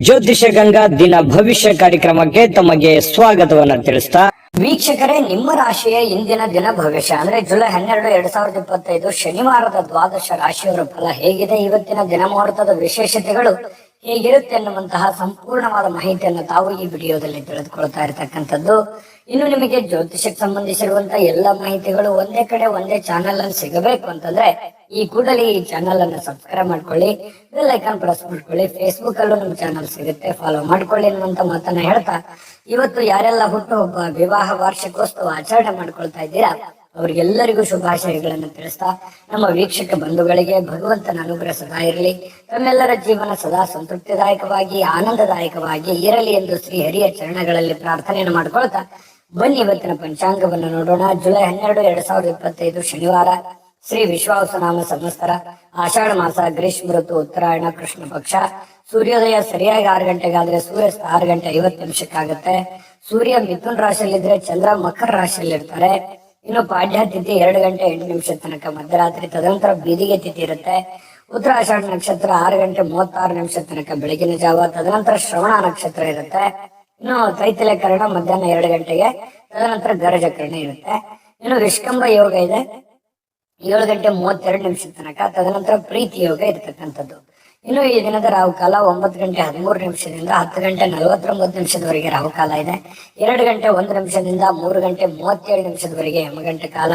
ಜ್ಯೋತಿಷ ಗಂಗಾ ದಿನ ಭವಿಷ್ಯ ಕಾರ್ಯಕ್ರಮಕ್ಕೆ ತಮಗೆ ಸ್ವಾಗತವನ್ನ ತಿಳಿಸ್ತಾ ವೀಕ್ಷಕರೇ, ನಿಮ್ಮ ರಾಶಿಯ ಇಂದಿನ ದಿನ ಭವಿಷ್ಯ ಅಂದ್ರೆ ಜುಲೈ 12, 2025 ಶನಿವಾರದ ದ್ವಾದಶ ರಾಶಿಯವರ ಫಲ ಹೇಗಿದೆ, ಇವತ್ತಿನ ದಿನ ಮುಹೂರ್ತದ ವಿಶೇಷತೆಗಳು ಹೇಗಿರುತ್ತೆ ಎನ್ನುವಂತಹ ಸಂಪೂರ್ಣವಾದ ಮಾಹಿತಿಯನ್ನು ತಾವು ಈ ವಿಡಿಯೋದಲ್ಲಿ ತಿಳಿದುಕೊಳ್ತಾ ಇರತಕ್ಕಂಥದ್ದು. ಇನ್ನು ನಿಮಗೆ ಜ್ಯೋತಿಷಕ್ಕೆ ಸಂಬಂಧಿಸಿರುವಂತಹ ಎಲ್ಲ ಮಾಹಿತಿಗಳು ಒಂದೇ ಕಡೆ ಒಂದೇ ಚಾನೆಲ್ ಅಲ್ಲಿ ಸಿಗಬೇಕು ಅಂತಂದ್ರೆ ಈ ಕೂಡಲೇ ಈ ಚಾನೆಲ್ ಅನ್ನು ಸಬ್ಸ್ಕ್ರೈಬ್ ಮಾಡ್ಕೊಳ್ಳಿ, ಬೆಲ್ ಐಕಾನ್ ಪ್ರೆಸ್ ಮಾಡ್ಕೊಳ್ಳಿ. ಫೇಸ್ಬುಕ್ ಅಲ್ಲೂ ನಮ್ಮ ಚಾನೆಲ್ ಸಿಗುತ್ತೆ, ಫಾಲೋ ಮಾಡ್ಕೊಳ್ಳಿ ಅನ್ನುವಂತ ಮಾತನ್ನ ಹೇಳ್ತಾ, ಇವತ್ತು ಯಾರೆಲ್ಲ ಹುಟ್ಟುಹಬ್ಬ, ವಿವಾಹ ವಾರ್ಷಿಕೋತ್ಸವ ಆಚರಣೆ ಮಾಡ್ಕೊಳ್ತಾ ಇದ್ದೀರಾ ಅವ್ರಿಗೆಲ್ಲರಿಗೂ ಶುಭಾಶಯಗಳನ್ನು ತಿಳಿಸ್ತಾ, ನಮ್ಮ ವೀಕ್ಷಕ ಬಂಧುಗಳಿಗೆ ಭಗವಂತನ ಅನುಗ್ರಹ ಸದಾ ಇರಲಿ, ತಮ್ಮೆಲ್ಲರ ಜೀವನ ಸದಾ ಸಂತೃಪ್ತಿದಾಯಕವಾಗಿ ಆನಂದದಾಯಕವಾಗಿ ಇರಲಿ ಎಂದು ಶ್ರೀ ಹರಿಯ ಚರಣಗಳಲ್ಲಿ ಪ್ರಾರ್ಥನೆಯನ್ನು ಮಾಡ್ಕೊಳ್ತಾ ಬನ್ನಿ ಇವತ್ತಿನ ಪಂಚಾಂಗವನ್ನು ನೋಡೋಣ. ಜುಲೈ 12, 2025 ಶನಿವಾರ, ಶ್ರೀ ವಿಶ್ವಾವಸುನಾಮ ಸಂವತ್ಸರ, ಆಷಾಢ ಮಾಸ, ಗ್ರೀಷ್ಮ ಋತು, ಉತ್ತರಾಯಣ, ಕೃಷ್ಣ ಪಕ್ಷ. ಸೂರ್ಯೋದಯ ಸರಿಯಾಗಿ 6 ಗಂಟೆಗಾದ್ರೆ ಸೂರ್ಯಾಸ್ತ 6 ಗಂಟೆ 50 ನಿಮಿಷಕ್ಕಾಗತ್ತೆ. ಸೂರ್ಯ ಮಿಥುನ್ ರಾಶಿಯಲ್ಲಿದ್ರೆ ಚಂದ್ರ ಮಕರ ರಾಶಿಯಲ್ಲಿ ಇರ್ತಾರೆ. ಇನ್ನು ಪಾಡ್ಯ ತಿಥಿ 2 ಗಂಟೆ 8 ನಿಮಿಷ ತನಕ ಮಧ್ಯರಾತ್ರಿ, ತದನಂತರ ಬೀದಿಗೆ ತಿಥಿ ಇರುತ್ತೆ. ಉತ್ತರಾಷಾಢ ನಕ್ಷತ್ರ 6 ಗಂಟೆ 36 ನಿಮಿಷ ತನಕ ಬೆಳಗಿನ ಜಾವ, ತದನಂತರ ಶ್ರವಣ ನಕ್ಷತ್ರ ಇರುತ್ತೆ. ಇನ್ನು ತೈತಿಲ ಕರ್ಣ ಮಧ್ಯಾಹ್ನ 2 ಗಂಟೆಗೆ, ತದನಂತರ ಗರಜ ಕರ್ಣ ಇರುತ್ತೆ. ಇನ್ನು ವಿಷ್ಕಂಭ ಯೋಗ ಇದೆ 7 ಗಂಟೆ 32 ನಿಮಿಷ ತನಕ, ತದನಂತರ ಪ್ರೀತಿ ಯೋಗ ಇರತಕ್ಕಂಥದ್ದು. ಇನ್ನು ಈ ದಿನದ ರಾಹುಕಾಲ 9 ಗಂಟೆ 13 ನಿಮಿಷದಿಂದ 10 ಗಂಟೆ 49 ನಿಮಿಷದವರೆಗೆ ರಾಹುಕಾಲ ಇದೆ. 2 ಗಂಟೆ 1 ನಿಮಿಷದಿಂದ 3 ಗಂಟೆ 37 ನಿಮಿಷದವರೆಗೆ ಯಮಗಂಟೆ ಕಾಲ.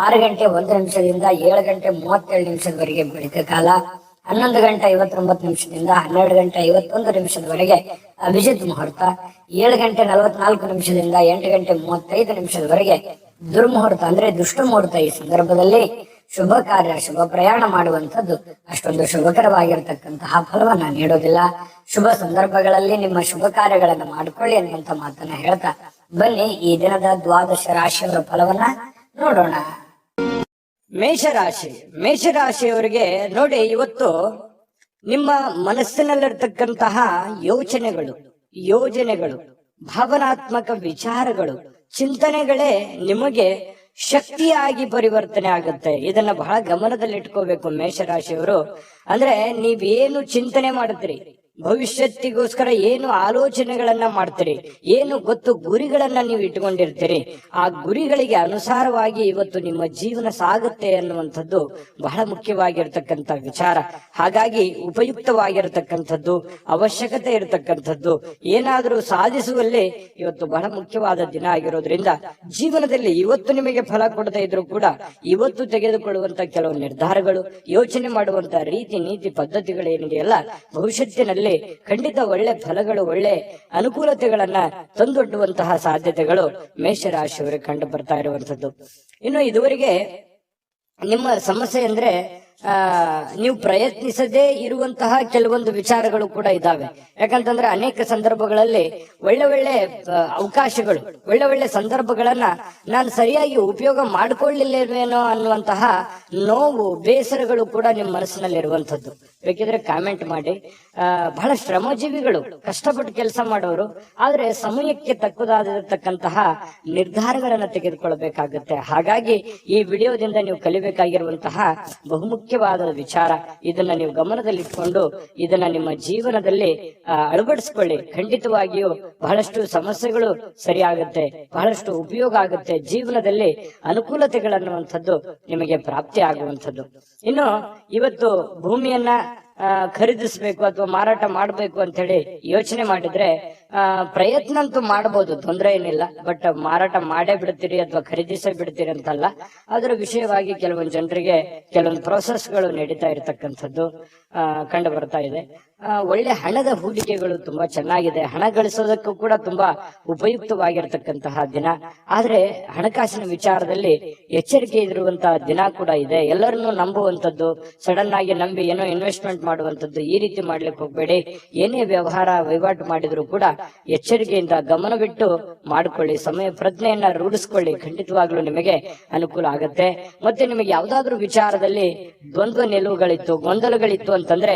6 ಗಂಟೆ 1 ನಿಮಿಷದಿಂದ 7 ಗಂಟೆ 37 ನಿಮಿಷದವರೆಗೆ ಬಳಿಕ ಕಾಲ. 11 ಗಂಟೆ 59 ನಿಮಿಷದಿಂದ 12 ಗಂಟೆ 51 ನಿಮಿಷದವರೆಗೆ ಅಭಿಜಿತ್ ಮುಹೂರ್ತ. 7 ಗಂಟೆ 44 ನಿಮಿಷದಿಂದ 8 ಗಂಟೆ 35 ನಿಮಿಷದವರೆಗೆ ದುರ್ಮುಹೂರ್ತ ಅಂದ್ರೆ ದುಷ್ಟ ಮುಹೂರ್ತ. ಈ ಸಂದರ್ಭದಲ್ಲಿ ಶುಭ ಕಾರ್ಯ, ಶುಭ ಪ್ರಯಾಣ ಮಾಡುವಂಥದ್ದು ಅಷ್ಟೊಂದು ಶುಭಕರವಾಗಿರ್ತಕ್ಕಂತಹ ಫಲವನ್ನ ನೀಡೋದಿಲ್ಲ. ಶುಭ ಸಂದರ್ಭಗಳಲ್ಲಿ ನಿಮ್ಮ ಶುಭ ಕಾರ್ಯಗಳನ್ನು ಮಾಡಿಕೊಳ್ಳಿ ಅನ್ನುವಂತ ಮಾತನ್ನ ಹೇಳ್ತಾ ಬನ್ನಿ ಈ ದಿನದ ದ್ವಾದಶ ರಾಶಿಯವರ ಫಲವನ್ನ ನೋಡೋಣ. ಮೇಷರಾಶಿ. ಮೇಷರಾಶಿಯವರಿಗೆ ನೋಡಿ, ಇವತ್ತು ನಿಮ್ಮ ಮನಸ್ಸಿನಲ್ಲಿರ್ತಕ್ಕಂತಹ ಯೋಜನೆಗಳು, ಭಾವನಾತ್ಮಕ ವಿಚಾರಗಳು, ಚಿಂತನೆಗಳೇ ನಿಮಗೆ ಶಕ್ತಿಯಾಗಿ ಪರಿವರ್ತನೆ ಆಗುತ್ತೆ. ಇದನ್ನ ಬಹಳ ಗಮನದಲ್ಲಿಟ್ಕೋಬೇಕು ಮೇಷರಾಶಿಯವರು. ಅಂದ್ರೆ ನೀವೇನು ಚಿಂತನೆ ಮಾಡುತ್ತೀರಿ, ಭವಿಷ್ಯತ್ತಿಗೋಸ್ಕರ ಏನು ಆಲೋಚನೆಗಳನ್ನ ಮಾಡ್ತೀರಿ, ಏನು ಗೊತ್ತು ಗುರಿಗಳನ್ನ ನೀವು ಇಟ್ಕೊಂಡಿರ್ತೀರಿ, ಆ ಗುರಿಗಳಿಗೆ ಅನುಸಾರವಾಗಿ ಇವತ್ತು ನಿಮ್ಮ ಜೀವನ ಸಾಗುತ್ತೆ ಅನ್ನುವಂಥದ್ದು ಬಹಳ ಮುಖ್ಯವಾಗಿರ್ತಕ್ಕಂಥ ವಿಚಾರ. ಹಾಗಾಗಿ ಉಪಯುಕ್ತವಾಗಿರತಕ್ಕಂಥದ್ದು, ಅವಶ್ಯಕತೆ ಇರತಕ್ಕಂಥದ್ದು, ಏನಾದರೂ ಸಾಧಿಸುವಲ್ಲಿ ಇವತ್ತು ಬಹಳ ಮುಖ್ಯವಾದ ದಿನ ಆಗಿರೋದ್ರಿಂದ ಜೀವನದಲ್ಲಿ ಇವತ್ತು ನಿಮಗೆ ಫಲ ಕೊಡದೇ ಇದ್ರು ಕೂಡ ಇವತ್ತು ತೆಗೆದುಕೊಳ್ಳುವಂತ ಕೆಲವು ನಿರ್ಧಾರಗಳು, ಯೋಚನೆ ಮಾಡುವಂತ ರೀತಿ ನೀತಿ ಪದ್ಧತಿಗಳೇನಿದೆಯಲ್ಲ, ಭವಿಷ್ಯತ್ತಿನಲ್ಲಿ ಖಂಡಿತ ಒಳ್ಳೆ ಫಲಗಳು, ಒಳ್ಳೆ ಅನುಕೂಲತೆಗಳನ್ನ ತಂದೊಡ್ಡುವಂತಹ ಸಾಧ್ಯತೆಗಳು ಮೇಷರಾಶಿಯವರಿಗೆ ಕಂಡು ಬರ್ತಾ ಇರುವಂತದ್ದು. ಇನ್ನು ಇದುವರೆಗೆ ನಿಮ್ಮ ಸಮಸ್ಯೆ ಅಂದ್ರೆ ನೀವು ಪ್ರಯತ್ನಿಸದೇ ಇರುವಂತಹ ಕೆಲವೊಂದು ವಿಚಾರಗಳು ಕೂಡ ಇದ್ದಾವೆ. ಯಾಕಂತಂದ್ರೆ ಅನೇಕ ಸಂದರ್ಭಗಳಲ್ಲಿ ಒಳ್ಳೆ ಅವಕಾಶಗಳು, ಒಳ್ಳೆ ಸಂದರ್ಭಗಳನ್ನ ನಾನು ಸರಿಯಾಗಿ ಉಪಯೋಗ ಮಾಡಿಕೊಳ್ಳಿಲ್ಲೇನೋ ಅನ್ನುವಂತಹ ನೋವು, ಬೇಸರಗಳು ಕೂಡ ನಿಮ್ಮ ಮನಸ್ಸಿನಲ್ಲಿ ಇರುವಂತದ್ದು. ಬೇಕಿದ್ರೆ ಕಾಮೆಂಟ್ ಮಾಡಿ. ಬಹಳ ಶ್ರಮಜೀವಿಗಳು, ಕಷ್ಟಪಟ್ಟು ಕೆಲಸ ಮಾಡೋರು, ಆದ್ರೆ ಸಮಯಕ್ಕೆ ತಕ್ಕದಾಗಿರತಕ್ಕಂತಹ ನಿರ್ಧಾರಗಳನ್ನ ತೆಗೆದುಕೊಳ್ಬೇಕಾಗುತ್ತೆ. ಹಾಗಾಗಿ ಈ ವಿಡಿಯೋದಿಂದ ನೀವು ಕಲಿಬೇಕಾಗಿರುವಂತಹ ಬಹುಮುಖ್ಯವಾದ ವಿಚಾರ, ಇದನ್ನ ನೀವು ಗಮನದಲ್ಲಿಟ್ಕೊಂಡು ಇದನ್ನ ನಿಮ್ಮ ಜೀವನದಲ್ಲಿ ಅಳವಡಿಸ್ಕೊಳ್ಳಿ. ಖಂಡಿತವಾಗಿಯೂ ಬಹಳಷ್ಟು ಸಮಸ್ಯೆಗಳು ಸರಿಯಾಗುತ್ತೆ, ಬಹಳಷ್ಟು ಉಪಯೋಗ ಆಗುತ್ತೆ, ಜೀವನದಲ್ಲಿ ಅನುಕೂಲತೆಗಳನ್ನುವಂಥದ್ದು ನಿಮಗೆ ಪ್ರಾಪ್ತಿ ಆಗುವಂಥದ್ದು. ಇನ್ನು ಇವತ್ತು ಭೂಮಿಯನ್ನ ಖರೀದಿಸಬೇಕು ಅಥವಾ ಮಾರಾಟ ಮಾಡಬೇಕು ಅಂತ ಹೇಳಿ ಯೋಚನೆ ಮಾಡಿದ್ರೆ ಪ್ರಯತ್ನ ಅಂತೂ ಮಾಡಬಹುದು, ತೊಂದರೆ ಏನಿಲ್ಲ. ಬಟ್ ಮಾರಾಟ ಮಾಡೇ ಬಿಡ್ತೀರಿ ಅಥವಾ ಖರೀದಿಸೇ ಬಿಡ್ತೀರಿ ಅಂತಲ್ಲ, ಅದರ ವಿಷಯವಾಗಿ ಕೆಲವೊಂದು ಜನರಿಗೆ ಕೆಲವೊಂದು ಪ್ರೋಸೆಸ್ಗಳು ನಡೀತಾ ಇರತಕ್ಕಂಥದ್ದು ಕಂಡು ಬರ್ತಾ ಇದೆ. ಒಳ್ಳೆ ಹಣದ ಹೂಡಿಕೆಗಳು ತುಂಬಾ ಚೆನ್ನಾಗಿದೆ, ಹಣ ಗಳಿಸೋದಕ್ಕೂ ಕೂಡ ತುಂಬಾ ಉಪಯುಕ್ತವಾಗಿರ್ತಕ್ಕಂತಹ ದಿನ. ಆದ್ರೆ ಹಣಕಾಸಿನ ವಿಚಾರದಲ್ಲಿ ಎಚ್ಚರಿಕೆ ಇರುವಂತಹ ದಿನ ಕೂಡ ಇದೆ. ಎಲ್ಲರನ್ನೂ ನಂಬುವಂಥದ್ದು, ಸಡನ್ ಆಗಿ ನಂಬಿ ಏನೋ ಇನ್ವೆಸ್ಟ್ಮೆಂಟ್ ಮಾಡುವಂಥದ್ದು, ಈ ರೀತಿ ಮಾಡ್ಲಿಕ್ಕೆ ಹೋಗ್ಬೇಡಿ. ಏನೇ ವಹಿವಾಟು ಮಾಡಿದ್ರು ಕೂಡ ಎಚ್ಚರಿಕೆಯಿಂದ ಗಮನವಿಟ್ಟು ಮಾಡಿಕೊಳ್ಳಿ, ಸಮಯ ಪ್ರಜ್ಞೆಯನ್ನ ರೂಢಿಸ್ಕೊಳ್ಳಿ. ಖಂಡಿತವಾಗ್ಲೂ ನಿಮಗೆ ಅನುಕೂಲ ಆಗತ್ತೆ. ಮತ್ತೆ ನಿಮಗೆ ಯಾವ್ದಾದ್ರು ವಿಚಾರದಲ್ಲಿ ದ್ವಂದ್ವ ನಿಲುವುಗಳಿತ್ತು, ಗೊಂದಲಗಳಿತ್ತು ಅಂತಂದ್ರೆ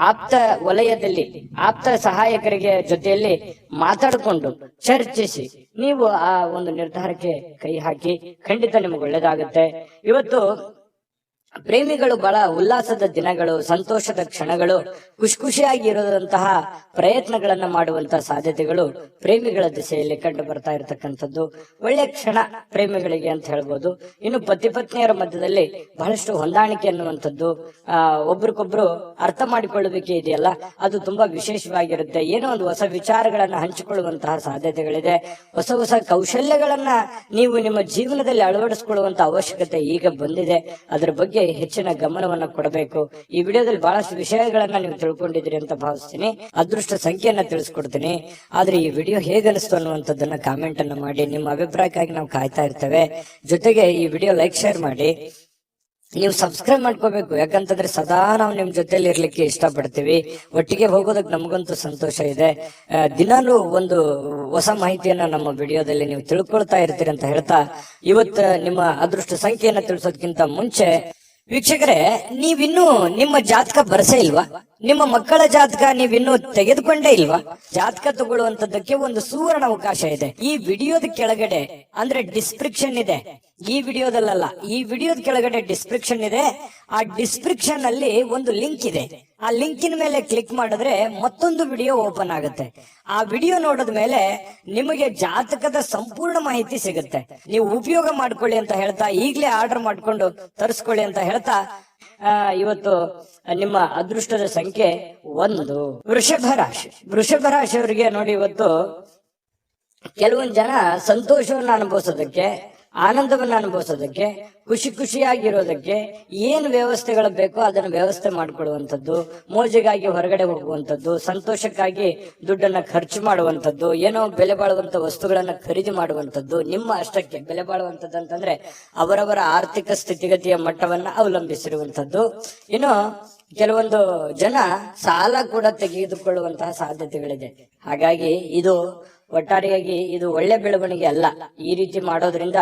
ಆಪ್ತ ವಲಯದಲ್ಲಿ ಆಪ್ತ ಸಹಾಯಕರಿಗೆ ಜೊತೆಯಲ್ಲಿ ಮಾತಾಡಿಕೊಂಡು ಚರ್ಚಿಸಿ ನೀವು ಆ ಒಂದು ನಿರ್ಧಾರಕ್ಕೆ ಕೈ ಹಾಕಿ. ಖಂಡಿತ ನಿಮಗೆ ಒಳ್ಳೇದಾಗುತ್ತೆ. ಇವತ್ತು ಪ್ರೇಮಿಗಳು ಬಹಳ ಉಲ್ಲಾಸದ ದಿನಗಳು, ಸಂತೋಷದ ಕ್ಷಣಗಳು, ಖುಷಿಯಾಗಿ ಇರುವಂತಹ ಪ್ರಯತ್ನಗಳನ್ನ ಮಾಡುವಂತಹ ಸಾಧ್ಯತೆಗಳು ಪ್ರೇಮಿಗಳ ದಿಸೆಯಲ್ಲಿ ಕಂಡು ಬರ್ತಾ ಇರತಕ್ಕಂಥದ್ದು ಒಳ್ಳೆಯ ಕ್ಷಣ ಪ್ರೇಮಿಗಳಿಗೆ ಅಂತ ಹೇಳ್ಬೋದು. ಇನ್ನು ಪತಿ ಪತ್ನಿಯರ ಮಧ್ಯದಲ್ಲಿ ಬಹಳಷ್ಟು ಹೊಂದಾಣಿಕೆ ಅನ್ನುವಂಥದ್ದು, ಒಬ್ರಿಗೊಬ್ರು ಅರ್ಥ ಮಾಡಿಕೊಳ್ಳುವಿಕೆ ಇದೆಯಲ್ಲ, ಅದು ತುಂಬಾ ವಿಶೇಷವಾಗಿರುತ್ತೆ. ಏನೋ ಒಂದು ಹೊಸ ವಿಚಾರಗಳನ್ನ ಹಂಚಿಕೊಳ್ಳುವಂತಹ ಸಾಧ್ಯತೆಗಳಿದೆ. ಹೊಸ ಹೊಸ ಕೌಶಲ್ಯಗಳನ್ನ ನೀವು ನಿಮ್ಮ ಜೀವನದಲ್ಲಿ ಅಳವಡಿಸಿಕೊಳ್ಳುವಂತ ಅವಶ್ಯಕತೆ ಈಗ ಬಂದಿದೆ. ಅದರ ಬಗ್ಗೆ ಹೆಚ್ಚಿನ ಗಮನವನ್ನ ಕೊಡಬೇಕು. ಈ ವಿಡಿಯೋದಲ್ಲಿ ಬಹಳಷ್ಟು ವಿಷಯಗಳನ್ನ ನೀವು ತಿಳ್ಕೊಂಡಿದ್ರಿ ಅಂತ ಭಾವಿಸ್ತೀನಿ. ಅದೃಷ್ಟ ಸಂಖ್ಯೆಯನ್ನ ತಿಳಿಸ್ಕೊಡ್ತೀನಿ. ಆದ್ರೆ ಈ ವಿಡಿಯೋ ಹೇಗನಿಸ್ತು ಅನ್ನುವಂಥದ್ದನ್ನ ಕಾಮೆಂಟ್ ಅನ್ನ ಮಾಡಿ. ನಿಮ್ಮ ಅಭಿಪ್ರಾಯಕ್ಕಾಗಿ ನಾವು ಕಾಯ್ತಾ ಇರ್ತೇವೆ. ಜೊತೆಗೆ ಈ ವಿಡಿಯೋ ಲೈಕ್ ಶೇರ್ ಮಾಡಿ. ನೀವು ಸಬ್ಸ್ಕ್ರೈಬ್ ಮಾಡ್ಕೋಬೇಕು, ಯಾಕಂತಂದ್ರೆ ಸದಾ ನಾವು ನಿಮ್ ಜೊತೆಲಿ ಇರ್ಲಿಕ್ಕೆ ಇಷ್ಟಪಡ್ತೀವಿ. ಒಟ್ಟಿಗೆ ಹೋಗೋದಕ್ಕೆ ನಮಗಂತೂ ಸಂತೋಷ ಇದೆ. ದಿನಾಲೂ ಒಂದು ಹೊಸ ಮಾಹಿತಿಯನ್ನ ನಮ್ಮ ವಿಡಿಯೋದಲ್ಲಿ ನೀವು ತಿಳ್ಕೊಳ್ತಾ ಇರ್ತೀರಿ ಅಂತ ಹೇಳ್ತಾ, ಇವತ್ತು ನಿಮ್ಮ ಅದೃಷ್ಟ ಸಂಖ್ಯೆಯನ್ನ ತಿಳಿಸೋದಕ್ಕಿಂತ ಮುಂಚೆ ವೀಕ್ಷಕರೇ, ನೀವಿನ್ನೂ ನಿಮ್ಮ ಜಾತಕ ಬರಸೇ ಇಲ್ವಾ? ನಿಮ್ಮ ಮಕ್ಕಳ ಜಾತಕ ನೀವಿನ್ನೂ ತೆಗೆದುಕೊಂಡೇ ಇಲ್ವಾ? ಜಾತಕ ತಗೊಳ್ಳುವಂತದ್ದಕ್ಕೆ ಒಂದು ಸುವರ್ಣ ಅವಕಾಶ ಇದೆ. ಈ ವಿಡಿಯೋದ ಕೆಳಗಡೆ ಅಂದ್ರೆ ಡಿಸ್ಕ್ರಿಪ್ಷನ್ ಇದೆ. ಈ ವಿಡಿಯೋದಲ್ಲ, ಈ ವಿಡಿಯೋದ ಕೆಳಗಡೆ ಡಿಸ್ಕ್ರಿಪ್ಷನ್ ಇದೆ. ಆ ಡಿಸ್ಕ್ರಿಪ್ಷನ್ ಅಲ್ಲಿ ಒಂದು ಲಿಂಕ್ ಇದೆ. ಆ ಲಿಂಕಿನ ಮೇಲೆ ಕ್ಲಿಕ್ ಮಾಡಿದ್ರೆ ಮತ್ತೊಂದು ವಿಡಿಯೋ ಓಪನ್ ಆಗುತ್ತೆ. ಆ ವಿಡಿಯೋ ನೋಡಿದ ಮೇಲೆ ನಿಮಗೆ ಜಾತಕದ ಸಂಪೂರ್ಣ ಮಾಹಿತಿ ಸಿಗುತ್ತೆ. ನೀವು ಉಪಯೋಗ ಮಾಡ್ಕೊಳ್ಳಿ ಅಂತ ಹೇಳ್ತಾ, ಈಗಲೇ ಆರ್ಡರ್ ಮಾಡ್ಕೊಂಡು ತರಿಸ್ಕೊಳ್ಳಿ ಅಂತ ಹೇಳ್ತಾ, ಇವತ್ತು ನಿಮ್ಮ ಅದೃಷ್ಟದ ಸಂಖ್ಯೆ 1 ವೃಷಭ ರಾಶಿ. ವೃಷಭ ರಾಶಿಯವರಿಗೆ ನೋಡಿ, ಇವತ್ತು ಕೆಲವೊಂದು ಜನ ಸಂತೋಷವನ್ನ ಅನುಭವಿಸೋದಕ್ಕೆ, ಆನಂದವನ್ನ ಅನುಭವಿಸೋದಕ್ಕೆ, ಖುಷಿಯಾಗಿರೋದಕ್ಕೆ ಏನು ವ್ಯವಸ್ಥೆಗಳು ಬೇಕೋ ಅದನ್ನ ವ್ಯವಸ್ಥೆ ಮಾಡ್ಕೊಳ್ಳುವಂಥದ್ದು, ಮೋಜಿಗಾಗಿ ಹೊರಗಡೆ ಹೋಗುವಂಥದ್ದು, ಸಂತೋಷಕ್ಕಾಗಿ ದುಡ್ಡನ್ನ ಖರ್ಚು ಮಾಡುವಂಥದ್ದು, ಏನೋ ಬೆಲೆ ಬಾಳುವಂತ ವಸ್ತುಗಳನ್ನ ಖರೀದಿ ಮಾಡುವಂಥದ್ದು, ನಿಮ್ಮ ಅಷ್ಟಕ್ಕೆ ಬೆಲೆ ಬಾಳುವಂಥದ್ದು ಅಂತಂದ್ರೆ ಅವರವರ ಆರ್ಥಿಕ ಸ್ಥಿತಿಗತಿಯ ಮಟ್ಟವನ್ನ ಅವಲಂಬಿಸಿರುವಂಥದ್ದು. ಇನ್ನು ಕೆಲವೊಂದು ಜನ ಸಾಲ ಕೂಡ ತೆಗೆದುಕೊಳ್ಳುವಂತಹ ಸಾಧ್ಯತೆಗಳಿದೆ. ಹಾಗಾಗಿ ಇದು ಒಟ್ಟಾರೆಯಾಗಿ ಇದು ಒಳ್ಳೆ ಬೆಳವಣಿಗೆ ಅಲ್ಲ. ಈ ರೀತಿ ಮಾಡೋದ್ರಿಂದ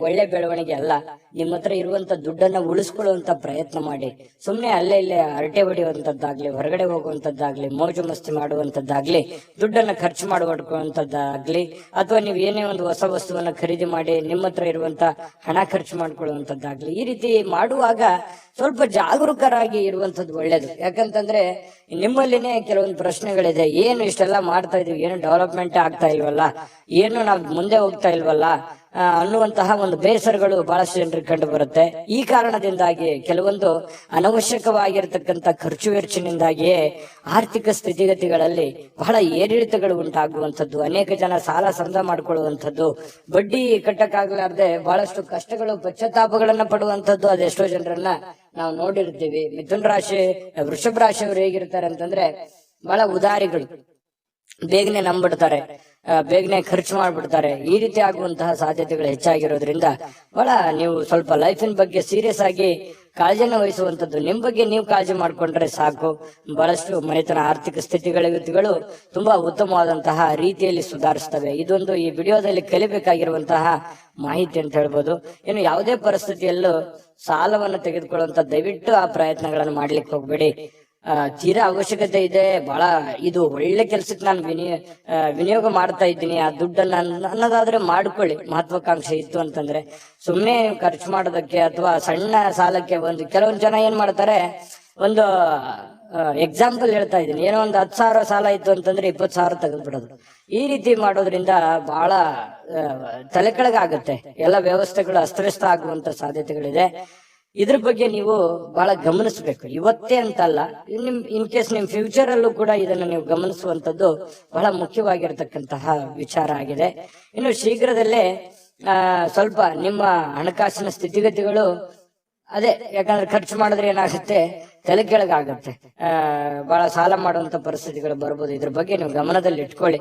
ಒಳ್ಳೆ ಬೆಳವಣಿಗೆ ಅಲ್ಲ. ನಿಮ್ಮ ಹತ್ರ ಇರುವಂತ ದುಡ್ಡನ್ನ ಉಳಿಸ್ಕೊಳ್ಳುವಂತ ಪ್ರಯತ್ನ ಮಾಡಿ. ಸುಮ್ನೆ ಅಲ್ಲೇ ಇಲ್ಲೇ ಹರಟೆ ಹೊಡೆಯುವಂತದ್ದಾಗ್ಲಿ, ಹೊರಗಡೆ ಹೋಗುವಂತದ್ದಾಗ್ಲಿ, ಮೋಜು ಮಸ್ತಿ ಮಾಡುವಂತದ್ದಾಗ್ಲಿ, ದುಡ್ಡನ್ನ ಖರ್ಚು ಮಾಡುವಂತದ್ದಾಗ್ಲಿ, ಅಥವಾ ನೀವು ಏನೇ ಒಂದು ಹೊಸ ವಸ್ತುವನ್ನ ಖರೀದಿ ಮಾಡಿ ನಿಮ್ಮ ಹತ್ರ ಇರುವಂತ ಹಣ ಖರ್ಚು ಮಾಡ್ಕೊಳ್ಳುವಂತದ್ದಾಗ್ಲಿ, ಈ ರೀತಿ ಮಾಡುವಾಗ ಸ್ವಲ್ಪ ಜಾಗರೂಕರಾಗಿ ಇರುವಂತದ್ದು ಒಳ್ಳೇದು. ಯಾಕಂತಂದ್ರೆ ನಿಮ್ಮಲ್ಲಿನೇ ಕೆಲವೊಂದು ಪ್ರಶ್ನೆಗಳಿದೆ. ಏನು ಇಷ್ಟೆಲ್ಲ ಮಾಡ್ತಾ ಇದೀವಿ, ಏನು ಡೆವಲಪ್ಮೆಂಟ್ ಆಗ್ತಾ ಇಲ್ವಲ್ಲ, ಏನು ನಾವು ಮುಂದೆ ಹೋಗ್ತಾ ಇಲ್ವಲ್ಲ ಅನ್ನುವಂತಹ ಒಂದು ಬೇಸರಗಳು ಬಹಳಷ್ಟು ಜನರಿಗೆ ಕಂಡು ಬರುತ್ತೆ. ಈ ಕಾರಣದಿಂದಾಗಿ ಕೆಲವೊಂದು ಅನವಶ್ಯಕವಾಗಿರತಕ್ಕಂತ ಖರ್ಚು ವೆಚ್ಚದಿಂದಾಗಿಯೇ ಆರ್ಥಿಕ ಸ್ಥಿತಿಗತಿಗಳಲ್ಲಿ ಬಹಳ ಏರಿಳಿತಗಳು ಉಂಟಾಗುವಂಥದ್ದು, ಅನೇಕ ಜನ ಸಾಲ ಸಂದ ಮಾಡ್ಕೊಳ್ಳುವಂಥದ್ದು, ಬಡ್ಡಿ ಕಟ್ಟಕ್ಕಾಗಲಾರ್ದೆ ಬಹಳಷ್ಟು ಕಷ್ಟಗಳು, ಪಶ್ಚಾತ್ತಾಪಗಳನ್ನ ಪಡುವಂಥದ್ದು ಅದೆಷ್ಟೋ ಜನರನ್ನ ನಾವು ನೋಡಿರ್ತೀವಿ. ಮಿಥುನ ರಾಶಿ, ವೃಷಭ ರಾಶಿಯವರು ಹೇಗಿರ್ತಾರೆ ಅಂತಂದ್ರೆ ಬಹಳ ಉದಾರಿಗಳು, ಬೇಗನೆ ನಂಬಿಡ್ತಾರೆ, ಬೇಗನೆ ಖರ್ಚು ಮಾಡ್ಬಿಡ್ತಾರೆ. ಈ ರೀತಿ ಆಗುವಂತಹ ಸಾಧ್ಯತೆಗಳು ಹೆಚ್ಚಾಗಿರೋದ್ರಿಂದ ಬಹಳ ನೀವು ಸ್ವಲ್ಪ ಲೈಫಿನ ಬಗ್ಗೆ ಸೀರಿಯಸ್ ಆಗಿ ಕಾಳಜಿನ ವಹಿಸುವಂತದ್ದು. ನಿಮ್ ಬಗ್ಗೆ ನೀವು ಕಾಳಜಿ ಮಾಡ್ಕೊಂಡ್ರೆ ಸಾಕು. ಬಹಳಷ್ಟು ಮನೆತನ ಆರ್ಥಿಕ ಸ್ಥಿತಿಗಳು ತುಂಬಾ ಉತ್ತಮವಾದಂತಹ ರೀತಿಯಲ್ಲಿ ಸುಧಾರಿಸ್ತವೆ. ಇದೊಂದು ಈ ವಿಡಿಯೋದಲ್ಲಿ ಕಲಿಬೇಕಾಗಿರುವಂತಹ ಮಾಹಿತಿ ಅಂತ ಹೇಳ್ಬೋದು. ಇನ್ನು ಯಾವುದೇ ಪರಿಸ್ಥಿತಿಯಲ್ಲೂ ಸಾಲವನ್ನು ತೆಗೆದುಕೊಳ್ಳುವಂತ ದಯವಿಟ್ಟು ಆ ಪ್ರಯತ್ನಗಳನ್ನು ಮಾಡ್ಲಿಕ್ಕೆ ಹೋಗ್ಬೇಡಿ. ತೀರಾ ಅವಶ್ಯಕತೆ ಇದೆ, ಬಹಳ ಇದು ಒಳ್ಳೆ ಕೆಲ್ಸಕ್ಕೆ ನಾನು ವಿನಿಯೋಗ ಮಾಡ್ತಾ ಇದ್ದೀನಿ, ಆ ದುಡ್ಡನ್ನ ಅನ್ನೋದಾದ್ರೆ ಮಾಡ್ಕೊಳ್ಳಿ. ಮಹತ್ವಾಕಾಂಕ್ಷೆ ಇತ್ತು ಅಂತಂದ್ರೆ ಸುಮ್ನೆ ಖರ್ಚು ಮಾಡೋದಕ್ಕೆ ಅಥವಾ ಸಣ್ಣ ಸಾಲಕ್ಕೆ ಕೆಲವೊಂದು ಜನ ಏನ್ ಮಾಡ್ತಾರೆ, ಒಂದು ಎಕ್ಸಾಂಪಲ್ ಹೇಳ್ತಾ ಇದ್ದೀನಿ, ಏನೋ ಒಂದು 10,000 ಸಾಲ ಇತ್ತು ಅಂತಂದ್ರೆ 20,000 ತೆಗೆದ್ಬಿಡೋದು. ಈ ರೀತಿ ಮಾಡೋದ್ರಿಂದ ಬಹಳ ತಲೆ ಕೆಳಗಾಗುತ್ತೆ. ಎಲ್ಲ ವ್ಯವಸ್ಥೆಗಳು ಅಸ್ತವ್ಯಸ್ತ ಆಗುವಂತ ಸಾಧ್ಯತೆಗಳಿದೆ. ಇದ್ರ ಬಗ್ಗೆ ನೀವು ಬಹಳ ಗಮನಿಸಬೇಕು. ಇವತ್ತೇ ಅಂತಲ್ಲ, ಇನ್ ಕೇಸ್ ನಿಮ್ ಫ್ಯೂಚರ್ ಅಲ್ಲೂ ಕೂಡ ಇದನ್ನ ನೀವು ಗಮನಿಸುವಂತದ್ದು ಬಹಳ ಮುಖ್ಯವಾಗಿರ್ತಕ್ಕಂತಹ ವಿಚಾರ ಆಗಿದೆ. ಇನ್ನು ಶೀಘ್ರದಲ್ಲೇ ಸ್ವಲ್ಪ ನಿಮ್ಮ ಹಣಕಾಸಿನ ಸ್ಥಿತಿಗತಿಗಳು ಅದೇ, ಯಾಕಂದ್ರೆ ಖರ್ಚು ಮಾಡಿದ್ರೆ ಏನಾಗುತ್ತೆ, ತಲೆ ಕೆಳಗಾಗುತ್ತೆ, ಬಹಳ ಸಾಲ ಮಾಡುವಂತ ಪರಿಸ್ಥಿತಿಗಳು ಬರ್ಬೋದು. ಇದ್ರ ಬಗ್ಗೆ ನೀವು ಗಮನದಲ್ಲಿ ಇಟ್ಕೊಳ್ಳಿ.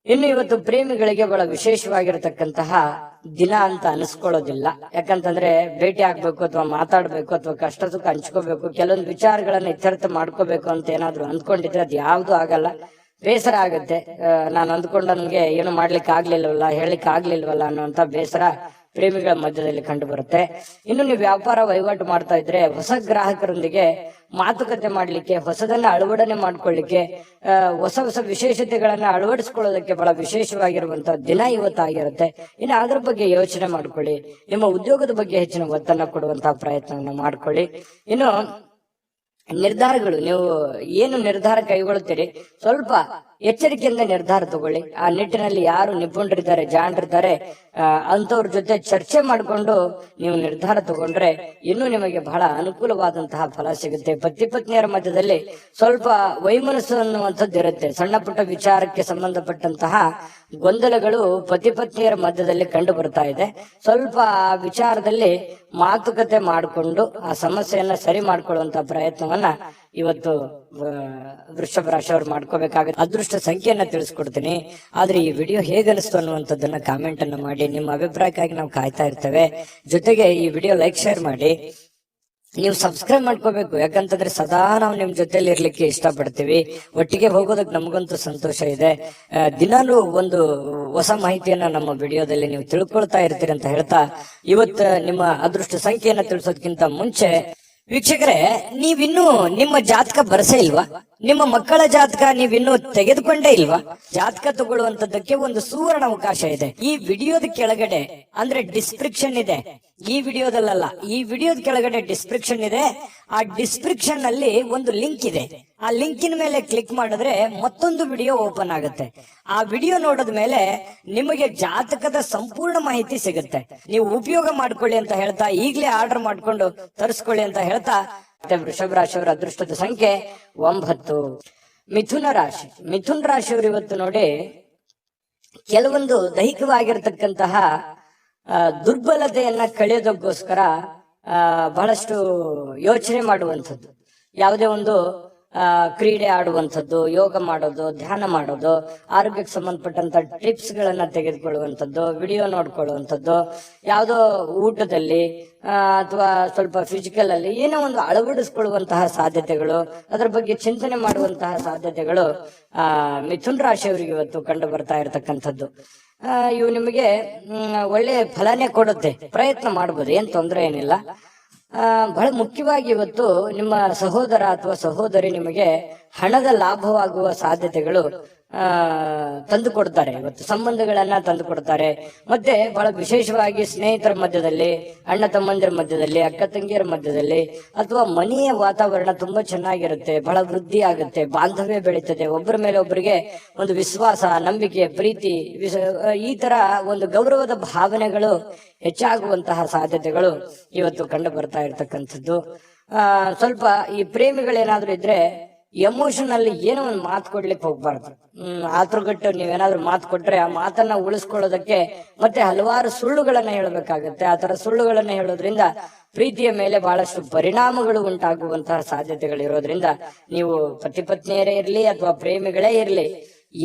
ಇನ್ನು ಇವತ್ತು ಪ್ರೇಮಿಗಳಿಗೆ ಬಹಳ ವಿಶೇಷವಾಗಿರತಕ್ಕಂತಹ ದಿನ ಅಂತ ಅನಿಸ್ಕೊಳ್ಳೋದಿಲ್ಲ. ಯಾಕಂತಂದ್ರೆ ಭೇಟಿ ಆಗ್ಬೇಕು ಅಥವಾ ಮಾತಾಡ್ಬೇಕು ಅಥವಾ ಕಷ್ಟ ಸುಖ ಹಂಚ್ಕೋಬೇಕು, ಕೆಲವೊಂದು ವಿಚಾರಗಳನ್ನ ಇತ್ಯರ್ಥ ಮಾಡ್ಕೋಬೇಕು ಅಂತ ಏನಾದ್ರು ಅಂದ್ಕೊಂಡಿದ್ರೆ ಅದು ಯಾವ್ದು ಆಗಲ್ಲ. ಬೇಸರ ಆಗುತ್ತೆ. ನಾನು ಅಂದ್ಕೊಂಡ ನನ್ಗೆ ಏನು ಮಾಡ್ಲಿಕ್ಕೆ ಆಗ್ಲಿಲ್ವಲ್ಲ, ಹೇಳಿಕ್ ಆಗ್ಲಿಲ್ವಲ್ಲ ಅನ್ನುವಂತ ಬೇಸರ ಪ್ರೇಮಿಗಳ ಮಧ್ಯದಲ್ಲಿ ಕಂಡು ಬರುತ್ತೆ. ಇನ್ನು ನೀವು ವ್ಯಾಪಾರ ವಹಿವಾಟು ಮಾಡ್ತಾ ಇದ್ರೆ ಹೊಸ ಗ್ರಾಹಕರೊಂದಿಗೆ ಮಾತುಕತೆ ಮಾಡ್ಲಿಕ್ಕೆ, ಹೊಸದನ್ನ ಅಳವಡನೆ ಮಾಡ್ಕೊಳ್ಳಿಕ್ಕೆ, ಹೊಸ ಹೊಸ ವಿಶೇಷತೆಗಳನ್ನ ಅಳವಡಿಸ್ಕೊಳ್ಳೋದಕ್ಕೆ ಬಹಳ ವಿಶೇಷವಾಗಿರುವಂತಹ ದಿನ ಇವತ್ತಾಗಿರುತ್ತೆ. ಇನ್ನು ಅದ್ರ ಬಗ್ಗೆ ಯೋಚನೆ ಮಾಡ್ಕೊಳ್ಳಿ. ನಿಮ್ಮ ಉದ್ಯೋಗದ ಬಗ್ಗೆ ಹೆಚ್ಚಿನ ಒತ್ತನ್ನ ಕೊಡುವಂತಹ ಪ್ರಯತ್ನವನ್ನ ಮಾಡ್ಕೊಳ್ಳಿ. ಇನ್ನು ನಿರ್ಧಾರಗಳು, ನೀವು ಏನು ನಿರ್ಧಾರ ಕೈಗೊಳ್ಳುತ್ತೀರಿ ಸ್ವಲ್ಪ ಎಚ್ಚರಿಕೆಯಿಂದ ನಿರ್ಧಾರ ತಗೊಳ್ಳಿ. ಆ ನಿಟ್ಟಿನಲ್ಲಿ ಯಾರು ನಿಪುಣರಿದ್ದಾರೆ, ಜಾಣರಿದ್ದಾರೆ, ಅಂತವ್ರ ಜೊತೆ ಚರ್ಚೆ ಮಾಡಿಕೊಂಡು ನೀವು ನಿರ್ಧಾರ ತಗೊಂಡ್ರೆ ಇನ್ನೂ ನಿಮಗೆ ಬಹಳ ಅನುಕೂಲವಾದಂತಹ ಫಲ ಸಿಗುತ್ತೆ. ಪತಿ ಪತ್ನಿಯರ ಮಧ್ಯದಲ್ಲಿ ಸ್ವಲ್ಪ ವೈಮನಸ್ಸು ಅನ್ನುವಂಥದ್ದು ಇರುತ್ತೆ. ಸಣ್ಣ ಪುಟ್ಟ ವಿಚಾರಕ್ಕೆ ಸಂಬಂಧಪಟ್ಟಂತಹ ಗೊಂದಲಗಳು ಪತಿ ಪತ್ನಿಯರ ಮಧ್ಯದಲ್ಲಿ ಕಂಡು ಬರ್ತಾ ಇದೆ. ಸ್ವಲ್ಪ ಆ ವಿಚಾರದಲ್ಲಿ ಮಾತುಕತೆ ಮಾಡಿಕೊಂಡು ಆ ಸಮಸ್ಯೆಯನ್ನ ಸರಿ ಮಾಡ್ಕೊಳ್ಳುವಂತ ಪ್ರಯತ್ನವನ್ನ ಇವತ್ತು ವೃಷಭ ರಾಶಿಯವರು ಮಾಡ್ಕೋಬೇಕಾಗುತ್ತೆ. ಅದೃಷ್ಟ ಸಂಖ್ಯೆಯನ್ನ ತಿಳಿಸ್ಕೊಡ್ತೀನಿ. ಆದ್ರೆ ಈ ವಿಡಿಯೋ ಹೇಗನಿಸ್ತು ಅನ್ನುವಂಥದ್ದನ್ನ ಕಾಮೆಂಟ್ ಅನ್ನ ಮಾಡಿ. ನಿಮ್ಮ ಅಭಿಪ್ರಾಯಕ್ಕಾಗಿ ನಾವು ಕಾಯ್ತಾ ಇರ್ತೇವೆ. ಜೊತೆಗೆ ಈ ವಿಡಿಯೋ ಲೈಕ್, ಶೇರ್ ಮಾಡಿ. ನೀವು ಸಬ್ಸ್ಕ್ರೈಬ್ ಮಾಡ್ಕೋಬೇಕು, ಯಾಕಂತಂದ್ರೆ ಸದಾ ನಾವು ನಿಮ್ ಜೊತೆಲಿ ಇರ್ಲಿಕ್ಕೆ ಇಷ್ಟಪಡ್ತೀವಿ. ಒಟ್ಟಿಗೆ ಹೋಗೋದಕ್ಕೆ ನಮಗಂತೂ ಸಂತೋಷ ಇದೆ. ದಿನಾಲೂ ಒಂದು ಹೊಸ ಮಾಹಿತಿಯನ್ನ ನಮ್ಮ ವಿಡಿಯೋದಲ್ಲಿ ನೀವು ತಿಳ್ಕೊಳ್ತಾ ಇರ್ತೀರಿ ಅಂತ ಹೇಳ್ತಾ, ಇವತ್ತು ನಿಮ್ಮ ಅದೃಷ್ಟ ಸಂಖ್ಯೆಯನ್ನ ತಿಳಿಸೋದಕ್ಕಿಂತ ಮುಂಚೆ ವೀಕ್ಷಕರೇ, ನೀವಿನ್ನೂ ನಿಮ್ಮ ಜಾತಕ ಬರಸೇ ಇಲ್ವಾ? ನಿಮ್ಮ ಮಕ್ಕಳ ಜಾತಕ ನೀವಿನ್ನೂ ತೆಗೆದುಕೊಂಡೇ ಇಲ್ವಾ? ಜಾತಕ ತಗೊಳ್ಳುವಂತದ್ದಕ್ಕೆ ಒಂದು ಸುವರ್ಣ ಅವಕಾಶ ಇದೆ. ಈ ವಿಡಿಯೋದ ಕೆಳಗಡೆ ಅಂದ್ರೆ ಡಿಸ್ಕ್ರಿಪ್ಷನ್ ಇದೆ. ಈ ವಿಡಿಯೋದಲ್ಲ, ಈ ವಿಡಿಯೋದ ಕೆಳಗಡೆ ಡಿಸ್ಕ್ರಿಪ್ಷನ್ ಇದೆ. ಆ ಡಿಸ್ಕ್ರಿಪ್ಷನ್ ನಲ್ಲಿ ಒಂದು ಲಿಂಕ್ ಇದೆ. ಆ ಲಿಂಕಿನ ಮೇಲೆ ಕ್ಲಿಕ್ ಮಾಡಿದ್ರೆ ಮತ್ತೊಂದು ವಿಡಿಯೋ ಓಪನ್ ಆಗುತ್ತೆ. ಆ ವಿಡಿಯೋ ನೋಡಿದ ಮೇಲೆ ನಿಮಗೆ ಜಾತಕದ ಸಂಪೂರ್ಣ ಮಾಹಿತಿ ಸಿಗುತ್ತೆ. ನೀವು ಉಪಯೋಗ ಮಾಡ್ಕೊಳ್ಳಿ ಅಂತ ಹೇಳ್ತಾ, ಈಗಲೇ ಆರ್ಡರ್ ಮಾಡ್ಕೊಂಡು ತರಿಸ್ಕೊಳ್ಳಿ ಅಂತ ಹೇಳ್ತಾ, ಮತ್ತೆ ವೃಷಭ ರಾಶಿಯವರ ಅದೃಷ್ಟದ ಸಂಖ್ಯೆ 9. ಮಿಥುನ ರಾಶಿ. ಮಿಥುನ ರಾಶಿಯವರು ಇವತ್ತು ನೋಡಿ, ಕೆಲವೊಂದು ದೈಹಿಕವಾಗಿರ್ತಕ್ಕಂತಹ ದುರ್ಬಲತೆಯನ್ನ ಕಳೆಯೋದಕ್ಕೋಸ್ಕರ ಬಹಳಷ್ಟು ಯೋಚನೆ ಮಾಡುವಂಥದ್ದು, ಯಾವುದೇ ಒಂದು ಕ್ರೀಡೆ ಆಡುವಂಥದ್ದು, ಯೋಗ ಮಾಡೋದು, ಧ್ಯಾನ ಮಾಡೋದು, ಆರೋಗ್ಯಕ್ಕೆ ಸಂಬಂಧಪಟ್ಟಂತ ಟಿಪ್ಸ್ ಗಳನ್ನ ತೆಗೆದುಕೊಳ್ಳುವಂಥದ್ದು, ವಿಡಿಯೋ ನೋಡ್ಕೊಳ್ಳುವಂಥದ್ದು, ಯಾವುದೋ ಊಟದಲ್ಲಿ ಅಥವಾ ಸ್ವಲ್ಪ ಫಿಸಿಕಲ್ ಅಲ್ಲಿ ಏನೋ ಒಂದು ಅಳವಡಿಸ್ಕೊಳ್ಳುವಂತಹ ಸಾಧ್ಯತೆಗಳು, ಅದರ ಬಗ್ಗೆ ಚಿಂತನೆ ಮಾಡುವಂತಹ ಸಾಧ್ಯತೆಗಳು ಮಿಥುನ್ ರಾಶಿಯವರಿಗೆ ಇವತ್ತು ಕಂಡು ಬರ್ತಾ ಇರತಕ್ಕಂಥದ್ದು. ಇವು ನಿಮಗೆ ಒಳ್ಳೆ ಫಲನೇ ಕೊಡುತ್ತೆ. ಪ್ರಯತ್ನ ಮಾಡ್ಬೋದು, ಏನ್ ತೊಂದರೆ ಏನಿಲ್ಲ. ಬಹಳ ಮುಖ್ಯವಾಗಿ ಇವತ್ತು ನಿಮ್ಮ ಸಹೋದರ ಅಥವಾ ಸಹೋದರಿ ನಿಮಗೆ ಹಣದ ಲಾಭವಾಗುವ ಸಾಧ್ಯತೆಗಳು ತಂದು ಕೊಡ್ತಾರೆ. ಇವತ್ತು ಸಂಬಂಧಗಳನ್ನ ತಂದು ಕೊಡ್ತಾರೆ. ಮತ್ತೆ ಬಹಳ ವಿಶೇಷವಾಗಿ ಸ್ನೇಹಿತರ ಮಧ್ಯದಲ್ಲಿ, ಅಣ್ಣ ತಮ್ಮಂದಿರ ಮಧ್ಯದಲ್ಲಿ, ಅಕ್ಕ ತಂಗಿಯರ ಮಧ್ಯದಲ್ಲಿ, ಅಥವಾ ಮನೆಯ ವಾತಾವರಣ ತುಂಬಾ ಚೆನ್ನಾಗಿರುತ್ತೆ. ಬಹಳ ವೃದ್ಧಿ ಆಗುತ್ತೆ, ಬಾಂಧವ್ಯ ಬೆಳೀತದೆ. ಒಬ್ಬರ ಮೇಲೆ ಒಬ್ಬರಿಗೆ ಒಂದು ವಿಶ್ವಾಸ, ನಂಬಿಕೆ, ಪ್ರೀತಿ, ಈ ತರ ಒಂದು ಗೌರವದ ಭಾವನೆಗಳು ಹೆಚ್ಚಾಗುವಂತಹ ಸಾಧ್ಯತೆಗಳು ಇವತ್ತು ಕಂಡು ಬರ್ತಾ ಇರ್ತಕ್ಕಂಥದ್ದು. ಸ್ವಲ್ಪ ಈ ಪ್ರೇಮಿಗಳೇನಾದ್ರೂ ಇದ್ರೆ ಎಮೋಷನ್ ಅಲ್ಲಿ ಏನೋ ಒಂದು ಮಾತು ಕೊಡ್ಲಿಕ್ಕೆ ಹೋಗ್ಬಾರ್ದು. ಆತುರಗಟ್ಟು ನೀವೇನಾದ್ರೂ ಮಾತು ಕೊಟ್ರೆ ಆ ಮಾತನ್ನ ಉಳಿಸ್ಕೊಳ್ಳೋದಕ್ಕೆ ಮತ್ತೆ ಹಲವಾರು ಸುಳ್ಳುಗಳನ್ನ ಹೇಳಬೇಕಾಗತ್ತೆ. ಆ ತರ ಸುಳ್ಳುಗಳನ್ನ ಹೇಳೋದ್ರಿಂದ ಪ್ರೀತಿಯ ಮೇಲೆ ಬಹಳಷ್ಟು ಪರಿಣಾಮಗಳು ಉಂಟಾಗುವಂತಹ ಸಾಧ್ಯತೆಗಳಿರೋದ್ರಿಂದ ನೀವು ಪತಿ ಪತ್ನಿಯರೇ ಇರ್ಲಿ ಅಥವಾ ಪ್ರೇಮಿಗಳೇ ಇರ್ಲಿ,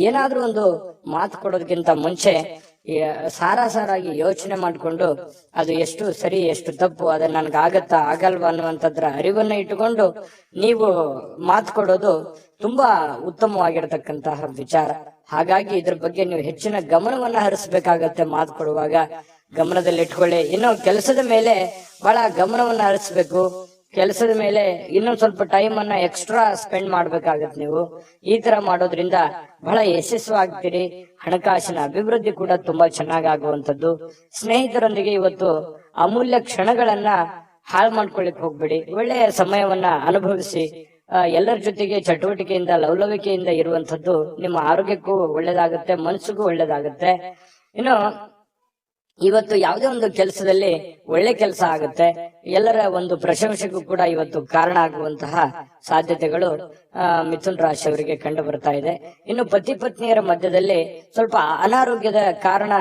ಏನಾದ್ರೂ ಒಂದು ಮಾತು ಕೊಡೋದಕ್ಕಿಂತ ಮುಂಚೆ ಸಾರಾಗಿ ಯೋಚನೆ ಮಾಡಿಕೊಂಡು ಅದು ಎಷ್ಟು ಸರಿ ಎಷ್ಟು ತಪ್ಪು, ಅದನ್ನ ನನ್ಗೆ ಆಗತ್ತಾ ಆಗಲ್ವಾ ಅನ್ನುವಂಥದ್ರ ಅರಿವನ್ನ ಇಟ್ಟುಕೊಂಡು ನೀವು ಮಾತು ಕೊಡೋದು ತುಂಬಾ ಉತ್ತಮವಾಗಿರತಕ್ಕಂತಹ ವಿಚಾರ. ಹಾಗಾಗಿ ಇದ್ರ ಬಗ್ಗೆ ನೀವು ಹೆಚ್ಚಿನ ಗಮನವನ್ನ ಹರಿಸಬೇಕಾಗತ್ತೆ. ಮಾತು ಕೊಡುವಾಗ ಗಮನದಲ್ಲಿ ಇಟ್ಕೊಳ್ಳಿ. ಇನ್ನು ಕೆಲಸದ ಮೇಲೆ ಬಹಳ ಗಮನವನ್ನ ಹರಿಸ್ಬೇಕು. ಕೆಲಸದ ಮೇಲೆ ಇನ್ನೊಂದ್ ಸ್ವಲ್ಪ ಟೈಮ್ ಅನ್ನ ಎಕ್ಸ್ಟ್ರಾ ಸ್ಪೆಂಡ್ ಮಾಡ್ಬೇಕಾಗತ್ತೆ. ನೀವು ಈ ತರ ಮಾಡೋದ್ರಿಂದ ಬಹಳ ಯಶಸ್ವಾಗ್ತೀರಿ. ಹಣಕಾಸಿನ ಅಭಿವೃದ್ಧಿ ಕೂಡ ತುಂಬಾ ಚೆನ್ನಾಗಾಗುವಂಥದ್ದು. ಸ್ನೇಹಿತರೊಂದಿಗೆ ಇವತ್ತು ಅಮೂಲ್ಯ ಕ್ಷಣಗಳನ್ನ ಹಾಳು ಮಾಡ್ಕೊಳ್ಳಿಕ್ ಹೋಗ್ಬೇಡಿ. ಒಳ್ಳೆಯ ಸಮಯವನ್ನ ಅನುಭವಿಸಿ ಎಲ್ಲರ ಜೊತೆಗೆ ಚಟುವಟಿಕೆಯಿಂದ, ಲವಲವಿಕೆಯಿಂದ ಇರುವಂತದ್ದು ನಿಮ್ಮ ಆರೋಗ್ಯಕ್ಕೂ ಒಳ್ಳೇದಾಗುತ್ತೆ, ಮನಸ್ಸಿಗೂ ಒಳ್ಳೇದಾಗುತ್ತೆ. ಇನ್ನು ಇವತ್ತು ಯಾವುದೇ ಒಂದು ಕೆಲಸದಲ್ಲಿ ಒಳ್ಳೆ ಕೆಲಸ ಆಗುತ್ತೆ. ಎಲ್ಲರ ಒಂದು ಪ್ರಶಂಸೆಗೂ ಕೂಡ ಇವತ್ತು ಕಾರಣ ಆಗುವಂತಹ ಸಾಧ್ಯತೆಗಳು ಮಿಥುನ್ ರಾಶಿಯವರಿಗೆ ಕಂಡು ಬರ್ತಾ ಇದೆ. ಇನ್ನು ಪತಿ ಪತ್ನಿಯರ ಮಧ್ಯದಲ್ಲಿ ಸ್ವಲ್ಪ ಅನಾರೋಗ್ಯದ ಕಾರಣ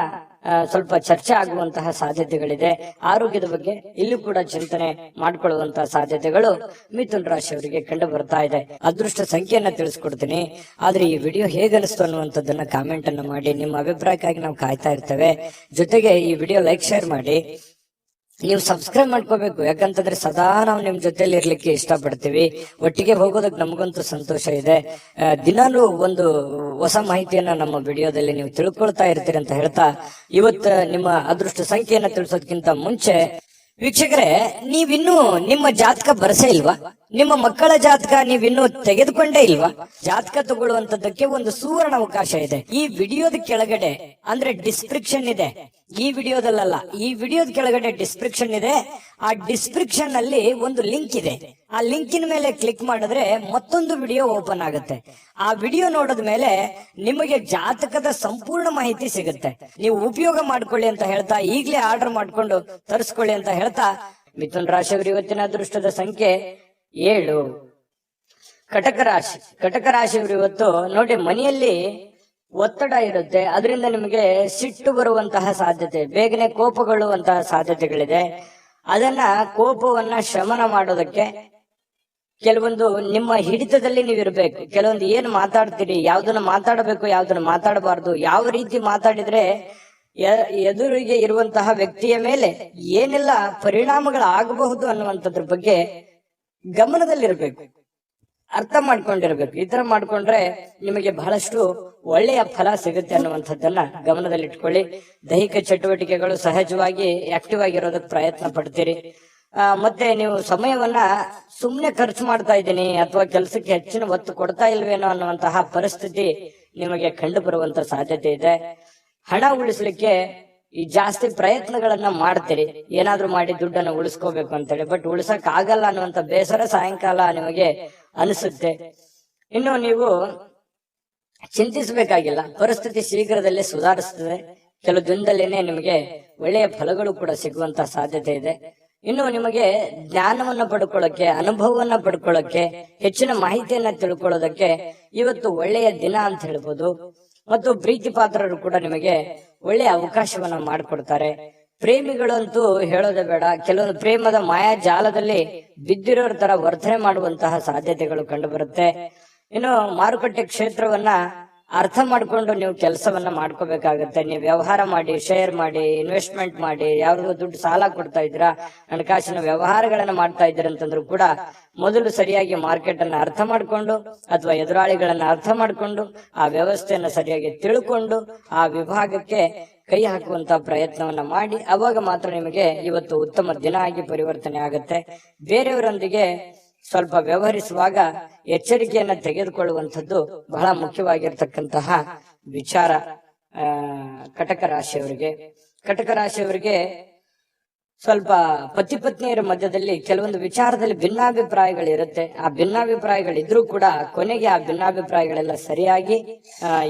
ಸ್ವಲ್ಪ ಚರ್ಚೆ ಆಗುವಂತಹ ಸಾಧ್ಯತೆಗಳಿದೆ. ಆರೋಗ್ಯದ ಬಗ್ಗೆ ಇಲ್ಲೂ ಕೂಡ ಚಿಂತನೆ ಮಾಡಿಕೊಳ್ಳುವಂತಹ ಸಾಧ್ಯತೆಗಳು ಮಿಥುನ್ ರಾಶಿಯವರಿಗೆ ಕಂಡು ಬರ್ತಾ ಇದೆ. ಅದೃಷ್ಟ ಸಂಖ್ಯೆಯನ್ನ ತಿಳಿಸ್ಕೊಡ್ತೀನಿ. ಆದ್ರೆ ಈ ವಿಡಿಯೋ ಹೇಗನಿಸ್ತು ಅನ್ನುವಂಥದ್ದನ್ನ ಕಾಮೆಂಟ್ ಅನ್ನ ಮಾಡಿ. ನಿಮ್ಮ ಅಭಿಪ್ರಾಯಕ್ಕಾಗಿ ನಾವು ಕಾಯ್ತಾ ಇರ್ತೇವೆ. ಜೊತೆಗೆ ಈ ವಿಡಿಯೋ ಲೈಕ್, ಶೇರ್ ಮಾಡಿ. ನೀವು ಸಬ್ಸ್ಕ್ರೈಬ್ ಮಾಡ್ಕೋಬೇಕು. ಯಾಕಂತಂದ್ರೆ ಸದಾ ನಾವು ನಿಮ್ ಜೊತೆಲಿ ಇರ್ಲಿಕ್ಕೆ ಇಷ್ಟಪಡ್ತೀವಿ. ಒಟ್ಟಿಗೆ ಹೋಗೋದಕ್ಕೆ ನಮಗಂತೂ ಸಂತೋಷ ಇದೆ. ದಿನಾಲೂ ಒಂದು ಹೊಸ ಮಾಹಿತಿಯನ್ನ ನಮ್ಮ ವಿಡಿಯೋದಲ್ಲಿ ನೀವು ತಿಳ್ಕೊಳ್ತಾ ಇರ್ತೀರಿ ಅಂತ ಹೇಳ್ತಾ, ಇವತ್ತು ನಿಮ್ಮ ಅದೃಷ್ಟ ಸಂಖ್ಯೆಯನ್ನ ತಿಳಿಸೋದಕ್ಕಿಂತ ಮುಂಚೆ ವೀಕ್ಷಕರೇ, ನೀವಿನ್ನೂ ನಿಮ್ಮ ಜಾತಕ ಬರಸೇ ಇಲ್ವಾ? ನಿಮ್ಮ ಮಕ್ಕಳ ಜಾತಕ ನೀವಿನ್ನೂ ತೆಗೆದುಕೊಂಡೇ ಇಲ್ವಾ? ಜಾತಕ ತಗೊಳ್ಳುವಂತದ್ದಕ್ಕೆ ಒಂದು ಸುವರ್ಣ ಅವಕಾಶ ಇದೆ. ಈ ವಿಡಿಯೋದ ಕೆಳಗಡೆ ಅಂದ್ರೆ ಡಿಸ್ಕ್ರಿಪ್ಷನ್ ಇದೆ. ಈ ವಿಡಿಯೋದಲ್ಲ, ಈ ವಿಡಿಯೋದ ಕೆಳಗಡೆ ಡಿಸ್ಕ್ರಿಪ್ಷನ್ ಇದೆ. ಆ ಡಿಸ್ಕ್ರಿಪ್ಷನ್ ಅಲ್ಲಿ ಒಂದು ಲಿಂಕ್ ಇದೆ. ಆ ಲಿಂಕಿನ ಮೇಲೆ ಕ್ಲಿಕ್ ಮಾಡಿದ್ರೆ ಮತ್ತೊಂದು ವಿಡಿಯೋ ಓಪನ್ ಆಗುತ್ತೆ. ಆ ವಿಡಿಯೋ ನೋಡಿದ ಮೇಲೆ ನಿಮಗೆ ಜಾತಕದ ಸಂಪೂರ್ಣ ಮಾಹಿತಿ ಸಿಗುತ್ತೆ. ನೀವು ಉಪಯೋಗ ಮಾಡ್ಕೊಳ್ಳಿ ಅಂತ ಹೇಳ್ತಾ, ಈಗಲೇ ಆರ್ಡರ್ ಮಾಡ್ಕೊಂಡು ತರಿಸ್ಕೊಳ್ಳಿ ಅಂತ ಹೇಳ್ತಾ, ಮಿಥುನ ರಾಶಿಯವರು ಇವತ್ತಿನ ಅದೃಷ್ಟದ ಸಂಖ್ಯೆ 7. ಕಟಕ ರಾಶಿ. ಕಟಕ ರಾಶಿಯವರು ಇವತ್ತು ನೋಡಿ, ಮನೆಯಲ್ಲಿ ಒತ್ತಡ ಇರುತ್ತೆ, ಅದರಿಂದ ನಿಮಗೆ ಸಿಟ್ಟು ಬರುವಂತಹ ಸಾಧ್ಯತೆ, ಬೇಗನೆ ಕೋಪಗೊಳ್ಳುವಂತಹ ಸಾಧ್ಯತೆಗಳಿದೆ. ಅದನ್ನ ಕೋಪವನ್ನ ಶಮನ ಮಾಡೋದಕ್ಕೆ ಕೆಲವೊಂದು ನಿಮ್ಮ ಹಿಡಿತದಲ್ಲಿ ನೀವಿರ್ಬೇಕು. ಕೆಲವೊಂದು ಏನ್ ಮಾತಾಡ್ತೀರಿ, ಯಾವ್ದನ್ನ ಮಾತಾಡಬೇಕು, ಯಾವ್ದನ್ನ ಮಾತಾಡಬಾರ್ದು, ಯಾವ ರೀತಿ ಮಾತಾಡಿದ್ರೆ ಎದುರಿಗೆ ಇರುವಂತಹ ವ್ಯಕ್ತಿಯ ಮೇಲೆ ಏನೆಲ್ಲ ಪರಿಣಾಮಗಳಾಗಬಹುದು ಅನ್ನುವಂಥದ್ರ ಬಗ್ಗೆ ಗಮನದಲ್ಲಿರ್ಬೇಕು, ಅರ್ಥ ಮಾಡ್ಕೊಂಡಿರ್ಬೇಕು. ಈ ತರ ಮಾಡ್ಕೊಂಡ್ರೆ ನಿಮಗೆ ಬಹಳಷ್ಟು ಒಳ್ಳೆಯ ಫಲ ಸಿಗುತ್ತೆ ಅನ್ನುವಂಥದ್ದನ್ನ ಗಮನದಲ್ಲಿಟ್ಕೊಳ್ಳಿ. ದೈಹಿಕ ಚಟುವಟಿಕೆಗಳು ಸಹಜವಾಗಿ ಆಕ್ಟಿವ್ ಆಗಿರೋದಕ್ಕೆ ಪ್ರಯತ್ನ ಪಡ್ತೀರಿ. ಮತ್ತೆ ನೀವು ಸಮಯವನ್ನ ಸುಮ್ನೆ ಖರ್ಚು ಮಾಡ್ತಾ ಇದ್ದೀನಿ ಅಥವಾ ಕೆಲಸಕ್ಕೆ ಹೆಚ್ಚಿನ ಒತ್ತು ಕೊಡ್ತಾ ಇಲ್ವೇನೋ ಅನ್ನುವಂತಹ ಪರಿಸ್ಥಿತಿ ನಿಮಗೆ ಕಂಡು ಬರುವಂತ ಸಾಧ್ಯತೆ ಇದೆ. ಹಣ ಉಳಿಸ್ಲಿಕ್ಕೆ ಈ ಜಾಸ್ತಿ ಪ್ರಯತ್ನಗಳನ್ನ ಮಾಡ್ತೀರಿ, ಏನಾದ್ರೂ ಮಾಡಿ ದುಡ್ಡನ್ನು ಉಳಿಸ್ಕೋಬೇಕು ಅಂತೇಳಿ. ಬಟ್ ಉಳಿಸಕ್ ಆಗಲ್ಲ ಅನ್ನುವಂತ ಬೇಸರ ಸಾಯಂಕಾಲ ನಿಮಗೆ ಅನಿಸುತ್ತೆ. ಇನ್ನು ನೀವು ಚಿಂತಿಸಬೇಕಾಗಿಲ್ಲ, ಪರಿಸ್ಥಿತಿ ಶೀಘ್ರದಲ್ಲೇ ಸುಧಾರಿಸ್ತದೆ. ಕೆಲವು ದಿನದಲ್ಲೇನೆ ನಿಮಗೆ ಒಳ್ಳೆಯ ಫಲಗಳು ಕೂಡ ಸಿಗುವಂತ ಸಾಧ್ಯತೆ ಇದೆ. ಇನ್ನು ನಿಮಗೆ ಜ್ಞಾನವನ್ನ ಪಡ್ಕೊಳ್ಳೋಕೆ, ಅನುಭವವನ್ನ ಪಡ್ಕೊಳ್ಳೋಕೆ, ಹೆಚ್ಚಿನ ಮಾಹಿತಿಯನ್ನ ತಿಳ್ಕೊಳ್ಳೋದಕ್ಕೆ ಇವತ್ತು ಒಳ್ಳೆಯ ದಿನ ಅಂತ ಹೇಳ್ಬೋದು. ಮತ್ತು ಪ್ರೀತಿ ಪಾತ್ರರು ಕೂಡ ನಿಮಗೆ ಒಳ್ಳೆಯ ಅವಕಾಶವನ್ನ ಮಾಡಿಕೊಡ್ತಾರೆ. ಪ್ರೇಮಿಗಳಂತೂ ಹೇಳೋದೇ ಬೇಡ, ಕೆಲವೊಂದು ಪ್ರೇಮದ ಮಾಯಾ ಜಾಲದಲ್ಲಿ ಬಿದ್ದಿರೋರ ತರ ವರ್ತನೆ ಮಾಡುವಂತಹ ಸಾಧ್ಯತೆಗಳು ಕಂಡು ಬರುತ್ತೆ. ಇನ್ನು ಮಾರುಕಟ್ಟೆ ಕ್ಷೇತ್ರವನ್ನ ಅರ್ಥ ಮಾಡ್ಕೊಂಡು ನೀವು ಕೆಲಸವನ್ನ ಮಾಡ್ಕೋಬೇಕಾಗತ್ತೆ. ನೀವು ವ್ಯವಹಾರ ಮಾಡಿ, ಶೇರ್ ಮಾಡಿ, ಇನ್ವೆಸ್ಟ್ಮೆಂಟ್ ಮಾಡಿ, ಯಾವ್ರಿಗೂ ದುಡ್ಡು ಸಾಲ ಕೊಡ್ತಾ ಇದ್ದೀರಾ, ಹಣಕಾಸಿನ ವ್ಯವಹಾರಗಳನ್ನ ಮಾಡ್ತಾ ಇದ್ದೀರಾ ಅಂತಂದ್ರು ಕೂಡ ಮೊದಲು ಸರಿಯಾಗಿ ಮಾರ್ಕೆಟ್ ಅನ್ನ ಅರ್ಥ ಮಾಡ್ಕೊಂಡು ಅಥವಾ ಎದುರಾಳಿಗಳನ್ನ ಅರ್ಥ ಮಾಡ್ಕೊಂಡು ಆ ವ್ಯವಸ್ಥೆಯನ್ನ ಸರಿಯಾಗಿ ತಿಳ್ಕೊಂಡು ಆ ವಿಭಾಗಕ್ಕೆ ಕೈ ಹಾಕುವಂತ ಪ್ರಯತ್ನವನ್ನ ಮಾಡಿ, ಅವಾಗ ಮಾತ್ರ ನಿಮಗೆ ಇವತ್ತು ಉತ್ತಮ ದಿನ ಆಗಿ ಪರಿವರ್ತನೆ ಆಗುತ್ತೆ. ಬೇರೆಯವರೊಂದಿಗೆ ಸ್ವಲ್ಪ ವ್ಯವಹರಿಸುವಾಗ ಎಚ್ಚರಿಕೆಯನ್ನ ತೆಗೆದುಕೊಳ್ಳುವಂಥದ್ದು ಬಹಳ ಮುಖ್ಯವಾಗಿರ್ತಕ್ಕಂತಹ ವಿಚಾರ. ಕಟಕ ರಾಶಿಯವರಿಗೆ, ಕಟಕ ರಾಶಿಯವರಿಗೆ ಸ್ವಲ್ಪ ಪತಿ ಪತ್ನಿಯರ ಮಧ್ಯದಲ್ಲಿ ಕೆಲವೊಂದು ವಿಚಾರದಲ್ಲಿ ಭಿನ್ನಾಭಿಪ್ರಾಯಗಳಿರುತ್ತೆ. ಆ ಭಿನ್ನಾಭಿಪ್ರಾಯಗಳಿದ್ರೂ ಕೂಡ ಕೊನೆಗೆ ಆ ಭಿನ್ನಾಭಿಪ್ರಾಯಗಳೆಲ್ಲ ಸರಿಯಾಗಿ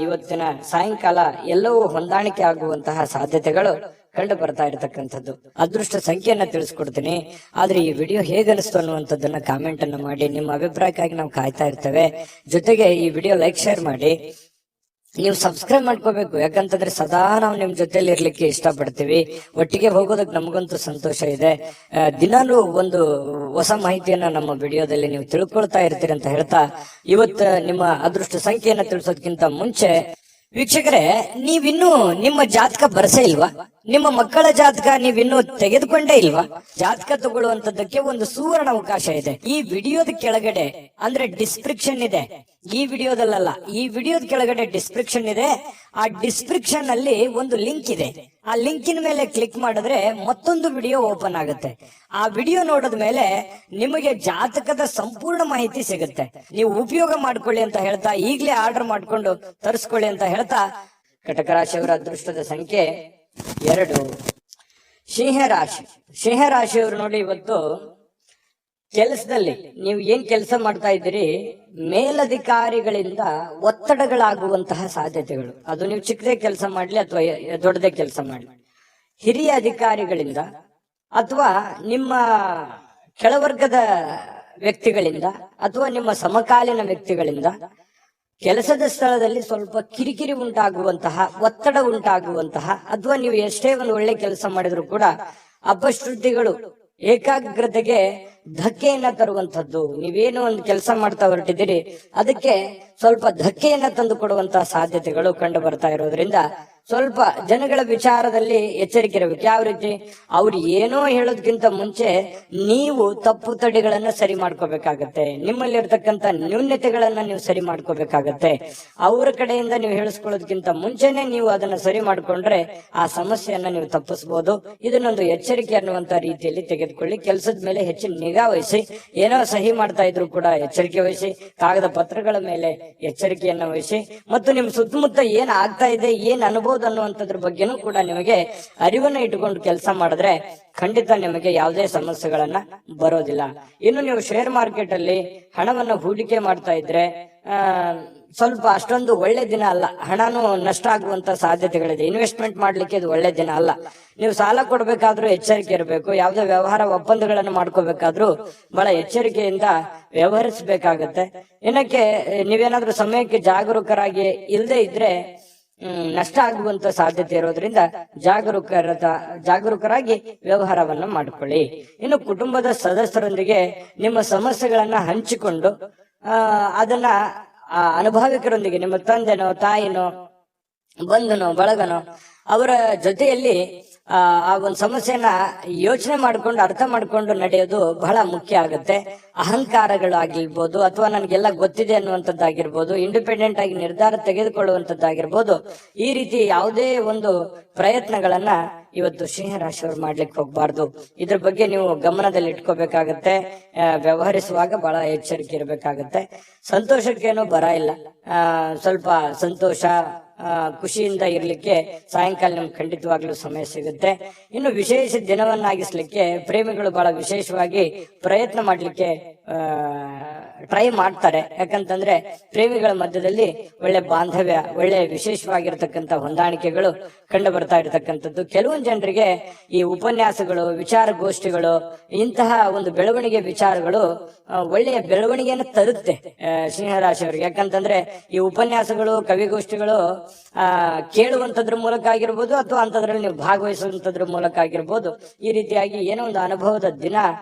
ಇವತ್ತಿನ ಸಾಯಂಕಾಲ ಎಲ್ಲವೂ ಹೊಂದಾಣಿಕೆ ಆಗುವಂತಹ ಸಾಧ್ಯತೆಗಳು ಕಂಡು ಬರ್ತಾ ಇರತಕ್ಕಂಥದ್ದು. ಅದೃಷ್ಟ ಸಂಖ್ಯೆಯನ್ನ ತಿಳಿಸ್ಕೊಡ್ತೀನಿ, ಆದ್ರೆ ಈ ವಿಡಿಯೋ ಹೇಗನಿಸ್ತು ಅನ್ನುವಂಥದ್ದನ್ನ ಕಾಮೆಂಟ್ ಅನ್ನ ಮಾಡಿ. ನಿಮ್ಮ ಅಭಿಪ್ರಾಯಕ್ಕಾಗಿ ನಾವು ಕಾಯ್ತಾ ಇರ್ತೇವೆ. ಜೊತೆಗೆ ಈ ವಿಡಿಯೋ ಲೈಕ್, ಶೇರ್ ಮಾಡಿ. ನೀವು ಸಬ್ಸ್ಕ್ರೈಬ್ ಮಾಡ್ಕೋಬೇಕು. ಯಾಕಂತಂದ್ರೆ ಸದಾ ನಾವು ನಿಮ್ ಜೊತೆಲಿ ಇರ್ಲಿಕ್ಕೆ ಇಷ್ಟಪಡ್ತೀವಿ. ಒಟ್ಟಿಗೆ ಹೋಗೋದಕ್ಕೆ ನಮಗಂತೂ ಸಂತೋಷ ಇದೆ. ದಿನಾಲೂ ಒಂದು ಹೊಸ ಮಾಹಿತಿಯನ್ನ ನಮ್ಮ ವಿಡಿಯೋದಲ್ಲಿ ನೀವು ತಿಳ್ಕೊಳ್ತಾ ಇರ್ತೀರಿ ಅಂತ ಹೇಳ್ತಾ, ಇವತ್ತು ನಿಮ್ಮ ಅದೃಷ್ಟ ಸಂಖ್ಯೆಯನ್ನ ತಿಳಿಸೋದಕ್ಕಿಂತ ಮುಂಚೆ ವೀಕ್ಷಕರೇ, ನೀವಿನ್ನೂ ನಿಮ್ಮ ಜಾತಕ ಬರಸೇ ಇಲ್ವಾ? ನಿಮ್ಮ ಮಕ್ಕಳ ಜಾತಕ ನೀವಿನ್ನೂ ತೆಗೆದುಕೊಂಡೇ ಇಲ್ವಾ? ಜಾತಕ ತಗೊಳ್ಳುವಂತದ್ದಕ್ಕೆ ಒಂದು ಸುವರ್ಣ ಅವಕಾಶ ಇದೆ. ಈ ವಿಡಿಯೋದ ಕೆಳಗಡೆ ಅಂದ್ರೆ ಡಿಸ್ಕ್ರಿಪ್ಷನ್ ಇದೆ. ಈ ವಿಡಿಯೋದಲ್ಲ, ಈ ವಿಡಿಯೋದ ಕೆಳಗಡೆ ಡಿಸ್ಕ್ರಿಪ್ಷನ್ ಇದೆ. ಆ ಡಿಸ್ಕ್ರಿಪ್ಷನ್ ಅಲ್ಲಿ ಒಂದು ಲಿಂಕ್ ಇದೆ. ಆ ಲಿಂಕಿನ ಮೇಲೆ ಕ್ಲಿಕ್ ಮಾಡಿದ್ರೆ ಮತ್ತೊಂದು ವಿಡಿಯೋ ಓಪನ್ ಆಗುತ್ತೆ. ಆ ವಿಡಿಯೋ ನೋಡಿದ ಮೇಲೆ ನಿಮಗೆ ಜಾತಕದ ಸಂಪೂರ್ಣ ಮಾಹಿತಿ ಸಿಗುತ್ತೆ. ನೀವು ಉಪಯೋಗ ಮಾಡ್ಕೊಳ್ಳಿ ಅಂತ ಹೇಳ್ತಾ, ಈಗಲೇ ಆರ್ಡರ್ ಮಾಡ್ಕೊಂಡು ತರಿಸ್ಕೊಳ್ಳಿ ಅಂತ ಹೇಳ್ತಾ, ಕಟಕ ರಾಶಿಯವರ ಅದೃಷ್ಟದ ಸಂಖ್ಯೆ 2. ಸಿಂಹರಾಶಿ. ಸಿಂಹರಾಶಿಯವರು ನೋಡಿ, ಇವತ್ತು ಕೆಲಸದಲ್ಲಿ ನೀವು ಏನ್ ಕೆಲಸ ಮಾಡ್ತಾ ಇದ್ದೀರಿ, ಮೇಲಧಿಕಾರಿಗಳಿಂದ ಒತ್ತಡಗಳಾಗುವಂತಹ ಸಾಧ್ಯತೆಗಳು. ಅದು ನೀವು ಚಿಕ್ಕದೇ ಕೆಲಸ ಮಾಡ್ಲಿ ಅಥವಾ ದೊಡ್ಡದೇ ಕೆಲಸ ಮಾಡ್ಲಿ, ಹಿರಿಯ ಅಧಿಕಾರಿಗಳಿಂದ ಅಥವಾ ನಿಮ್ಮ ಕೆಳವರ್ಗದ ವ್ಯಕ್ತಿಗಳಿಂದ ಅಥವಾ ನಿಮ್ಮ ಸಮಕಾಲೀನ ವ್ಯಕ್ತಿಗಳಿಂದ ಕೆಲಸದ ಸ್ಥಳದಲ್ಲಿ ಸ್ವಲ್ಪ ಕಿರಿಕಿರಿ ಉಂಟಾಗುವಂತಹ, ಒತ್ತಡ ಉಂಟಾಗುವಂತಹ, ಅಥವಾ ನೀವು ಎಷ್ಟೇ ಒಂದು ಒಳ್ಳೆ ಕೆಲಸ ಮಾಡಿದ್ರು ಕೂಡ ಅಪಶ್ರುತಿಗಳು ಏಕಾಗ್ರತೆಗೆ ಧಕ್ಕೆಯನ್ನ ತರುವಂತದ್ದು. ನೀವೇನು ಒಂದು ಕೆಲಸ ಮಾಡ್ತಾ ಹೊರಟಿದ್ದೀರಿ, ಅದಕ್ಕೆ ಸ್ವಲ್ಪ ಧಕ್ಕೆಯನ್ನ ತಂದು ಕೊಡುವಂತಹ ಸಾಧ್ಯತೆಗಳು ಕಂಡು ಬರ್ತಾ ಇರೋದ್ರಿಂದ ಸ್ವಲ್ಪ ಜನಗಳ ವಿಚಾರದಲ್ಲಿ ಎಚ್ಚರಿಕೆ ಇರಬೇಕು. ಯಾವ ರೀತಿ? ಅವ್ರು ಏನೋ ಹೇಳೋದಕ್ಕಿಂತ ಮುಂಚೆ ನೀವು ತಪ್ಪು ತಡೆಗಳನ್ನ ಸರಿ ಮಾಡ್ಕೋಬೇಕಾಗತ್ತೆ. ನಿಮ್ಮಲ್ಲಿ ಇರ್ತಕ್ಕಂಥ ನ್ಯೂನ್ಯತೆಗಳನ್ನ ನೀವು ಸರಿ ಮಾಡ್ಕೋಬೇಕಾಗತ್ತೆ. ಅವರ ಕಡೆಯಿಂದ ನೀವು ಹೇಳಿಸ್ಕೊಳ್ಳೋದಕ್ಕಿಂತ ಮುಂಚೆನೆ ನೀವು ಅದನ್ನ ಸರಿ ಮಾಡ್ಕೊಂಡ್ರೆ ಆ ಸಮಸ್ಯೆಯನ್ನ ನೀವು ತಪ್ಪಿಸಬಹುದು. ಇದನ್ನೊಂದು ಎಚ್ಚರಿಕೆ ಅನ್ನುವಂತ ರೀತಿಯಲ್ಲಿ ತೆಗೆದುಕೊಳ್ಳಿ. ಕೆಲಸದ ಮೇಲೆ ಹೆಚ್ಚಿನ ನಿಗಾ ವಹಿಸಿ. ಏನೋ ಸಹಿ ಮಾಡ್ತಾ ಇದ್ರು ಕೂಡ ಎಚ್ಚರಿಕೆ ವಹಿಸಿ. ಕಾಗದ ಪತ್ರಗಳ ಮೇಲೆ ಎಚ್ಚರಿಕೆಯನ್ನ ವಹಿಸಿ. ಮತ್ತು ನಿಮ್ ಸುತ್ತಮುತ್ತ ಏನ್ ಆಗ್ತಾ ಇದೆ, ಏನ್ ಅನುಭವ ಅನ್ನುವಂಥದ್ರ ಬಗ್ಗೆನೂ ಕೂಡ ನಿಮಗೆ ಅರಿವನ್ನ ಇಟ್ಟುಕೊಂಡು ಕೆಲಸ ಮಾಡಿದ್ರೆ ಖಂಡಿತ ನಿಮಗೆ ಯಾವುದೇ ಸಮಸ್ಯೆಗಳನ್ನ ಬರೋದಿಲ್ಲ. ಇನ್ನು ನೀವು ಶೇರ್ ಮಾರ್ಕೆಟ್ ಅಲ್ಲಿ ಹಣವನ್ನ ಹೂಡಿಕೆ ಮಾಡ್ತಾ ಇದ್ರೆ ಸ್ವಲ್ಪ ಅಷ್ಟೊಂದು ಒಳ್ಳೆ ದಿನ ಅಲ್ಲ. ಹಣನು ನಷ್ಟ ಆಗುವಂತ ಸಾಧ್ಯತೆಗಳಿದೆ. ಇನ್ವೆಸ್ಟ್ಮೆಂಟ್ ಮಾಡ್ಲಿಕ್ಕೆ ಇದು ಒಳ್ಳೆ ದಿನ ಅಲ್ಲ. ನೀವು ಸಾಲ ಕೊಡ್ಬೇಕಾದ್ರೂ ಎಚ್ಚರಿಕೆ ಇರಬೇಕು. ಯಾವುದೇ ವ್ಯವಹಾರ ಒಪ್ಪಂದಗಳನ್ನು ಮಾಡ್ಕೋಬೇಕಾದ್ರೂ ಬಹಳ ಎಚ್ಚರಿಕೆಯಿಂದ ವ್ಯವಹರಿಸಬೇಕಾಗತ್ತೆ. ಇನ್ನಕ್ಕೆ ನೀವೇನಾದ್ರೂ ಸಮಯಕ್ಕೆ ಜಾಗರೂಕರಾಗಿ ಇಲ್ಲದೆ ಇದ್ರೆ ನಷ್ಟ ಆಗುವಂತ ಸಾಧ್ಯತೆ ಇರೋದ್ರಿಂದ ಜಾಗರೂಕರಾಗಿ ವ್ಯವಹಾರವನ್ನ ಮಾಡ್ಕೊಳ್ಳಿ. ಇನ್ನು ಕುಟುಂಬದ ಸದಸ್ಯರೊಂದಿಗೆ ನಿಮ್ಮ ಸಮಸ್ಯೆಗಳನ್ನ ಹಂಚಿಕೊಂಡು ಅದನ್ನ ಅನುಭವಿಕರೊಂದಿಗೆ, ನಿಮ್ಮ ತಂದೆನೋ ತಾಯಿನೋ ಬಂಧುನೋ ಬಳಗನೋ ಅವರ ಜೊತೆಯಲ್ಲಿ ಆ ಒಂದು ಸಮಸ್ಯೆನ ಯೋಚನೆ ಮಾಡ್ಕೊಂಡು ಅರ್ಥ ಮಾಡ್ಕೊಂಡು ನಡೆಯೋದು ಬಹಳ ಮುಖ್ಯ ಆಗುತ್ತೆ. ಅಹಂಕಾರಗಳು ಆಗಿರ್ಬೋದು ಅಥವಾ ನನಗೆಲ್ಲ ಗೊತ್ತಿದೆ ಅನ್ನುವಂಥದ್ದಾಗಿರ್ಬೋದು, ಇಂಡಿಪೆಂಡೆಂಟ್ ಆಗಿ ನಿರ್ಧಾರ ತೆಗೆದುಕೊಳ್ಳುವಂಥದ್ದಾಗಿರ್ಬೋದು, ಈ ರೀತಿ ಯಾವುದೇ ಒಂದು ಪ್ರಯತ್ನಗಳನ್ನ ಇವತ್ತು ಸಿಂಹ ರಾಶಿಯವರು ಮಾಡ್ಲಿಕ್ಕೆ ಹೋಗ್ಬಾರ್ದು. ಇದ್ರ ಬಗ್ಗೆ ನೀವು ಗಮನದಲ್ಲಿ ಇಟ್ಕೋಬೇಕಾಗತ್ತೆ. ವ್ಯವಹರಿಸುವಾಗ ಬಹಳ ಎಚ್ಚರಿಕೆ ಇರಬೇಕಾಗತ್ತೆ. ಸಂತೋಷಕ್ಕೇನು ಬರ ಇಲ್ಲ. ಸ್ವಲ್ಪ ಸಂತೋಷ ಖುಷಿಯಿಂದ ಇರ್ಲಿಕ್ಕೆ ಸಾಯಂಕಾಲ ನಿಮ್ಗೆ ಖಂಡಿತವಾಗ್ಲೂ ಸಮಯ ಸಿಗುತ್ತೆ. ಇನ್ನು ವಿಶೇಷ ದಿನವನ್ನಾಗಿಸ್ಲಿಕ್ಕೆ ಪ್ರೇಮಿಗಳು ಬಹಳ ವಿಶೇಷವಾಗಿ ಪ್ರಯತ್ನ ಮಾಡ್ಲಿಕ್ಕೆ ಟ್ರೈ ಮಾಡ್ತಾರೆ. ಯಾಕಂತಂದ್ರೆ ಪ್ರೇಮಿಗಳ ಮಧ್ಯದಲ್ಲಿ ಒಳ್ಳೆ ಬಾಂಧವ್ಯ, ಒಳ್ಳೆ ವಿಶೇಷವಾಗಿರ್ತಕ್ಕಂಥ ಹೊಂದಾಣಿಕೆಗಳು ಕಂಡು ಬರ್ತಾ ಇರತಕ್ಕಂಥದ್ದು. ಕೆಲವೊಂದು ಜನರಿಗೆ ಈ ಉಪನ್ಯಾಸಗಳು, ವಿಚಾರಗೋಷ್ಠಿಗಳು, ಇಂತಹ ಒಂದು ಬೆಳವಣಿಗೆ ವಿಚಾರಗಳು ಒಳ್ಳೆಯ ಬೆಳವಣಿಗೆಯನ್ನು ತರುತ್ತೆ ಸಿಂಹರಾಶಿಯವರಿಗೆ. ಯಾಕಂತಂದ್ರೆ ಈ ಉಪನ್ಯಾಸಗಳು, ಕವಿಗೋಷ್ಠಿಗಳು ಕೇಳುವಂತದ್ರ ಮೂಲಕ ಆಗಿರ್ಬೋದು ಅಥವಾ ಅಂತದ್ರಲ್ಲಿ ನೀವು ಭಾಗವಹಿಸುವಂತದ್ರ ಮೂಲಕ ಆಗಿರ್ಬೋದು, ಈ ರೀತಿಯಾಗಿ ಏನೋ ಒಂದು ಅನುಭವದ ದಿನ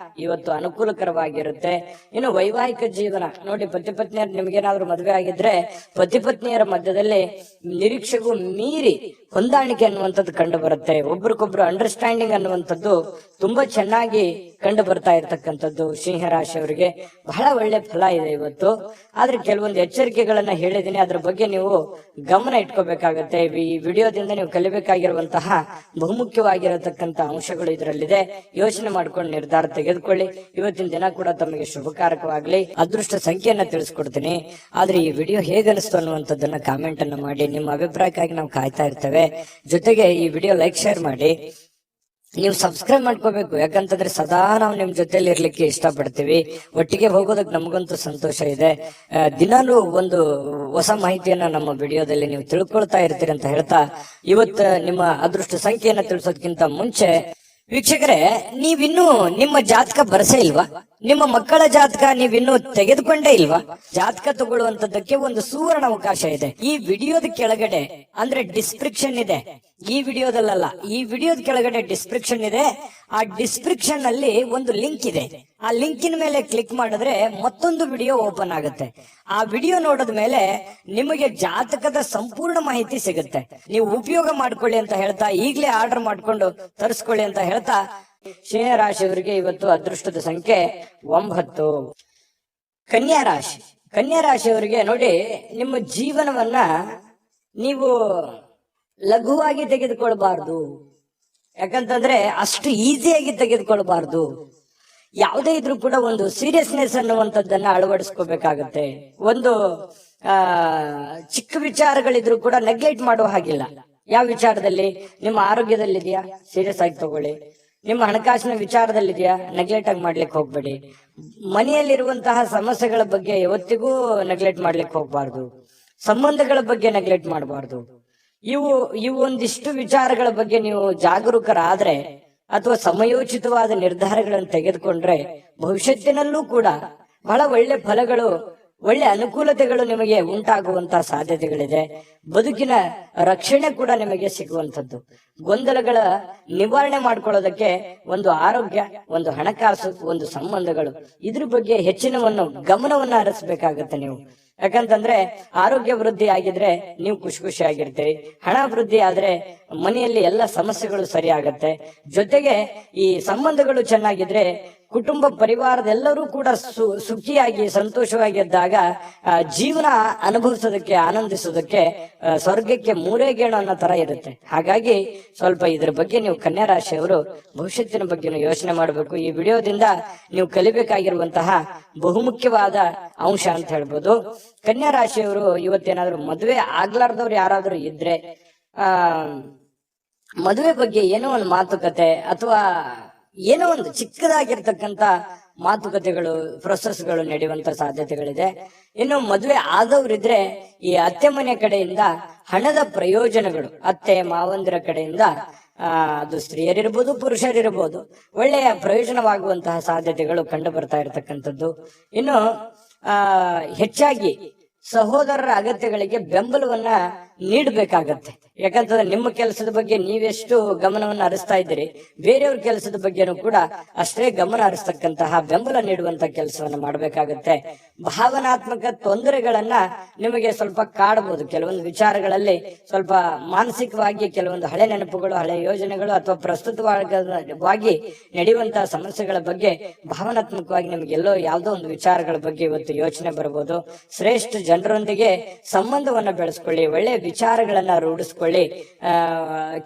ಇವತ್ತು ಅನುಕೂಲಕರವಾಗಿರುತ್ತೆ. ಇನ್ನು ವೈವಾಹಿಕ ಜೀವನ ನೋಡಿ, ಪತಿ ಪತ್ನಿಯರು ನಿಮ್ಗೇನಾದ್ರೂ ಮದುವೆ ಆಗಿದ್ರೆ ಪತಿ ಪತ್ನಿಯರ ಮಧ್ಯದಲ್ಲಿ ನಿರೀಕ್ಷೆಗೂ ಮೀರಿ ಹೊಂದಾಣಿಕೆ ಅನ್ನುವಂಥದ್ದು ಕಂಡು ಬರುತ್ತೆ. ಒಬ್ರಿಗೊಬ್ರು ಅಂಡರ್ಸ್ಟ್ಯಾಂಡಿಂಗ್ ಅನ್ನುವಂಥದ್ದು ತುಂಬಾ ಚೆನ್ನಾಗಿ ಕಂಡು ಬರ್ತಾ ಇರ್ತಕ್ಕಂಥದ್ದು ಸಿಂಹರಾಶಿಯವರಿಗೆ ಬಹಳ ಒಳ್ಳೆ ಫಲ ಇದೆ ಇವತ್ತು. ಆದ್ರೆ ಕೆಲವೊಂದು ಎಚ್ಚರಿಕೆಗಳನ್ನ ಹೇಳಿದೀನಿ, ಅದ್ರ ಬಗ್ಗೆ ನೀವು ಗಮನ ಇಟ್ಕೋಬೇಕಾಗತ್ತೆ. ಈ ವಿಡಿಯೋದಿಂದ ನೀವು ಕಲಿಬೇಕಾಗಿರುವಂತಹ ಬಹುಮುಖ್ಯವಾಗಿರತಕ್ಕಂತ ಅಂಶಗಳು ಇದರಲ್ಲಿದೆ. ಯೋಚನೆ ಮಾಡ್ಕೊಂಡು ನಿರ್ಧಾರ ತೆಗೆದುಕೊಳ್ಳಿ. ಇವತ್ತಿನ ದಿನ ಕೂಡ ತಮಗೆ ಶುಭಕಾರಕವಾಗ್ಲಿ. ಅದೃಷ್ಟ ಸಂಖ್ಯೆಯನ್ನ ತಿಳಿಸ್ಕೊಡ್ತೀನಿ. ಆದ್ರೆ ಈ ವಿಡಿಯೋ ಹೇಗನಿಸ್ತು ಅನ್ನುವಂಥದ್ದನ್ನ ಕಾಮೆಂಟ್ ಅನ್ನ ಮಾಡಿ. ನಿಮ್ಮ ಅಭಿಪ್ರಾಯಕ್ಕಾಗಿ ನಾವು ಕಾಯ್ತಾ ಇರ್ತೇವೆ. ಜೊತೆಗೆ ಈ ವಿಡಿಯೋ ಲೈಕ್, ಶೇರ್ ಮಾಡಿ. ನೀವು ಸಬ್ಸ್ಕ್ರೈಬ್ ಮಾಡ್ಕೋಬೇಕು. ಯಾಕಂತಂದ್ರೆ ಸದಾ ನಾವು ನಿಮ್ ಜೊತೆಲಿ ಇರ್ಲಿಕ್ಕೆ ಇಷ್ಟಪಡ್ತೀವಿ. ಒಟ್ಟಿಗೆ ಹೋಗೋದಕ್ಕೆ ನಮಗಂತೂ ಸಂತೋಷ ಇದೆ. ದಿನಾಲೂ ಒಂದು ಹೊಸ ಮಾಹಿತಿಯನ್ನ ನಮ್ಮ ವಿಡಿಯೋದಲ್ಲಿ ನೀವು ತಿಳ್ಕೊಳ್ತಾ ಇರ್ತೀರಿ ಅಂತ ಹೇಳ್ತಾ, ಇವತ್ತು ನಿಮ್ಮ ಅದೃಷ್ಟ ಸಂಖ್ಯೆಯನ್ನ ತಿಳಿಸೋದಕ್ಕಿಂತ ಮುಂಚೆ ವೀಕ್ಷಕರೇ, ನೀವಿನ್ನೂ ನಿಮ್ಮ ಜಾತಕ ಬರಸೇ ಇಲ್ವಾ? ನಿಮ್ಮ ಮಕ್ಕಳ ಜಾತಕ ನೀವಿನ್ನೂ ತೆಗೆದುಕೊಂಡೇ ಇಲ್ವಾ? ಜಾತಕ ತಗೊಳ್ಳುವಂತದ್ದಕ್ಕೆ ಒಂದು ಸುವರ್ಣ ಅವಕಾಶ ಇದೆ. ಈ ವಿಡಿಯೋದ ಕೆಳಗಡೆ ಅಂದ್ರೆ ಡಿಸ್ಕ್ರಿಪ್ಷನ್ ಇದೆ. ಈ ವಿಡಿಯೋದಲ್ಲ, ಈ ವಿಡಿಯೋದ ಕೆಳಗಡೆ ಡಿಸ್ಕ್ರಿಪ್ಷನ್ ಇದೆ. ಆ ಡಿಸ್ಕ್ರಿಪ್ಷನ್ ಅಲ್ಲಿ ಒಂದು ಲಿಂಕ್ ಇದೆ. ಆ ಲಿಂಕಿನ ಮೇಲೆ ಕ್ಲಿಕ್ ಮಾಡಿದ್ರೆ ಮತ್ತೊಂದು ವಿಡಿಯೋ ಓಪನ್ ಆಗುತ್ತೆ. ಆ ವಿಡಿಯೋ ನೋಡಿದ ಮೇಲೆ ನಿಮಗೆ ಜಾತಕದ ಸಂಪೂರ್ಣ ಮಾಹಿತಿ ಸಿಗುತ್ತೆ. ನೀವು ಉಪಯೋಗ ಮಾಡ್ಕೊಳ್ಳಿ ಅಂತ ಹೇಳ್ತಾ, ಈಗಲೇ ಆರ್ಡರ್ ಮಾಡ್ಕೊಂಡು ತರಿಸ್ಕೊಳ್ಳಿ ಅಂತ ಹೇಳ್ತಾ, ಸಿಂಹ ರಾಶಿಯವರಿಗೆ ಇವತ್ತು ಅದೃಷ್ಟದ ಸಂಖ್ಯೆ 9. ಕನ್ಯಾ ರಾಶಿ. ಕನ್ಯಾ ರಾಶಿಯವರಿಗೆ ನೋಡಿ, ನಿಮ್ಮ ಜೀವನವನ್ನ ನೀವು ಲಘುವಾಗಿ ತೆಗೆದುಕೊಳ್ಬಾರ್ದು. ಯಾಕಂತಂದ್ರೆ ಅಷ್ಟು ಈಸಿಯಾಗಿ ತೆಗೆದುಕೊಳ್ಬಾರ್ದು. ಯಾವುದೇ ಇದ್ರೂ ಕೂಡ ಒಂದು ಸೀರಿಯಸ್ನೆಸ್ ಅನ್ನುವಂಥದ್ದನ್ನ ಅಳವಡಿಸ್ಕೋಬೇಕಾಗತ್ತೆ. ಒಂದು ಚಿಕ್ಕ ವಿಚಾರಗಳಿದ್ರು ಕೂಡ ನೆಗ್ಲೆಕ್ಟ್ ಮಾಡುವ ಹಾಗಿಲ್ಲ. ಯಾವ ವಿಚಾರದಲ್ಲಿ? ನಿಮ್ಮ ಆರೋಗ್ಯದಲ್ಲಿದೆಯಾ, ಸೀರಿಯಸ್ ಆಗಿ ತಗೊಳ್ಳಿ. ನಿಮ್ಮ ಹಣಕಾಸಿನ ವಿಚಾರದಲ್ಲಿದೆಯಾ, ನೆಗ್ಲೆಕ್ಟ್ ಆಗಿ ಮಾಡ್ಲಿಕ್ಕೆ ಹೋಗ್ಬೇಡಿ. ಮನೆಯಲ್ಲಿರುವಂತಹ ಸಮಸ್ಯೆಗಳ ಬಗ್ಗೆ ಯಾವತ್ತಿಗೂ ನೆಗ್ಲೆಕ್ಟ್ ಮಾಡ್ಲಿಕ್ಕೆ ಹೋಗ್ಬಾರ್ದು. ಸಂಬಂಧಗಳ ಬಗ್ಗೆ ನೆಗ್ಲೆಕ್ಟ್ ಮಾಡಬಾರ್ದು. ಇವು ಒಂದಿಷ್ಟು ವಿಚಾರಗಳ ಬಗ್ಗೆ ನೀವು ಜಾಗರೂಕರಾದ್ರೆ ಅಥವಾ ಸಮಯೋಚಿತವಾದ ನಿರ್ಧಾರಗಳನ್ನು ತೆಗೆದುಕೊಂಡ್ರೆ ಭವಿಷ್ಯತ್ತಿನಲ್ಲೂ ಕೂಡ ಬಹಳ ಒಳ್ಳೆ ಫಲಗಳು, ಒಳ್ಳೆ ಅನುಕೂಲತೆಗಳು ನಿಮಗೆ ಉಂಟಾಗುವಂತಹ ಸಾಧ್ಯತೆಗಳಿದೆ. ಬದುಕಿನ ರಕ್ಷಣೆ ಕೂಡ ನಿಮಗೆ ಸಿಗುವಂತದ್ದು. ಗೊಂದಲಗಳ ನಿವಾರಣೆ ಮಾಡ್ಕೊಳ್ಳೋದಕ್ಕೆ ಒಂದು ಆರೋಗ್ಯ, ಒಂದು ಹಣಕಾಸು, ಒಂದು ಸಂಬಂಧಗಳು, ಇದ್ರ ಬಗ್ಗೆ ಹೆಚ್ಚಿನವನ್ನು ಗಮನವನ್ನ ಹರಿಸಬೇಕಾಗತ್ತೆ ನೀವು. ಯಾಕಂತಂದ್ರೆ ಆರೋಗ್ಯ ವೃದ್ಧಿ ಆಗಿದ್ರೆ ನೀವು ಖುಷಿ ಆಗಿರ್ತೀರಿ, ಹಣ ವೃದ್ಧಿ ಆದ್ರೆ ಮನೆಯಲ್ಲಿ ಎಲ್ಲ ಸಮಸ್ಯೆಗಳು ಸರಿ ಆಗತ್ತೆ. ಜೊತೆಗೆ ಈ ಸಂಬಂಧಗಳು ಚೆನ್ನಾಗಿದ್ರೆ ಕುಟುಂಬ ಪರಿವಾರದೆಲ್ಲರೂ ಕೂಡ ಸುಖಿಯಾಗಿ ಸಂತೋಷವಾಗಿದ್ದಾಗ ಜೀವನ ಅನುಭವಿಸೋದಕ್ಕೆ ಆನಂದಿಸೋದಕ್ಕೆ ಸ್ವರ್ಗಕ್ಕೆ ಮೂರೇ ಗೇಣು ಅನ್ನೋ ತರ ಇರುತ್ತೆ. ಹಾಗಾಗಿ ಸ್ವಲ್ಪ ಇದ್ರ ಬಗ್ಗೆ ನೀವು ಕನ್ಯಾ ರಾಶಿಯವರು ಭವಿಷ್ಯತ್ತಿನ ಬಗ್ಗೆ ಯೋಚನೆ ಮಾಡಬೇಕು. ಈ ವಿಡಿಯೋದಿಂದ ನೀವು ಕಲಿಬೇಕಾಗಿರುವಂತಹ ಬಹುಮುಖ್ಯವಾದ ಅಂಶ ಅಂತ ಹೇಳ್ಬೋದು. ಕನ್ಯಾ ರಾಶಿಯವರು ಇವತ್ತೇನಾದ್ರು ಮದುವೆ ಆಗ್ಲಾರ್ದವ್ರು ಯಾರಾದ್ರೂ ಇದ್ರೆ ಮದುವೆ ಬಗ್ಗೆ ಏನೋ ಒಂದು ಮಾತುಕತೆ ಅಥವಾ ಏನೋ ಒಂದು ಚಿಕ್ಕದಾಗಿರ್ತಕ್ಕಂತ ಮಾತುಕತೆಗಳು ಪ್ರೊಸೆಸ್ಗಳು ನಡೆಯುವಂತ ಸಾಧ್ಯತೆಗಳಿದೆ. ಇನ್ನು ಮದುವೆ ಆದವರಿದ್ರೆ ಈ ಅತ್ತೆ ಮನೆ ಕಡೆಯಿಂದ ಹಣದ ಪ್ರಯೋಜನಗಳು ಅತ್ತೆ ಮಾವಂದಿರ ಕಡೆಯಿಂದ ಅದು ಸ್ತ್ರೀಯರಿರ್ಬೋದು ಪುರುಷರಿರ್ಬೋದು ಒಳ್ಳೆಯ ಪ್ರಯೋಜನವಾಗುವಂತಹ ಸಾಧ್ಯತೆಗಳು ಕಂಡು ಬರ್ತಾ ಇರತಕ್ಕಂಥದ್ದು. ಇನ್ನು ಹೆಚ್ಚಾಗಿ ಸಹೋದರರ ಅಗತ್ಯಗಳಿಗೆ ಬೆಂಬಲವನ್ನ ನೀಡಬೇಕಾಗತ್ತೆ. ಯಾಕಂತಂದ್ರೆ ನಿಮ್ಮ ಕೆಲಸದ ಬಗ್ಗೆ ನೀವೆಷ್ಟು ಗಮನವನ್ನ ಹರಿಸ್ತಾ ಇದ್ದೀರಿ, ಬೇರೆಯವ್ರ ಕೆಲಸದ ಬಗ್ಗೆನೂ ಕೂಡ ಅಷ್ಟೇ ಗಮನ ಹರಿಸ್ತಕ್ಕಂತಹ ಬೆಂಬಲ ನೀಡುವಂತ ಕೆಲಸವನ್ನ ಮಾಡ್ಬೇಕಾಗತ್ತೆ. ಭಾವನಾತ್ಮಕ ತೊಂದರೆಗಳನ್ನ ನಿಮಗೆ ಸ್ವಲ್ಪ ಕಾಡಬಹುದು. ಕೆಲವೊಂದು ವಿಚಾರಗಳಲ್ಲಿ ಸ್ವಲ್ಪ ಮಾನಸಿಕವಾಗಿ ಕೆಲವೊಂದು ಹಳೆ ನೆನಪುಗಳು, ಹಳೆ ಯೋಜನೆಗಳು ಅಥವಾ ಪ್ರಸ್ತುತವಾಗಿ ನಡೆಯುವಂತಹ ಸಮಸ್ಯೆಗಳ ಬಗ್ಗೆ ಭಾವನಾತ್ಮಕವಾಗಿ ನಿಮ್ಗೆ ಎಲ್ಲೋ ಯಾವುದೋ ಒಂದು ವಿಚಾರಗಳ ಬಗ್ಗೆ ಇವತ್ತು ಯೋಚನೆ ಬರಬಹುದು. ಶ್ರೇಷ್ಠ ಜನರೊಂದಿಗೆ ಸಂಬಂಧವನ್ನ ಬೆಳೆಸ್ಕೊಳ್ಳಿ, ಒಳ್ಳೆ ವಿಚಾರಗಳನ್ನ ರೂಢಿಸ್ಕೊಳ್ಳಿ,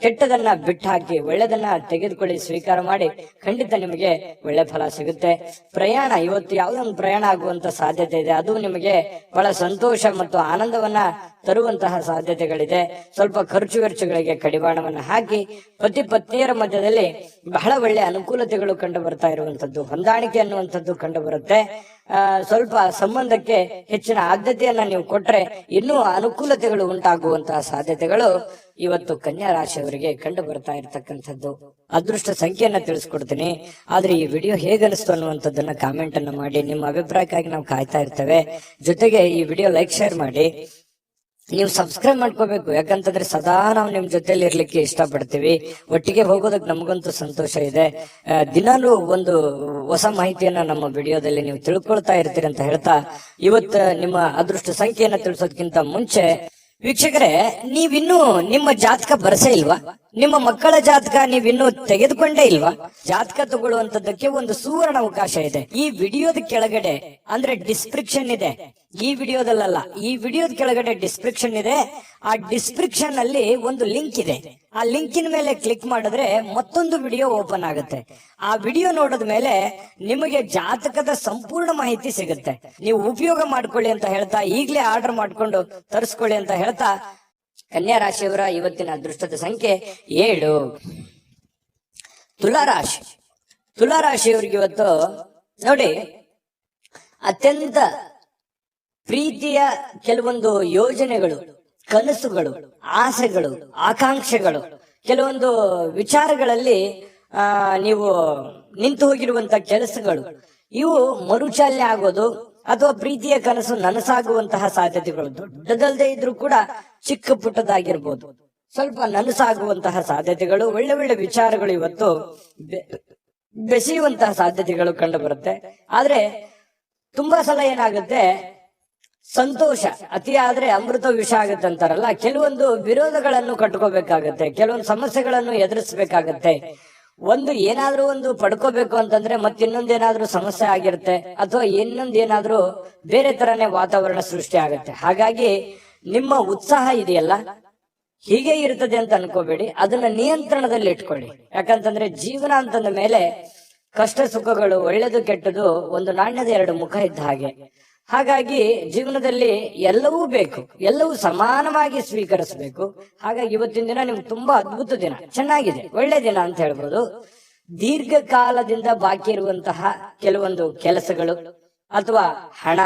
ಕೆಟ್ಟದನ್ನ ಬಿಟ್ಟು ಹಾಕಿ ಒಳ್ಳೆದನ್ನ ತೆಗೆದುಕೊಳ್ಳಿ, ಸ್ವೀಕಾರ ಮಾಡಿ, ಖಂಡಿತ ನಿಮಗೆ ಒಳ್ಳೆ ಫಲ ಸಿಗುತ್ತೆ. ಪ್ರಯಾಣ ಇವತ್ತು ಯಾವುದೋ ಒಂದು ಪ್ರಯಾಣ ಆಗುವಂತ ಸಾಧ್ಯತೆ ಇದೆ, ಅದು ನಿಮಗೆ ಬಹಳ ಸಂತೋಷ ಮತ್ತು ಆನಂದವನ್ನ ತರುವಂತಹ ಸಾಧ್ಯತೆಗಳಿದೆ. ಸ್ವಲ್ಪ ಖರ್ಚು ವೆಚ್ಚಗಳಿಗೆ ಕಡಿವಾಣವನ್ನ ಹಾಕಿ ಪತಿ ಪತ್ನಿಯರ ಮಧ್ಯದಲ್ಲಿ ಬಹಳ ಒಳ್ಳೆ ಅನುಕೂಲತೆಗಳು ಕಂಡು ಬರ್ತಾ ಇರುವಂತದ್ದು, ಹೊಂದಾಣಿಕೆ ಅನ್ನುವಂಥದ್ದು ಕಂಡು ಬರುತ್ತೆ. ಸ್ವಲ್ಪ ಸಂಬಂಧಕ್ಕೆ ಹೆಚ್ಚಿನ ಆದ್ಯತೆಯನ್ನ ನೀವು ಕೊಟ್ರೆ ಇನ್ನೂ ಅನುಕೂಲತೆಗಳು ಉಂಟಾಗುವಂತಹ ಸಾಧ್ಯತೆಗಳು ಇವತ್ತು ಕನ್ಯಾ ರಾಶಿಯವರಿಗೆ ಕಂಡು ಬರ್ತಾ ಇರತಕ್ಕಂಥದ್ದು. ಅದೃಷ್ಟ ಸಂಖ್ಯೆಯನ್ನ ತಿಳಿಸ್ಕೊಡ್ತೀನಿ, ಆದ್ರೆ ಈ ವಿಡಿಯೋ ಹೇಗನಿಸ್ತು ಅನ್ನುವಂಥದ್ದನ್ನ ಕಾಮೆಂಟ್ ಅನ್ನ ಮಾಡಿ. ನಿಮ್ಮ ಅಭಿಪ್ರಾಯಕ್ಕಾಗಿ ನಾವು ಕಾಯ್ತಾ ಇರ್ತೇವೆ. ಜೊತೆಗೆ ಈ ವಿಡಿಯೋ ಲೈಕ್ ಶೇರ್ ಮಾಡಿ. ನೀವು ಸಬ್ಸ್ಕ್ರೈಬ್ ಮಾಡ್ಕೋಬೇಕು, ಯಾಕಂತಂದ್ರೆ ಸದಾ ನಾವು ನಿಮ್ ಜೊತೆಲಿ ಇರ್ಲಿಕ್ಕೆ ಇಷ್ಟಪಡ್ತೀವಿ. ಒಟ್ಟಿಗೆ ಹೋಗೋದಕ್ಕೆ ನಮಗಂತೂ ಸಂತೋಷ ಇದೆ. ದಿನಾಲೂ ಒಂದು ಹೊಸ ಮಾಹಿತಿಯನ್ನ ನಮ್ಮ ವಿಡಿಯೋದಲ್ಲಿ ನೀವು ತಿಳ್ಕೊಳ್ತಾ ಇರ್ತೀರಿ ಅಂತ ಹೇಳ್ತಾ, ಇವತ್ತು ನಿಮ್ಮ ಅದೃಷ್ಟ ಸಂಖ್ಯೆಯನ್ನ ತಿಳಿಸೋದಕ್ಕಿಂತ ಮುಂಚೆ ವೀಕ್ಷಕರೇ, ನೀವಿನ್ನೂ ನಿಮ್ಮ ಜಾತಕ ಬರಸೇ ಇಲ್ವಾ? ನಿಮ್ಮ ಮಕ್ಕಳ ಜಾತಕ ನೀವಿನ್ನೂ ತೆಗೆದುಕೊಂಡೇ ಇಲ್ವಾ? ಜಾತಕ ತಗೊಳ್ಳುವಂತದ್ದಕ್ಕೆ ಒಂದು ಸುವರ್ಣ ಅವಕಾಶ ಇದೆ. ಈ ವಿಡಿಯೋದ ಕೆಳಗಡೆ ಅಂದ್ರೆ ಡಿಸ್ಕ್ರಿಪ್ಷನ್ ಇದೆ, ಈ ವಿಡಿಯೋದಲ್ಲ, ಈ ವಿಡಿಯೋದ ಕೆಳಗಡೆ ಡಿಸ್ಕ್ರಿಪ್ಷನ್ ಇದೆ. ಆ ಡಿಸ್ಕ್ರಿಪ್ಷನ್ ಅಲ್ಲಿ ಒಂದು ಲಿಂಕ್ ಇದೆ. ಆ ಲಿಂಕಿನ ಮೇಲೆ ಕ್ಲಿಕ್ ಮಾಡಿದ್ರೆ ಮತ್ತೊಂದು ವಿಡಿಯೋ ಓಪನ್ ಆಗುತ್ತೆ. ಆ ವಿಡಿಯೋ ನೋಡಿದ ಮೇಲೆ ನಿಮಗೆ ಜಾತಕದ ಸಂಪೂರ್ಣ ಮಾಹಿತಿ ಸಿಗುತ್ತೆ. ನೀವು ಉಪಯೋಗ ಮಾಡ್ಕೊಳ್ಳಿ ಅಂತ ಹೇಳ್ತಾ, ಈಗಲೇ ಆರ್ಡರ್ ಮಾಡ್ಕೊಂಡು ತರಿಸ್ಕೊಳ್ಳಿ ಅಂತ ಹೇಳ್ತಾ, ಕನ್ಯಾ ರಾಶಿಯವರ ಇವತ್ತಿನ ಅದೃಷ್ಟದ ಸಂಖ್ಯೆ 7. ತುಲಾರಾಶಿ. ತುಲಾರಾಶಿಯವರಿಗೆ ಇವತ್ತು ನೋಡಿ, ಅತ್ಯಂತ ಪ್ರೀತಿಯ ಕೆಲವೊಂದು ಯೋಜನೆಗಳು, ಕನಸುಗಳು, ಆಸೆಗಳು, ಆಕಾಂಕ್ಷೆಗಳು, ಕೆಲವೊಂದು ವಿಚಾರಗಳಲ್ಲಿ ನೀವು ನಿಂತು ಹೋಗಿರುವಂತ ಕೆಲಸಗಳು, ಇವು ಮರುಚಾಲನೆ ಆಗೋದು ಅಥವಾ ಪ್ರೀತಿಯ ಕನಸು ನನಸಾಗುವಂತಹ ಸಾಧ್ಯತೆಗಳು, ದೊಡ್ಡದಲ್ಲದೆ ಇದ್ರೂ ಕೂಡ ಚಿಕ್ಕ ಪುಟ್ಟದಾಗಿರ್ಬೋದು, ಸ್ವಲ್ಪ ನನಸಾಗುವಂತಹ ಸಾಧ್ಯತೆಗಳು, ಒಳ್ಳೆ ಒಳ್ಳೆ ವಿಚಾರಗಳು ಇವತ್ತು ಬೆಸೆಯುವಂತಹ ಸಾಧ್ಯತೆಗಳು ಕಂಡು ಬರುತ್ತೆ. ಆದ್ರೆ ತುಂಬಾ ಸಲ ಏನಾಗುತ್ತೆ, ಸಂತೋಷ ಅತಿ ಆದ್ರೆ ಅಮೃತ ವಿಷ ಆಗುತ್ತೆ ಅಂತಾರಲ್ಲ, ಕೆಲವೊಂದು ವಿರೋಧಗಳನ್ನು ಕಟ್ಕೋಬೇಕಾಗತ್ತೆ, ಕೆಲವೊಂದು ಸಮಸ್ಯೆಗಳನ್ನು ಎದುರಿಸಬೇಕಾಗತ್ತೆ. ಒಂದು ಏನಾದ್ರೂ ಒಂದು ಪಡ್ಕೋಬೇಕು ಅಂತಂದ್ರೆ ಮತ್ತಿನ್ನೊಂದೇನಾದ್ರೂ ಸಮಸ್ಯೆ ಆಗಿರುತ್ತೆ, ಅಥವಾ ಇನ್ನೊಂದೇನಾದ್ರೂ ಬೇರೆ ತರನೇ ವಾತಾವರಣ ಸೃಷ್ಟಿ ಆಗುತ್ತೆ. ಹಾಗಾಗಿ ನಿಮ್ಮ ಉತ್ಸಾಹ ಇದೆಯಲ್ಲ, ಹೀಗೆ ಇರ್ತದೆ ಅಂತ ಅನ್ಕೋಬೇಡಿ, ಅದನ್ನ ನಿಯಂತ್ರಣದಲ್ಲಿ ಇಟ್ಕೊಳ್ಳಿ. ಯಾಕಂತಂದ್ರೆ ಜೀವನ ಅಂತಂದ ಮೇಲೆ ಕಷ್ಟ ಸುಖಗಳು, ಒಳ್ಳೆದು ಕೆಟ್ಟದು ಒಂದು ನಾಣ್ಯದ ಎರಡು ಮುಖ ಇದ್ದ ಹಾಗೆ. ಹಾಗಾಗಿ ಜೀವನದಲ್ಲಿ ಎಲ್ಲವೂ ಬೇಕು, ಎಲ್ಲವೂ ಸಮಾನವಾಗಿ ಸ್ವೀಕರಿಸಬೇಕು. ಹಾಗಾಗಿ ಇವತ್ತಿನ ದಿನ ನಿಮ್ಗೆ ತುಂಬಾ ಅದ್ಭುತ ದಿನ, ಚೆನ್ನಾಗಿದೆ, ಒಳ್ಳೆ ದಿನ ಅಂತ ಹೇಳ್ಬೋದು. ದೀರ್ಘಕಾಲದಿಂದ ಬಾಕಿ ಇರುವಂತಹ ಕೆಲವೊಂದು ಕೆಲಸಗಳು ಅಥವಾ ಹಣ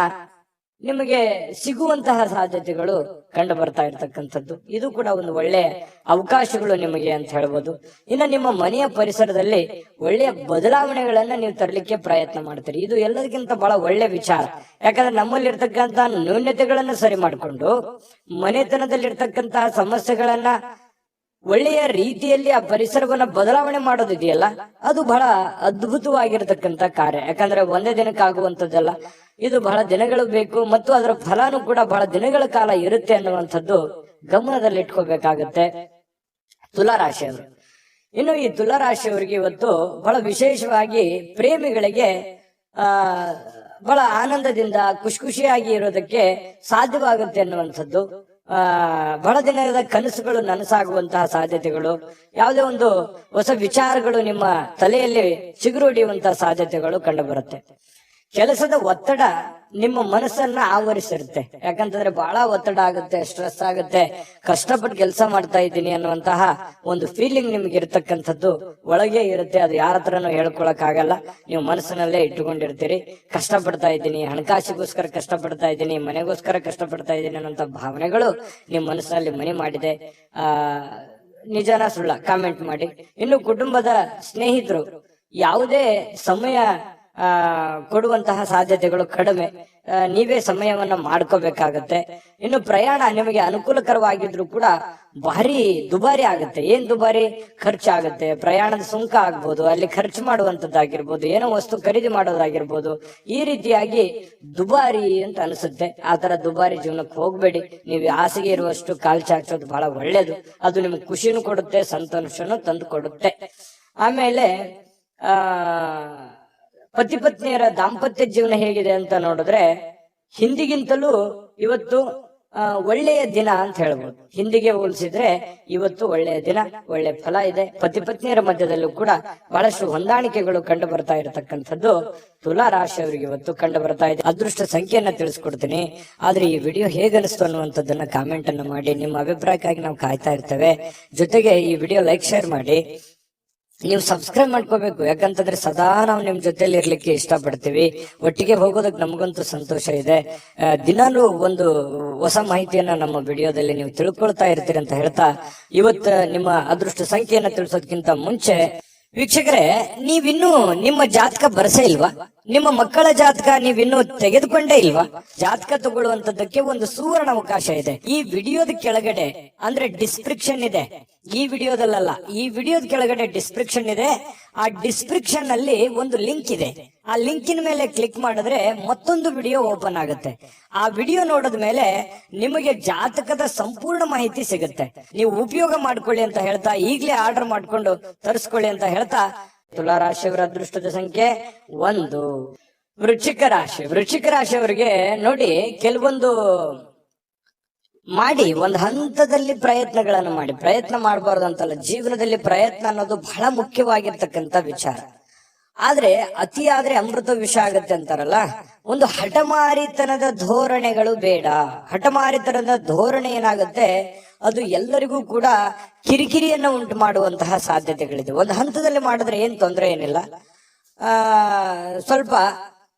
ನಿಮಗೆ ಸಿಗುವಂತಹ ಸಾಧ್ಯತೆಗಳು ಕಂಡು ಬರ್ತಾ ಇರ್ತಕ್ಕಂಥದ್ದು, ಇದು ಕೂಡ ಒಂದು ಒಳ್ಳೆಯ ಅವಕಾಶಗಳು ನಿಮಗೆ ಅಂತ ಹೇಳ್ಬೋದು. ಇನ್ನು ನಿಮ್ಮ ಮನೆಯ ಪರಿಸರದಲ್ಲಿ ಒಳ್ಳೆಯ ಬದಲಾವಣೆಗಳನ್ನ ನೀವು ತರಲಿಕ್ಕೆ ಪ್ರಯತ್ನ ಮಾಡ್ತೀರಿ, ಇದು ಎಲ್ಲದಕ್ಕಿಂತ ಬಹಳ ಒಳ್ಳೆ ವಿಚಾರ. ಯಾಕಂದ್ರೆ ನಮ್ಮಲ್ಲಿರ್ತಕ್ಕಂತಹ ನ್ಯೂನ್ಯತೆಗಳನ್ನ ಸರಿ ಮಾಡಿಕೊಂಡು ಮನೆತನದಲ್ಲಿರ್ತಕ್ಕಂತಹ ಸಮಸ್ಯೆಗಳನ್ನ ಒಳ್ಳೆಯ ರೀತಿಯಲ್ಲಿ ಆ ಪರಿಸರವನ್ನ ಬದಲಾವಣೆ ಮಾಡೋದಿದೆಯಲ್ಲ, ಅದು ಬಹಳ ಅದ್ಭುತವಾಗಿರತಕ್ಕಂತ ಕಾರ್ಯ. ಯಾಕಂದ್ರೆ ಒಂದೇ ದಿನಕ್ಕೆ ಆಗುವಂತದ್ದಲ್ಲ, ಇದು ಬಹಳ ದಿನಗಳು ಬೇಕು ಮತ್ತು ಅದರ ಫಲನೂ ಕೂಡ ಬಹಳ ದಿನಗಳ ಕಾಲ ಇರುತ್ತೆ ಅನ್ನುವಂಥದ್ದು ಗಮನದಲ್ಲಿ ಇಟ್ಕೋಬೇಕಾಗತ್ತೆ ತುಲಾರಾಶಿಯವರು. ಇನ್ನು ಈ ತುಲಾರಾಶಿಯವರಿಗೆ ಇವತ್ತು ಬಹಳ ವಿಶೇಷವಾಗಿ ಪ್ರೇಮಿಗಳಿಗೆ ಬಹಳ ಆನಂದದಿಂದ ಖುಷಿಯಾಗಿ ಇರೋದಕ್ಕೆ ಸಾಧ್ಯವಾಗುತ್ತೆ ಅನ್ನುವಂಥದ್ದು. ಬಹಳ ದಿನದ ಕನಸುಗಳು ನನಸಾಗುವಂತಹ ಸಾಧ್ಯತೆಗಳು, ಯಾವುದೇ ಒಂದು ಹೊಸ ವಿಚಾರಗಳು ನಿಮ್ಮ ತಲೆಯಲ್ಲಿ ಚಿಗುರೊಡೆಯುವಂತಹ ಸಾಧ್ಯತೆಗಳು ಕಂಡು ಬರುತ್ತೆ. ಕೆಲಸದ ಒತ್ತಡ ನಿಮ್ಮ ಮನಸ್ಸನ್ನ ಆವರಿಸಿರುತ್ತೆ. ಯಾಕಂತಂದ್ರೆ ಬಹಳ ಒತ್ತಡ ಆಗುತ್ತೆ, ಸ್ಟ್ರೆಸ್ ಆಗುತ್ತೆ, ಕಷ್ಟಪಟ್ಟು ಕೆಲಸ ಮಾಡ್ತಾ ಇದ್ದೀನಿ ಅನ್ನುವಂತಹ ಒಂದು ಫೀಲಿಂಗ್ ನಿಮ್ಗೆ ಇರತಕ್ಕಂಥದ್ದು ಒಳಗೆ ಇರುತ್ತೆ. ಅದು ಯಾರ ಹತ್ರನೂ ಹೇಳ್ಕೊಳಕ್ ಆಗಲ್ಲ, ನೀವು ಮನಸ್ಸಿನಲ್ಲೇ ಇಟ್ಟುಕೊಂಡಿರ್ತೀರಿ. ಕಷ್ಟಪಡ್ತಾ ಇದ್ದೀನಿ, ಹಣಕಾಸಿಗೋಸ್ಕರ ಕಷ್ಟಪಡ್ತಾ ಇದ್ದೀನಿ, ಮನೆಗೋಸ್ಕರ ಕಷ್ಟಪಡ್ತಾ ಇದ್ದೀನಿ ಅನ್ನೋಂಥ ಭಾವನೆಗಳು ನಿಮ್ಮ ಮನಸ್ಸಿನಲ್ಲಿ ಮನೆ ಮಾಡಿದೆ. ನಿಜನ ಸುಳ್ಳ ಕಾಮೆಂಟ್ ಮಾಡಿ. ಇನ್ನು ಕುಟುಂಬದ ಸ್ನೇಹಿತರು ಯಾವುದೇ ಸಮಯ ಕೊಡುವಂತಹ ಸಾಧ್ಯತೆಗಳು ಕಡಿಮೆ, ನೀವೇ ಸಮಯವನ್ನ ಮಾಡ್ಕೋಬೇಕಾಗತ್ತೆ. ಇನ್ನು ಪ್ರಯಾಣ ನಿಮಗೆ ಅನುಕೂಲಕರವಾಗಿದ್ರು ಕೂಡ ಭಾರಿ ದುಬಾರಿ ಆಗುತ್ತೆ. ಏನ್ ದುಬಾರಿ? ಖರ್ಚಾಗುತ್ತೆ. ಪ್ರಯಾಣದ ಸುಂಕ ಆಗ್ಬೋದು, ಅಲ್ಲಿ ಖರ್ಚು ಮಾಡುವಂತದ್ದಾಗಿರ್ಬೋದು, ಏನೋ ವಸ್ತು ಖರೀದಿ ಮಾಡೋದಾಗಿರ್ಬೋದು, ಈ ರೀತಿಯಾಗಿ ದುಬಾರಿ ಅಂತ ಅನಿಸುತ್ತೆ. ಆ ತರ ದುಬಾರಿ ಜೀವನಕ್ಕೆ ಹೋಗ್ಬೇಡಿ. ನೀವು ಆಸೆಗೆ ಇರುವಷ್ಟು ಕಾಲ್ ಚಾಚೋದು ಬಹಳ ಒಳ್ಳೇದು. ಅದು ನಿಮ್ಗೆ ಖುಷಿನೂ ಕೊಡುತ್ತೆ, ಸಂತೋಷನೂ ತಂದು ಕೊಡುತ್ತೆ. ಆಮೇಲೆ ಪತಿ ಪತ್ನಿಯರ ದಾಂಪತ್ಯ ಜೀವನ ಹೇಗಿದೆ ಅಂತ ನೋಡಿದ್ರೆ ಹಿಂದಿಗಿಂತಲೂ ಇವತ್ತು ಒಳ್ಳೆಯ ದಿನ ಅಂತ ಹೇಳ್ಬೋದು. ಹಿಂದಿಗೆ ಹೋಲಿಸಿದ್ರೆ ಇವತ್ತು ಒಳ್ಳೆಯ ದಿನ, ಒಳ್ಳೆ ಫಲ ಇದೆ. ಪತಿ ಪತ್ನಿಯರ ಮಧ್ಯದಲ್ಲೂ ಕೂಡ ಬಹಳಷ್ಟು ಹೊಂದಾಣಿಕೆಗಳು ಕಂಡು ಬರ್ತಾ ಇರತಕ್ಕಂಥದ್ದು ತುಲಾ ರಾಶಿಯವರಿಗೆ ಇವತ್ತು ಕಂಡು ಬರ್ತಾ ಇದೆ. ಅದೃಷ್ಟ ಸಂಖ್ಯೆಯನ್ನ ತಿಳಿಸ್ಕೊಡ್ತೀನಿ. ಆದ್ರೆ ಈ ವಿಡಿಯೋ ಹೇಗನಿಸ್ತು ಅನ್ನುವಂಥದ್ದನ್ನ ಕಾಮೆಂಟ್ ಅನ್ನು ಮಾಡಿ. ನಿಮ್ಮ ಅಭಿಪ್ರಾಯಕ್ಕಾಗಿ ನಾವು ಕಾಯ್ತಾ ಇರ್ತೇವೆ. ಜೊತೆಗೆ ಈ ವಿಡಿಯೋ ಲೈಕ್ ಶೇರ್ ಮಾಡಿ. ನೀವು ಸಬ್ಸ್ಕ್ರೈಬ್ ಮಾಡ್ಕೋಬೇಕು. ಯಾಕಂತಂದ್ರೆ ಸದಾ ನಾವು ನಿಮ್ ಜೊತೆಲಿ ಇರ್ಲಿಕ್ಕೆ ಇಷ್ಟಪಡ್ತೀವಿ. ಒಟ್ಟಿಗೆ ಹೋಗೋದಕ್ಕೆ ನಮಗಂತೂ ಸಂತೋಷ ಇದೆ. ದಿನಾಲೂ ಒಂದು ಹೊಸ ಮಾಹಿತಿಯನ್ನ ನಮ್ಮ ವಿಡಿಯೋದಲ್ಲಿ ನೀವು ತಿಳ್ಕೊಳ್ತಾ ಇರ್ತೀರಿ ಅಂತ ಹೇಳ್ತಾ, ಇವತ್ತು ನಿಮ್ಮ ಅದೃಷ್ಟ ಸಂಖ್ಯೆಯನ್ನ ತಿಳಿಸೋದಕ್ಕಿಂತ ಮುಂಚೆ ವೀಕ್ಷಕರೇ, ನೀವಿನ್ನೂ ನಿಮ್ಮ ಜಾತಕ ಬರಸೇ ಇಲ್ವಾ? ನಿಮ್ಮ ಮಕ್ಕಳ ಜಾತಕ ನೀವಿನ್ನೂ ತೆಗೆದುಕೊಂಡೇ ಇಲ್ವಾ? ಜಾತಕ ತಗೊಳ್ಳುವಂತದ್ದಕ್ಕೆ ಒಂದು ಸುವರ್ಣ ಅವಕಾಶ ಇದೆ. ಈ ವಿಡಿಯೋದ ಕೆಳಗಡೆ ಅಂದ್ರೆ ಡಿಸ್ಕ್ರಿಪ್ಷನ್ ಇದೆ. ಈ ವಿಡಿಯೋದಲ್ಲ, ಈ ವಿಡಿಯೋದ ಕೆಳಗಡೆ ಡಿಸ್ಕ್ರಿಪ್ಷನ್ ಇದೆ. ಆ ಡಿಸ್ಕ್ರಿಪ್ಷನ್ ಅಲ್ಲಿ ಒಂದು ಲಿಂಕ್ ಇದೆ. ಆ ಲಿಂಕಿನ ಮೇಲೆ ಕ್ಲಿಕ್ ಮಾಡಿದ್ರೆ ಮತ್ತೊಂದು ವಿಡಿಯೋ ಓಪನ್ ಆಗುತ್ತೆ. ಆ ವಿಡಿಯೋ ನೋಡಿದ ಮೇಲೆ ನಿಮಗೆ ಜಾತಕದ ಸಂಪೂರ್ಣ ಮಾಹಿತಿ ಸಿಗುತ್ತೆ. ನೀವು ಉಪಯೋಗ ಮಾಡ್ಕೊಳ್ಳಿ ಅಂತ ಹೇಳ್ತಾ, ಈಗಲೇ ಆರ್ಡರ್ ಮಾಡ್ಕೊಂಡು ತರಿಸ್ಕೊಳ್ಳಿ ಅಂತ ಹೇಳ್ತಾ, ತುಲಾ ರಾಶಿಯವರ ಅದೃಷ್ಟದ ಸಂಖ್ಯೆ 1. ವೃಶ್ಚಿಕ ರಾಶಿ. ವೃಶ್ಚಿಕ ರಾಶಿಯವರಿಗೆ ನೋಡಿ, ಕೆಲವೊಂದು ಮಾಡಿ ಒಂದು ಹಂತದಲ್ಲಿ ಪ್ರಯತ್ನಗಳನ್ನು ಮಾಡಿ. ಪ್ರಯತ್ನ ಮಾಡಬಾರ್ದು ಅಂತಲ್ಲ, ಜೀವನದಲ್ಲಿ ಪ್ರಯತ್ನ ಅನ್ನೋದು ಬಹಳ ಮುಖ್ಯವಾಗಿರ್ತಕ್ಕಂಥ ವಿಚಾರ. ಆದ್ರೆ ಅತಿ ಆದ್ರೆ ಅಮೃತ ವಿಷ ಆಗತ್ತೆ ಅಂತಾರಲ್ಲ, ಒಂದು ಹಠಮಾರಿತನದ ಧೋರಣೆಗಳು ಬೇಡ. ಹಠಮಾರಿತನದ ಧೋರಣೆ ಏನಾಗುತ್ತೆ, ಅದು ಎಲ್ಲರಿಗೂ ಕೂಡ ಕಿರಿಕಿರಿಯನ್ನ ಉಂಟು ಮಾಡುವಂತಹ ಸಾಧ್ಯತೆಗಳಿದೆ. ಒಂದು ಹಂತದಲ್ಲಿ ಮಾಡಿದ್ರೆ ಏನ್ ತೊಂದರೆ ಏನಿಲ್ಲ. ಸ್ವಲ್ಪ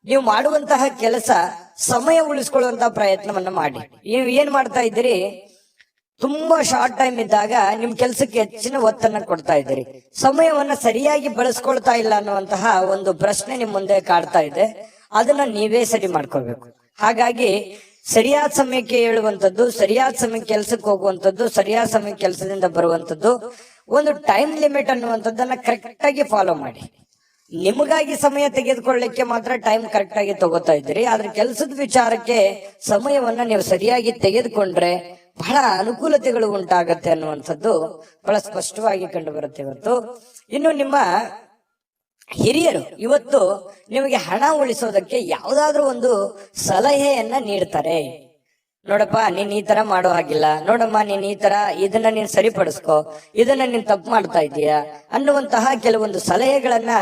ನೀವು ಮಾಡುವಂತಹ ಕೆಲಸ ಸಮಯ ಉಳಿಸ್ಕೊಳ್ಳುವಂತಹ ಪ್ರಯತ್ನವನ್ನ ಮಾಡಿ. ನೀವು ಏನ್ ಮಾಡ್ತಾ ಇದ್ದೀರಿ, ತುಂಬಾ ಶಾರ್ಟ್ ಟೈಮ್ ಇದ್ದಾಗ ನಿಮ್ ಕೆಲ್ಸಕ್ಕೆ ಹೆಚ್ಚಿನ ಒತ್ತನ್ನ ಕೊಡ್ತಾ ಇದ್ದೀರಿ, ಸಮಯವನ್ನ ಸರಿಯಾಗಿ ಬಳಸ್ಕೊಳ್ತಾ ಇಲ್ಲ ಅನ್ನುವಂತಹ ಒಂದು ಪ್ರಶ್ನೆ ನಿಮ್ ಮುಂದೆ ಕಾಡ್ತಾ ಇದೆ. ಅದನ್ನ ನೀವೇ ಸರಿ ಮಾಡ್ಕೋಬೇಕು. ಹಾಗಾಗಿ ಸರಿಯಾದ ಸಮಯಕ್ಕೆ ಹೇಳುವಂಥದ್ದು, ಸರಿಯಾದ ಸಮಯಕ್ಕೆ ಕೆಲ್ಸಕ್ಕೆ ಹೋಗುವಂಥದ್ದು, ಸರಿಯಾದ ಸಮಯಕ್ಕೆ ಕೆಲಸದಿಂದ ಬರುವಂಥದ್ದು, ಒಂದು ಟೈಮ್ ಲಿಮಿಟ್ ಅನ್ನುವಂಥದ್ದನ್ನ ಕರೆಕ್ಟ್ ಆಗಿ ಫಾಲೋ ಮಾಡಿ. ನಿಮಗಾಗಿ ಸಮಯ ತೆಗೆದುಕೊಳ್ಳಿಕ್ಕೆ ಮಾತ್ರ ಟೈಮ್ ಕರೆಕ್ಟ್ ಆಗಿ ತಗೋತಾ ಇದ್ದೀರಿ. ಆದ್ರೆ ಕೆಲಸದ ವಿಚಾರಕ್ಕೆ ಸಮಯವನ್ನ ನೀವು ಸರಿಯಾಗಿ ತೆಗೆದುಕೊಂಡ್ರೆ ಬಹಳ ಅನುಕೂಲತೆಗಳು ಉಂಟಾಗತ್ತೆ ಅನ್ನುವಂಥದ್ದು ಬಹಳ ಸ್ಪಷ್ಟವಾಗಿ ಕಂಡು ಬರುತ್ತೆ ಇವತ್ತು. ಇನ್ನು ನಿಮ್ಮ ಹಿರಿಯರು ಇವತ್ತು ನಿಮಗೆ ಹಣ ಉಳಿಸೋದಕ್ಕೆ ಯಾವ್ದಾದ್ರು ಒಂದು ಸಲಹೆಯನ್ನ ನೀಡ್ತಾರೆ. ನೋಡಪ್ಪ, ನೀನ್ ಈ ತರ ಮಾಡೋ ಹಾಗಿಲ್ಲ, ನೋಡಮ್ಮ ನೀನ್ ಈ ತರ ಇದನ್ನ ನೀನ್ ಸರಿಪಡಿಸ್ಕೋ, ಇದನ್ನ ನೀನ್ ತಪ್ಪು ಮಾಡ್ತಾ ಇದೀಯಾ ಅನ್ನುವಂತಹ ಕೆಲವೊಂದು ಸಲಹೆಗಳನ್ನ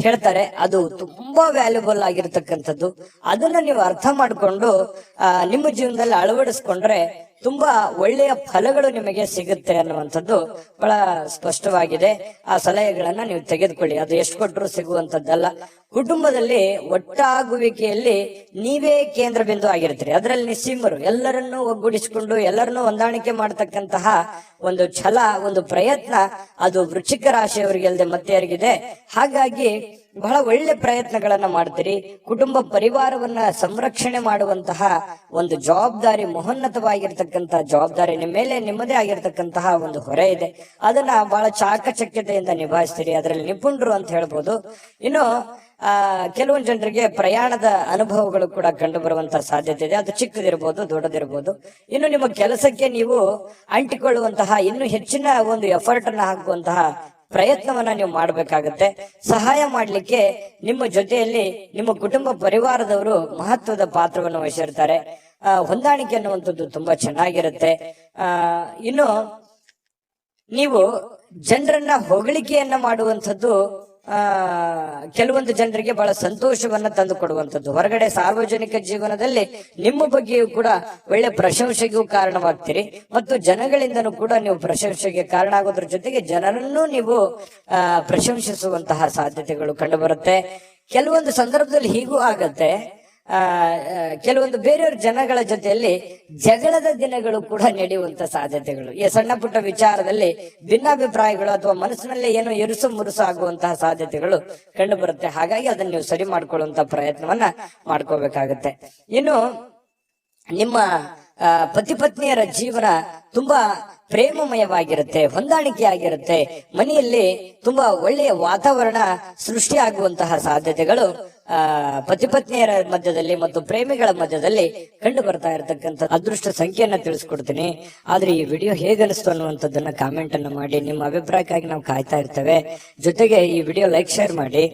ಹೇಳ್ತಾರೆ. ಅದು ತುಂಬಾ ವ್ಯಾಲ್ಯೂಬಲ್ ಆಗಿರ್ತಕ್ಕಂಥದ್ದು. ಅದನ್ನ ನೀವು ಅರ್ಥ ಮಾಡ್ಕೊಂಡು ನಿಮ್ಮ ಜೀವನದಲ್ಲಿ ಅಳವಡಿಸ್ಕೊಂಡ್ರೆ ತುಂಬಾ ಒಳ್ಳೆಯ ಫಲಗಳು ನಿಮಗೆ ಸಿಗುತ್ತೆ ಅನ್ನುವಂಥದ್ದು ಬಹಳ ಸ್ಪಷ್ಟವಾಗಿದೆ. ಆ ಸಲಹೆಗಳನ್ನ ನೀವು ತೆಗೆದುಕೊಳ್ಳಿ. ಅದು ಎಷ್ಟು ಕೊಟ್ಟರು ಸಿಗುವಂತದ್ದಲ್ಲ. ಕುಟುಂಬದಲ್ಲಿ ಒಟ್ಟಾಗುವಿಕೆಯಲ್ಲಿ ನೀವೇ ಕೇಂದ್ರ ಬಿಂದು ಆಗಿರ್ತೀರಿ. ಅದರಲ್ಲಿ ನಿಸ್ಸೀಮರು, ಎಲ್ಲರನ್ನೂ ಒಗ್ಗೂಡಿಸಿಕೊಂಡು ಎಲ್ಲರನ್ನೂ ಹೊಂದಾಣಿಕೆ ಮಾಡತಕ್ಕಂತಹ ಒಂದು ಛಲ, ಒಂದು ಪ್ರಯತ್ನ ಅದು ವೃಶ್ಚಿಕ ರಾಶಿಯವರಿಗೆ ಅಲ್ಲದೆ ಮತ್ತೆ ಯಾರಿಗಿದೆ. ಹಾಗಾಗಿ ಬಹಳ ಒಳ್ಳೆ ಪ್ರಯತ್ನಗಳನ್ನ ಮಾಡ್ತೀರಿ. ಕುಟುಂಬ ಪರಿವಾರವನ್ನ ಸಂರಕ್ಷಣೆ ಮಾಡುವಂತಹ ಒಂದು ಜವಾಬ್ದಾರಿ, ಮಹೋನ್ನತವಾಗಿರ್ತಕ್ಕಂತಹ ಜವಾಬ್ದಾರಿ ನಿಮ್ಮ ಮೇಲೆ ನಿಮ್ಮದೇ ಆಗಿರ್ತಕ್ಕಂತಹ ಒಂದು ಹೊರೆ ಇದೆ. ಅದನ್ನ ಬಹಳ ಚಾಕಚಕ್ಯತೆಯಿಂದ ನಿಭಾಯಿಸ್ತೀರಿ, ಅದರಲ್ಲಿ ನಿಪುಣರು ಅಂತ ಹೇಳ್ಬೋದು. ಇನ್ನು ಕೆಲವೊಂದು ಜನರಿಗೆ ಪ್ರಯಾಣದ ಅನುಭವಗಳು ಕೂಡ ಕಂಡು ಬರುವಂತಹ ಸಾಧ್ಯತೆ ಇದೆ. ಅದು ಚಿಕ್ಕದಿರ್ಬೋದು, ದೊಡ್ಡದಿರ್ಬೋದು. ಇನ್ನು ನಿಮ್ಮ ಕೆಲಸಕ್ಕೆ ನೀವು ಅಂಟಿಕೊಳ್ಳುವಂತಹ ಇನ್ನು ಹೆಚ್ಚಿನ ಒಂದು ಎಫರ್ಟ್ ಅನ್ನ ಹಾಕುವಂತಹ ಪ್ರಯತ್ನವನ್ನ ನೀವು ಮಾಡಬೇಕಾಗತ್ತೆ. ಸಹಾಯ ಮಾಡ್ಲಿಕ್ಕೆ ನಿಮ್ಮ ಜೊತೆಯಲ್ಲಿ ನಿಮ್ಮ ಕುಟುಂಬ ಪರಿವಾರದವರು ಮಹತ್ವದ ಪಾತ್ರವನ್ನು ವಹಿಸಿರ್ತಾರೆ. ಹೊಂದಾಣಿಕೆ ಅನ್ನುವಂಥದ್ದು ತುಂಬಾ ಚೆನ್ನಾಗಿರುತ್ತೆ. ಇನ್ನು ನೀವು ಜನರನ್ನ ಹೊಗಳಿಕೆಯನ್ನ ಮಾಡುವಂಥದ್ದು ಕೆಲವೊಂದು ಜನರಿಗೆ ಬಹಳ ಸಂತೋಷವನ್ನ ತಂದು ಕೊಡುವಂಥದ್ದು. ಹೊರಗಡೆ ಸಾರ್ವಜನಿಕ ಜೀವನದಲ್ಲಿ ನಿಮ್ಮ ಬಗ್ಗೆಯೂ ಕೂಡ ಒಳ್ಳೆ ಪ್ರಶಂಸೆಗೂ ಕಾರಣವಾಗ್ತೀರಿ ಮತ್ತು ಜನಗಳಿಂದನೂ ಕೂಡ ನೀವು ಪ್ರಶಂಸೆಗೆ ಕಾರಣ ಆಗೋದ್ರ ಜೊತೆಗೆ ಜನರನ್ನು ನೀವು ಪ್ರಶಂಸಿಸುವಂತಹ ಸಾಧ್ಯತೆಗಳು ಕಂಡು ಬರುತ್ತೆ. ಕೆಲವೊಂದು ಸಂದರ್ಭದಲ್ಲಿ ಹೀಗೂ ಆಗತ್ತೆ, ಕೆಲವೊಂದು ಬೇರೆಯವ್ರ ಜನಗಳ ಜೊತೆಯಲ್ಲಿ ಜಗಳದ ದಿನಗಳು ಕೂಡ ನಡೆಯುವಂತ ಸಾಧ್ಯತೆಗಳು, ಈ ಸಣ್ಣ ಪುಟ್ಟ ವಿಚಾರದಲ್ಲಿ ಭಿನ್ನಾಭಿಪ್ರಾಯಗಳು ಅಥವಾ ಮನಸ್ಸಿನಲ್ಲಿ ಏನೋ ಇರುಸು ಮುರುಸು ಆಗುವಂತಹ ಸಾಧ್ಯತೆಗಳು ಕಂಡು ಬರುತ್ತೆ. ಹಾಗಾಗಿ ಅದನ್ನ ನೀವು ಸರಿ ಮಾಡ್ಕೊಳ್ಳುವಂತ ಪ್ರಯತ್ನವನ್ನ ಮಾಡ್ಕೋಬೇಕಾಗತ್ತೆ. ಇನ್ನು ನಿಮ್ಮ ಪತಿ ಪತ್ನಿಯರ ಜೀವನ ತುಂಬಾ ಪ್ರೇಮಮಯವಾಗಿರುತ್ತೆ, ಹೊಂದಾಣಿಕೆ ಆಗಿರುತ್ತೆ. ಮನೆಯಲ್ಲಿ ತುಂಬಾ ಒಳ್ಳೆಯ ವಾತಾವರಣ ಸೃಷ್ಟಿಯಾಗುವಂತಹ ಸಾಧ್ಯತೆಗಳು ಪತಿ ಪತ್ನಿಯರ ಮಧ್ಯದಲ್ಲಿ ಮತ್ತು ಪ್ರೇಮಿಗಳ ಮಧ್ಯದಲ್ಲಿ ಕಂಡು ಬರ್ತಾ ಇರತಕ್ಕಂಥ ಅದೃಷ್ಟ ಸಂಖ್ಯೆಯನ್ನ ತಿಳಿಸ್ಕೊಡ್ತೀನಿ. ಆದ್ರೆ ಈ ವಿಡಿಯೋ ಹೇಗನಿಸ್ತು ಅನ್ನುವಂಥದ್ದನ್ನ ಕಾಮೆಂಟ್ ಅನ್ನ ಮಾಡಿ. ನಿಮ್ಮ ಅಭಿಪ್ರಾಯಕ್ಕಾಗಿ ನಾವು ಕಾಯ್ತಾ ಇರ್ತೇವೆ. ಜೊತೆಗೆ ಈ ವಿಡಿಯೋ ಲೈಕ್ ಶೇರ್ ಮಾಡಿ.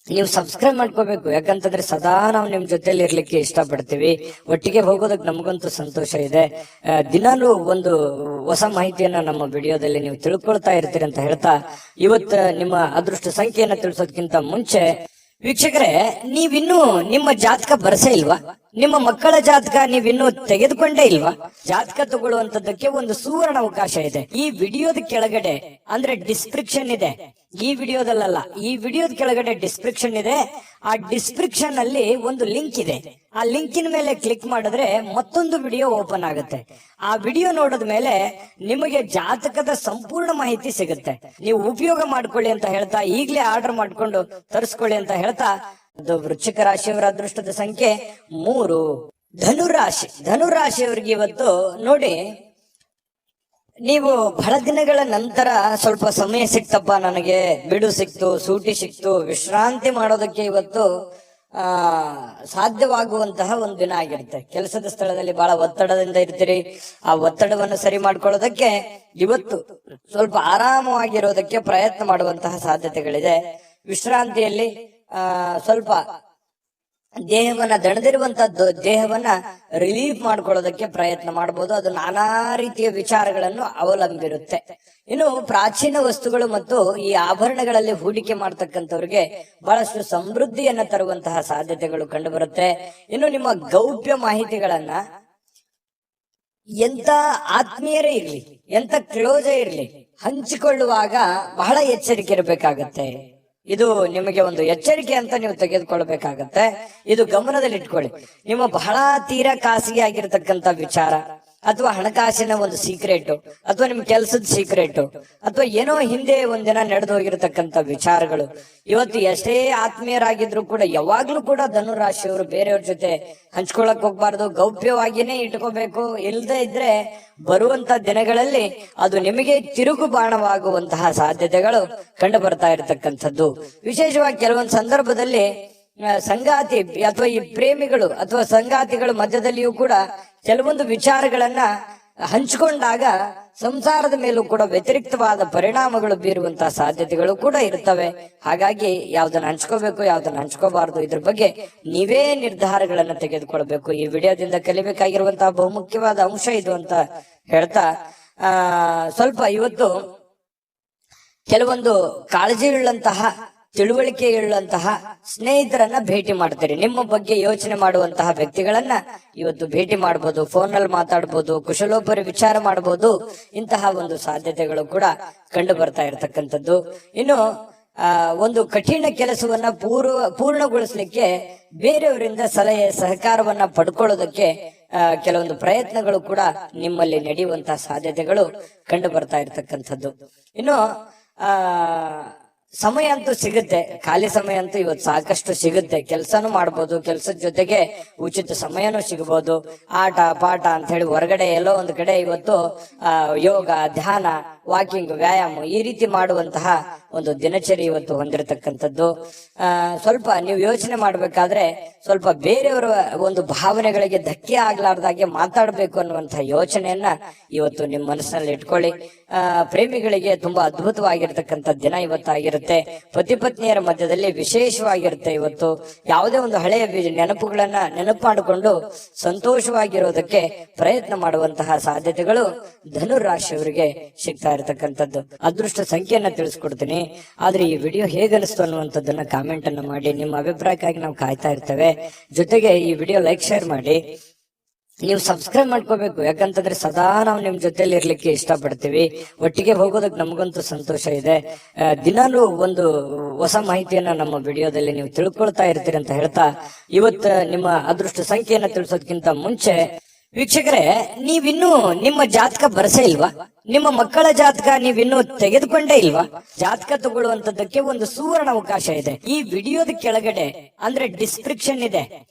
ನೀವು ಸಬ್ಸ್ಕ್ರೈಬ್ ಮಾಡ್ಕೋಬೇಕು, ಯಾಕಂತಂದ್ರೆ ಸದಾ ನಾವು ನಿಮ್ ಜೊತೆಲಿ ಇರ್ಲಿಕ್ಕೆ ಇಷ್ಟಪಡ್ತೀವಿ. ಒಟ್ಟಿಗೆ ಹೋಗೋದಕ್ಕೆ ನಮಗಂತೂ ಸಂತೋಷ ಇದೆ. ದಿನಾಲೂ ಒಂದು ಹೊಸ ಮಾಹಿತಿಯನ್ನ ನಮ್ಮ ವಿಡಿಯೋದಲ್ಲಿ ನೀವು ತಿಳ್ಕೊಳ್ತಾ ಇರ್ತೀರಿ ಅಂತ ಹೇಳ್ತಾ, ಇವತ್ತು ನಿಮ್ಮ ಅದೃಷ್ಟ ಸಂಖ್ಯೆಯನ್ನ ತಿಳಿಸೋದಕ್ಕಿಂತ ಮುಂಚೆ ವೀಕ್ಷಕರೇ, ನೀವಿನ್ನೂ ನಿಮ್ಮ ಜಾತಕ ಬರಸೇ ಇಲ್ವಾ? ನಿಮ್ಮ ಮಕ್ಕಳ ಜಾತಕ ನೀವಿನ್ನೂ ತೆಗೆದುಕೊಂಡೇ ಇಲ್ವಾ? ಜಾತಕ ತಗೊಳ್ಳುವಂತದ್ದಕ್ಕೆ ಒಂದು ಸುವರ್ಣ ಅವಕಾಶ ಇದೆ. ಈ ವಿಡಿಯೋದ ಕೆಳಗಡೆ ಅಂದ್ರೆ ಡಿಸ್ಕ್ರಿಪ್ಷನ್ ಇದೆ, ಈ ವಿಡಿಯೋದಲ್ಲ, ಈ ವಿಡಿಯೋದ ಕೆಳಗಡೆ ಡಿಸ್ಕ್ರಿಪ್ಷನ್ ಇದೆ. ಆ ಡಿಸ್ಕ್ರಿಪ್ಷನ್ ಅಲ್ಲಿ ಒಂದು ಲಿಂಕ್ ಇದೆ. ಆ ಲಿಂಕಿನ ಮೇಲೆ ಕ್ಲಿಕ್ ಮಾಡಿದ್ರೆ ಮತ್ತೊಂದು ವಿಡಿಯೋ ಓಪನ್ ಆಗುತ್ತೆ. ಆ ವಿಡಿಯೋ ನೋಡಿದ ಮೇಲೆ ನಿಮಗೆ ಜಾತಕದ ಸಂಪೂರ್ಣ ಮಾಹಿತಿ ಸಿಗುತ್ತೆ. ನೀವು ಉಪಯೋಗ ಮಾಡ್ಕೊಳ್ಳಿ ಅಂತ ಹೇಳ್ತಾ, ಈಗಲೇ ಆರ್ಡರ್ ಮಾಡ್ಕೊಂಡು ತರಿಸ್ಕೊಳ್ಳಿ ಅಂತ ಹೇಳ್ತಾ, ವೃಶ್ಚಿಕ ರಾಶಿಯವರ ಅದೃಷ್ಟದ ಸಂಖ್ಯೆ 3. ಧನುರಾಶಿ, ಧನುರಾಶಿಯವರಿಗೆ ಇವತ್ತು ನೋಡಿ, ನೀವು ಬಹಳ ದಿನಗಳ ನಂತರ ಸ್ವಲ್ಪ ಸಮಯ ಸಿಕ್ತಪ್ಪ, ನನಗೆ ಬಿಡು ಸಿಕ್ತು, ಸೂಟಿ ಸಿಕ್ತು, ವಿಶ್ರಾಂತಿ ಮಾಡೋದಕ್ಕೆ ಇವತ್ತು ಸಾಧ್ಯವಾಗುವಂತಹ ಒಂದು ದಿನ ಆಗಿರುತ್ತೆ. ಕೆಲಸದ ಸ್ಥಳದಲ್ಲಿ ಬಹಳ ಒತ್ತಡದಿಂದ ಇರ್ತೀರಿ. ಆ ಒತ್ತಡವನ್ನು ಸರಿ ಮಾಡ್ಕೊಳ್ಳೋದಕ್ಕೆ ಇವತ್ತು ಸ್ವಲ್ಪ ಆರಾಮವಾಗಿರೋದಕ್ಕೆ ಪ್ರಯತ್ನ ಮಾಡುವಂತಹ ಸಾಧ್ಯತೆಗಳಿದೆ. ವಿಶ್ರಾಂತಿಯಲ್ಲಿ ಸ್ವಲ್ಪ ದೇಹವನ್ನ ದಣದಿರುವಂತದ್ದು ದೇಹವನ್ನ ರಿಲೀಫ್ ಮಾಡ್ಕೊಳ್ಳೋದಕ್ಕೆ ಪ್ರಯತ್ನ ಮಾಡಬಹುದು. ಅದು ನಾನಾ ರೀತಿಯ ವಿಚಾರಗಳನ್ನು ಅವಲಂಬಿರುತ್ತೆ. ಇನ್ನು ಪ್ರಾಚೀನ ವಸ್ತುಗಳು ಮತ್ತು ಈ ಆಭರಣಗಳಲ್ಲಿ ಹೂಡಿಕೆ ಮಾಡ್ತಕ್ಕಂಥವ್ರಿಗೆ ಬಹಳಷ್ಟು ಸಮೃದ್ಧಿಯನ್ನ ತರುವಂತಹ ಸಾಧ್ಯತೆಗಳು ಕಂಡು ಬರುತ್ತೆ. ಇನ್ನು ನಿಮ್ಮ ಗೌಪ್ಯ ಮಾಹಿತಿಗಳನ್ನ ಎಂತ ಆತ್ಮೀಯರೇ ಇರ್ಲಿ, ಎಂತ ಕ್ಲೋಸೇ ಇರ್ಲಿ, ಹಂಚಿಕೊಳ್ಳುವಾಗ ಬಹಳ ಎಚ್ಚರಿಕೆ ಇರಬೇಕಾಗತ್ತೆ. ಇದು ನಿಮಗೆ ಒಂದು ಎಚ್ಚರಿಕೆ ಅಂತ ನೀವು ತೆಗೆದುಕೊಳ್ಬೇಕಾಗತ್ತೆ. ಇದು ಗಮನದಲ್ಲಿ ಇಟ್ಕೊಳ್ಳಿ. ನಿಮ್ಮ ಬಹಳ ತೀರಾ ಖಾಸಗಿ ಆಗಿರ್ತಕ್ಕಂಥ ವಿಚಾರ ಅಥವಾ ಹಣಕಾಸಿನ ಒಂದು ಸೀಕ್ರೆಟ್ ಅಥವಾ ನಿಮ್ ಕೆಲಸದ ಸೀಕ್ರೆಟ್ ಅಥವಾ ಏನೋ ಹಿಂದೆ ಒಂದಿನ ನಡೆದು ಹೋಗಿರತಕ್ಕಂತ ವಿಚಾರಗಳು ಇವತ್ತು ಎಷ್ಟೇ ಆತ್ಮೀಯರಾಗಿದ್ರು ಕೂಡ ಯಾವಾಗ್ಲೂ ಕೂಡ ಧನುರಾಶಿಯವರು ಬೇರೆಯವ್ರ ಜೊತೆ ಹಂಚ್ಕೊಳಕ್ ಹೋಗ್ಬಾರ್ದು, ಗೌಪ್ಯವಾಗಿನೇ ಇಟ್ಕೋಬೇಕು. ಇಲ್ಲದೆ ಇದ್ರೆ ಬರುವಂತ ದಿನಗಳಲ್ಲಿ ಅದು ನಿಮಗೆ ತಿರುಗು ಬಾಣವಾಗುವಂತಹ ಸಾಧ್ಯತೆಗಳು ಕಂಡು ಬರ್ತಾ ಇರತಕ್ಕಂಥದ್ದು. ವಿಶೇಷವಾಗಿ ಕೆಲವೊಂದು ಸಂದರ್ಭದಲ್ಲಿ ಸಂಗಾತಿ ಅಥವಾ ಈ ಪ್ರೇಮಿಗಳು ಅಥವಾ ಸಂಗಾತಿಗಳ ಮಧ್ಯದಲ್ಲಿಯೂ ಕೂಡ ಕೆಲವೊಂದು ವಿಚಾರಗಳನ್ನ ಹಂಚಿಕೊಂಡಾಗ ಸಂಸಾರದ ಮೇಲೂ ಕೂಡ ವ್ಯತಿರಿಕ್ತವಾದ ಪರಿಣಾಮಗಳು ಬೀರುವಂತಹ ಸಾಧ್ಯತೆಗಳು ಕೂಡ ಇರ್ತವೆ. ಹಾಗಾಗಿ ಯಾವ್ದನ್ನ ಹಂಚ್ಕೋಬೇಕು, ಯಾವ್ದನ್ನ ಹಂಚ್ಕೋಬಾರ್ದು, ಇದ್ರ ಬಗ್ಗೆ ನೀವೇ ನಿರ್ಧಾರಗಳನ್ನ ತೆಗೆದುಕೊಳ್ಬೇಕು. ಈ ವಿಡಿಯೋದಿಂದ ಕಲಿಬೇಕಾಗಿರುವಂತಹ ಬಹುಮುಖ್ಯವಾದ ಅಂಶ ಇದು ಅಂತ ಹೇಳ್ತಾ, ಸ್ವಲ್ಪ ಇವತ್ತು ಕೆಲವೊಂದು ಕಾಳಜಿ ಉಳ್ಳಂತಹ ತಿಳುವಳಿಕೆ ಉಳ್ಳಂತಹ ಸ್ನೇಹಿತರನ್ನ ಭೇಟಿ ಮಾಡ್ತೀರಿ. ನಿಮ್ಮ ಬಗ್ಗೆ ಯೋಚನೆ ಮಾಡುವಂತಹ ವ್ಯಕ್ತಿಗಳನ್ನ ಇವತ್ತು ಭೇಟಿ ಮಾಡಬಹುದು, ಫೋನಲ್ಲಿ ಮಾತಾಡ್ಬೋದು, ಕುಶಲೋಪರಿ ವಿಚಾರ ಮಾಡಬಹುದು. ಇಂತಹ ಒಂದು ಸಾಧ್ಯತೆಗಳು ಕೂಡ ಕಂಡು ಬರ್ತಾ ಇರತಕ್ಕಂಥದ್ದು. ಇನ್ನು ಒಂದು ಕಠಿಣ ಕೆಲಸವನ್ನ ಪೂರ್ಣಗೊಳಿಸ್ಲಿಕ್ಕೆ ಬೇರೆಯವರಿಂದ ಸಲಹೆ ಸಹಕಾರವನ್ನ ಪಡ್ಕೊಳ್ಳೋದಕ್ಕೆ ಕೆಲವೊಂದು ಪ್ರಯತ್ನಗಳು ಕೂಡ ನಿಮ್ಮಲ್ಲಿ ನಡೆಯುವಂತಹ ಸಾಧ್ಯತೆಗಳು ಕಂಡು ಬರ್ತಾ ಇರತಕ್ಕಂಥದ್ದು. ಇನ್ನು ಸಮಯ ಅಂತೂ ಸಿಗುತ್ತೆ, ಖಾಲಿ ಸಮಯ ಅಂತೂ ಇವತ್ತು ಸಾಕಷ್ಟು ಸಿಗುತ್ತೆ. ಕೆಲಸನೂ ಮಾಡ್ಬೋದು, ಕೆಲಸದ ಜೊತೆಗೆ ಉಚಿತ ಸಮಯನೂ ಸಿಗಬಹುದು. ಆಟ ಪಾಠ ಅಂತ ಹೇಳಿ ಹೊರಗಡೆ ಎಲ್ಲೋ ಒಂದು ಕಡೆ ಇವತ್ತು ಯೋಗ, ಧ್ಯಾನ, ವಾಕಿಂಗ್, ವ್ಯಾಯಾಮ ಈ ರೀತಿ ಮಾಡುವಂತಹ ಒಂದು ದಿನಚರಿ ಇವತ್ತು ಹೊಂದಿರತಕ್ಕಂಥದ್ದು. ಸ್ವಲ್ಪ ನೀವು ಯೋಚನೆ ಮಾಡ್ಬೇಕಾದ್ರೆ ಸ್ವಲ್ಪ ಬೇರೆಯವರ ಒಂದು ಭಾವನೆಗಳಿಗೆ ಧಕ್ಕೆ ಆಗ್ಲಾರ್ದಾಗೆ ಮಾತಾಡ್ಬೇಕು ಅನ್ನುವಂತಹ ಯೋಚನೆಯನ್ನ ಇವತ್ತು ನಿಮ್ಮ ಮನಸ್ಸಿನಲ್ಲಿ ಇಟ್ಕೊಳ್ಳಿ. ಪ್ರೇಮಿಗಳಿಗೆ ತುಂಬಾ ಅದ್ಭುತವಾಗಿರ್ತಕ್ಕಂಥ ದಿನ ಇವತ್ತಾಗಿರುತ್ತೆ. ಪತಿ ಪತ್ನಿಯರ ಮಧ್ಯದಲ್ಲಿ ವಿಶೇಷವಾಗಿರುತ್ತೆ ಇವತ್ತು. ಯಾವುದೇ ಒಂದು ಹಳೆಯ ನೆನಪುಗಳನ್ನ ನೆನಪು ಮಾಡಿಕೊಂಡು ಸಂತೋಷವಾಗಿರೋದಕ್ಕೆ ಪ್ರಯತ್ನ ಮಾಡುವಂತಹ ಸಾಧ್ಯತೆಗಳು ಧನುರಾಶಿಯವರಿಗೆ ಸಿಗ್ತಾ ಇರತಕ್ಕಂಥದ್ದು. ಅದೃಷ್ಟ ಸಂಖ್ಯೆಯನ್ನ ತಿಳಿಸ್ಕೊಡ್ತೀನಿ. ಆದ್ರೆ ಈ ವಿಡಿಯೋ ಹೇಗನಿಸ್ತು ಅನ್ನುವಂಥದ್ದನ್ನ ಕಾಮೆಂಟ್ ಅನ್ನ ಮಾಡಿ. ನಿಮ್ಮ ಅಭಿಪ್ರಾಯಕ್ಕಾಗಿ ನಾವು ಕಾಯ್ತಾ ಇರ್ತೇವೆ. ಜೊತೆಗೆ ಈ ವಿಡಿಯೋ ಲೈಕ್, ಶೇರ್ ಮಾಡಿ. ನೀವು ಸಬ್ಸ್ಕ್ರೈಬ್ ಮಾಡ್ಕೋಬೇಕು, ಯಾಕಂತಂದ್ರೆ ಸದಾ ನಾವು ನಿಮ್ ಜೊತೆಲಿ ಇರ್ಲಿಕ್ಕೆ ಇಷ್ಟಪಡ್ತೀವಿ. ಒಟ್ಟಿಗೆ ಹೋಗೋದಕ್ಕೆ ನಮಗಂತೂ ಸಂತೋಷ ಇದೆ. ದಿನಾಲೂ ಒಂದು ಹೊಸ ಮಾಹಿತಿಯನ್ನ ನಮ್ಮ ವಿಡಿಯೋದಲ್ಲಿ ನೀವು ತಿಳ್ಕೊಳ್ತಾ ಇರ್ತೀರಿ ಅಂತ ಹೇಳ್ತಾ, ಇವತ್ತು ನಿಮ್ಮ ಅದೃಷ್ಟ ಸಂಖ್ಯೆಯನ್ನ ತಿಳಿಸೋದಕ್ಕಿಂತ ಮುಂಚೆ ವೀಕ್ಷಕರೇ, ನೀವಿನ್ನೂ ನಿಮ್ಮ ಜಾತಕ ಬರಸೇ ಇಲ್ವಾ? ನಿಮ್ಮ ಮಕ್ಕಳ ಜಾತಕ ನೀವಿನ್ನೂ ತೆಗೆದುಕೊಂಡೇ ಇಲ್ವಾ? ಜಾತಕ ತಗೊಳ್ಳುವಂತದ್ದಕ್ಕೆ ಒಂದು ಸುವರ್ಣ ಅವಕಾಶ ಇದೆ. ಈ ವಿಡಿಯೋದ ಕೆಳಗಡೆ ಅಂದ್ರೆ ಡಿಸ್ಕ್ರಿಪ್ಷನ್ ಇದೆ.